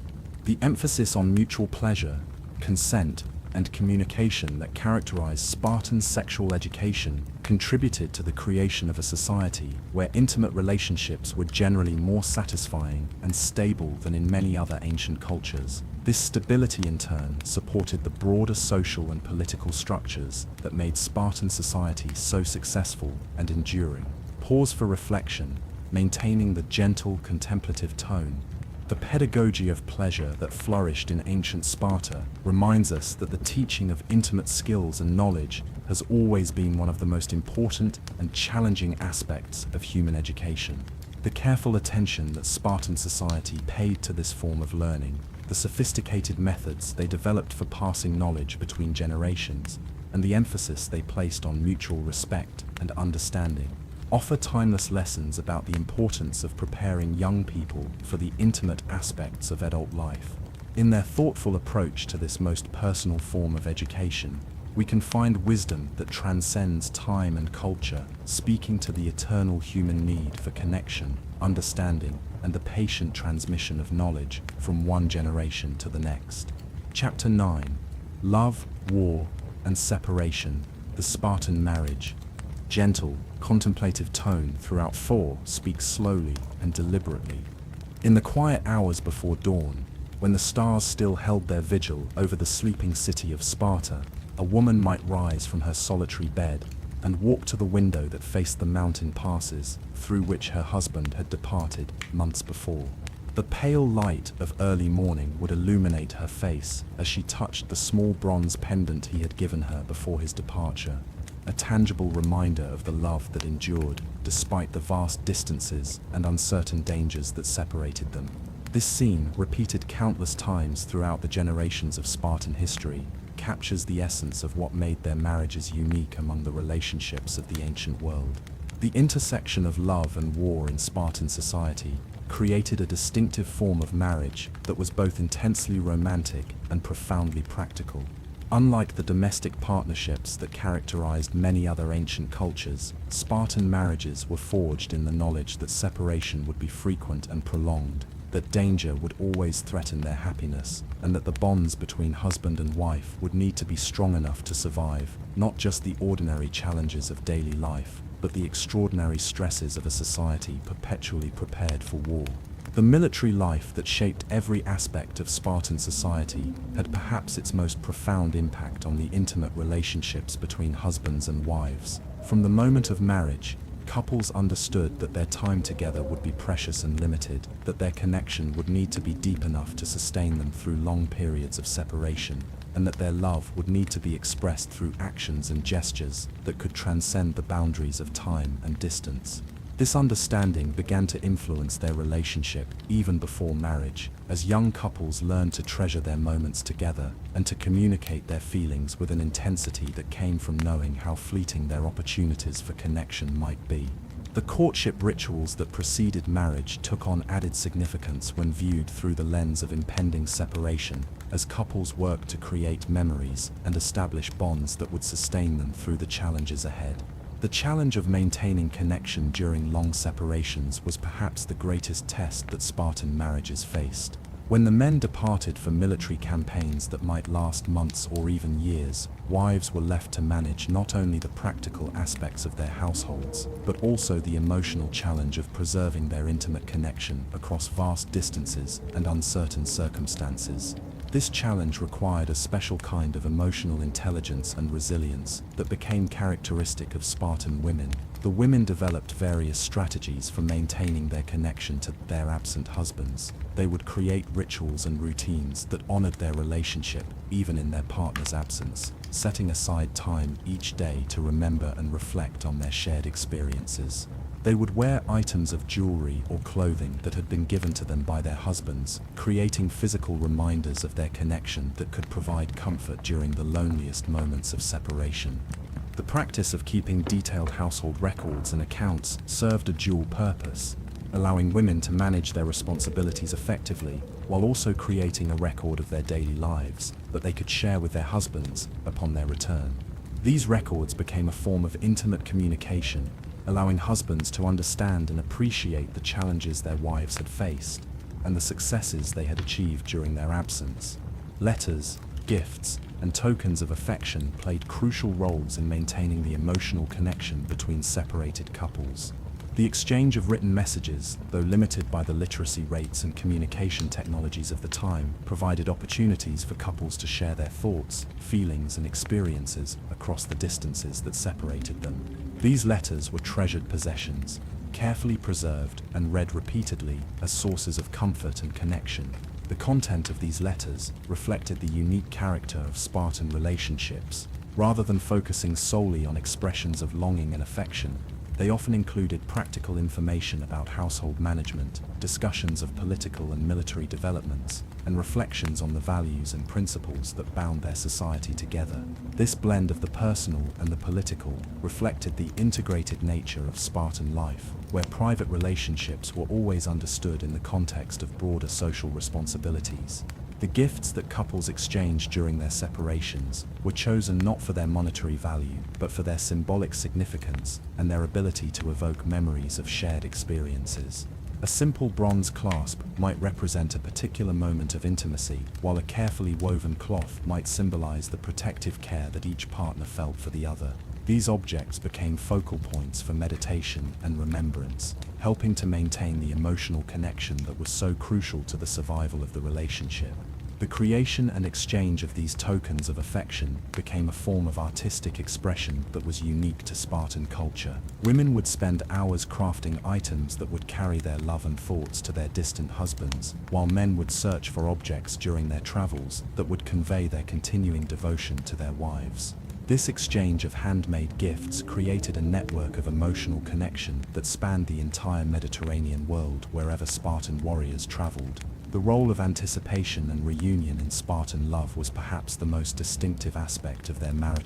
The emphasis on mutual pleasure, consent, and communication that characterized Spartan sexual education contributed to the creation of a society where intimate relationships were generally more satisfying and stable than in many other ancient cultures. This stability in turn supported the broader social and political structures that made Spartan society so successful and enduring. Pause for reflection, maintaining the gentle, contemplative tone. The pedagogy of pleasure that flourished in ancient Sparta reminds us that the teaching of intimate skills and knowledge has always been one of the most important and challenging aspects of human education. The careful attention that Spartan society paid to this form of learning, the sophisticated methods they developed for passing knowledge between generations, and the emphasis they placed on mutual respect and understanding, offer timeless lessons about the importance of preparing young people for the intimate aspects of adult life. In their thoughtful approach to this most personal form of education, we can find wisdom that transcends time and culture, speaking to the eternal human need for connection, understanding, and the patient transmission of knowledge from one generation to the next. Chapter 9. Love, War, and Separation, the Spartan Marriage. Gentle, contemplative tone throughout 4 speaks slowly and deliberately. In the quiet hours before dawn, when the stars still held their vigil over the sleeping city of Sparta, a woman might rise from her solitary bed and walk to the window that faced the mountain passes through which her husband had departed months before. The pale light of early morning would illuminate her face as she touched the small bronze pendant he had given her before his departure, a tangible reminder of the love that endured despite the vast distances and uncertain dangers that separated them. This scene, repeated countless times throughout the generations of Spartan history, captures the essence of what made their marriages unique among the relationships of the ancient world. The intersection of love and war in Spartan society created a distinctive form of marriage that was both intensely romantic and profoundly practical. Unlike the domestic partnerships that characterized many other ancient cultures, Spartan marriages were forged in the knowledge that separation would be frequent and prolonged, that danger would always threaten their happiness, and that the bonds between husband and wife would need to be strong enough to survive, not just the ordinary challenges of daily life, but the extraordinary stresses of a society perpetually prepared for war. The military life that shaped every aspect of Spartan society had perhaps its most profound impact on the intimate relationships between husbands and wives. From the moment of marriage, couples understood that their time together would be precious and limited, that their connection would need to be deep enough to sustain them through long periods of separation. and that their love would need to be expressed through actions and gestures that could transcend the boundaries of time and distance. This understanding began to influence their relationship even before marriage, as young couples learned to treasure their moments together and to communicate their feelings with an intensity that came from knowing how fleeting their opportunities for connection might be. The courtship rituals that preceded marriage took on added significance when viewed through the lens of impending separation, as couples worked to create memories and establish bonds that would sustain them through the challenges ahead. The challenge of maintaining connection during long separations was perhaps the greatest test that Spartan marriages faced. When the men departed for military campaigns that might last months or even years, wives were left to manage not only the practical aspects of their households, but also the emotional challenge of preserving their intimate connection across vast distances and uncertain circumstances. This challenge required a special kind of emotional intelligence and resilience that became characteristic of Spartan women. The women developed various strategies for maintaining their connection to their absent husbands. They would create rituals and routines that honored their relationship, even in their partner's absence, setting aside time each day to remember and reflect on their shared experiences. They would wear items of jewelry or clothing that had been given to them by their husbands, creating physical reminders of their connection that could provide comfort during the loneliest moments of separation. The practice of keeping detailed household records and accounts served a dual purpose, allowing women to manage their responsibilities effectively, while also creating a record of their daily lives that they could share with their husbands upon their return. These records became a form of intimate communication, allowing husbands to understand and appreciate the challenges their wives had faced and the successes they had achieved during their absence. Letters, gifts, and tokens of affection played crucial roles in maintaining the emotional connection between separated couples. The exchange of written messages, though limited by the literacy rates and communication technologies of the time, provided opportunities for couples to share their thoughts, feelings, and experiences across the distances that separated them. These letters were treasured possessions, carefully preserved and read repeatedly as sources of comfort and connection. The content of these letters reflected the unique character of Spartan relationships. Rather than focusing solely on expressions of longing and affection, they often included practical information about household management, discussions of political and military developments, and reflections on the values and principles that bound their society together. This blend of the personal and the political reflected the integrated nature of Spartan life, where private relationships were always understood in the context of broader social responsibilities. The gifts that couples exchanged during their separations were chosen not for their monetary value, but for their symbolic significance and their ability to evoke memories of shared experiences. A simple bronze clasp might represent a particular moment of intimacy, while a carefully woven cloth might symbolize the protective care that each partner felt for the other. These objects became focal points for meditation and remembrance, helping to maintain the emotional connection that was so crucial to the survival of the relationship. The creation and exchange of these tokens of affection became a form of artistic expression that was unique to Spartan culture. Women would spend hours crafting items that would carry their love and thoughts to their distant husbands, while men would search for objects during their travels that would convey their continuing devotion to their wives. This exchange of handmade gifts created a network of emotional connection that spanned the entire Mediterranean world wherever Spartan warriors traveled. The role of anticipation and reunion in Spartan love was perhaps the most distinctive aspect of their marital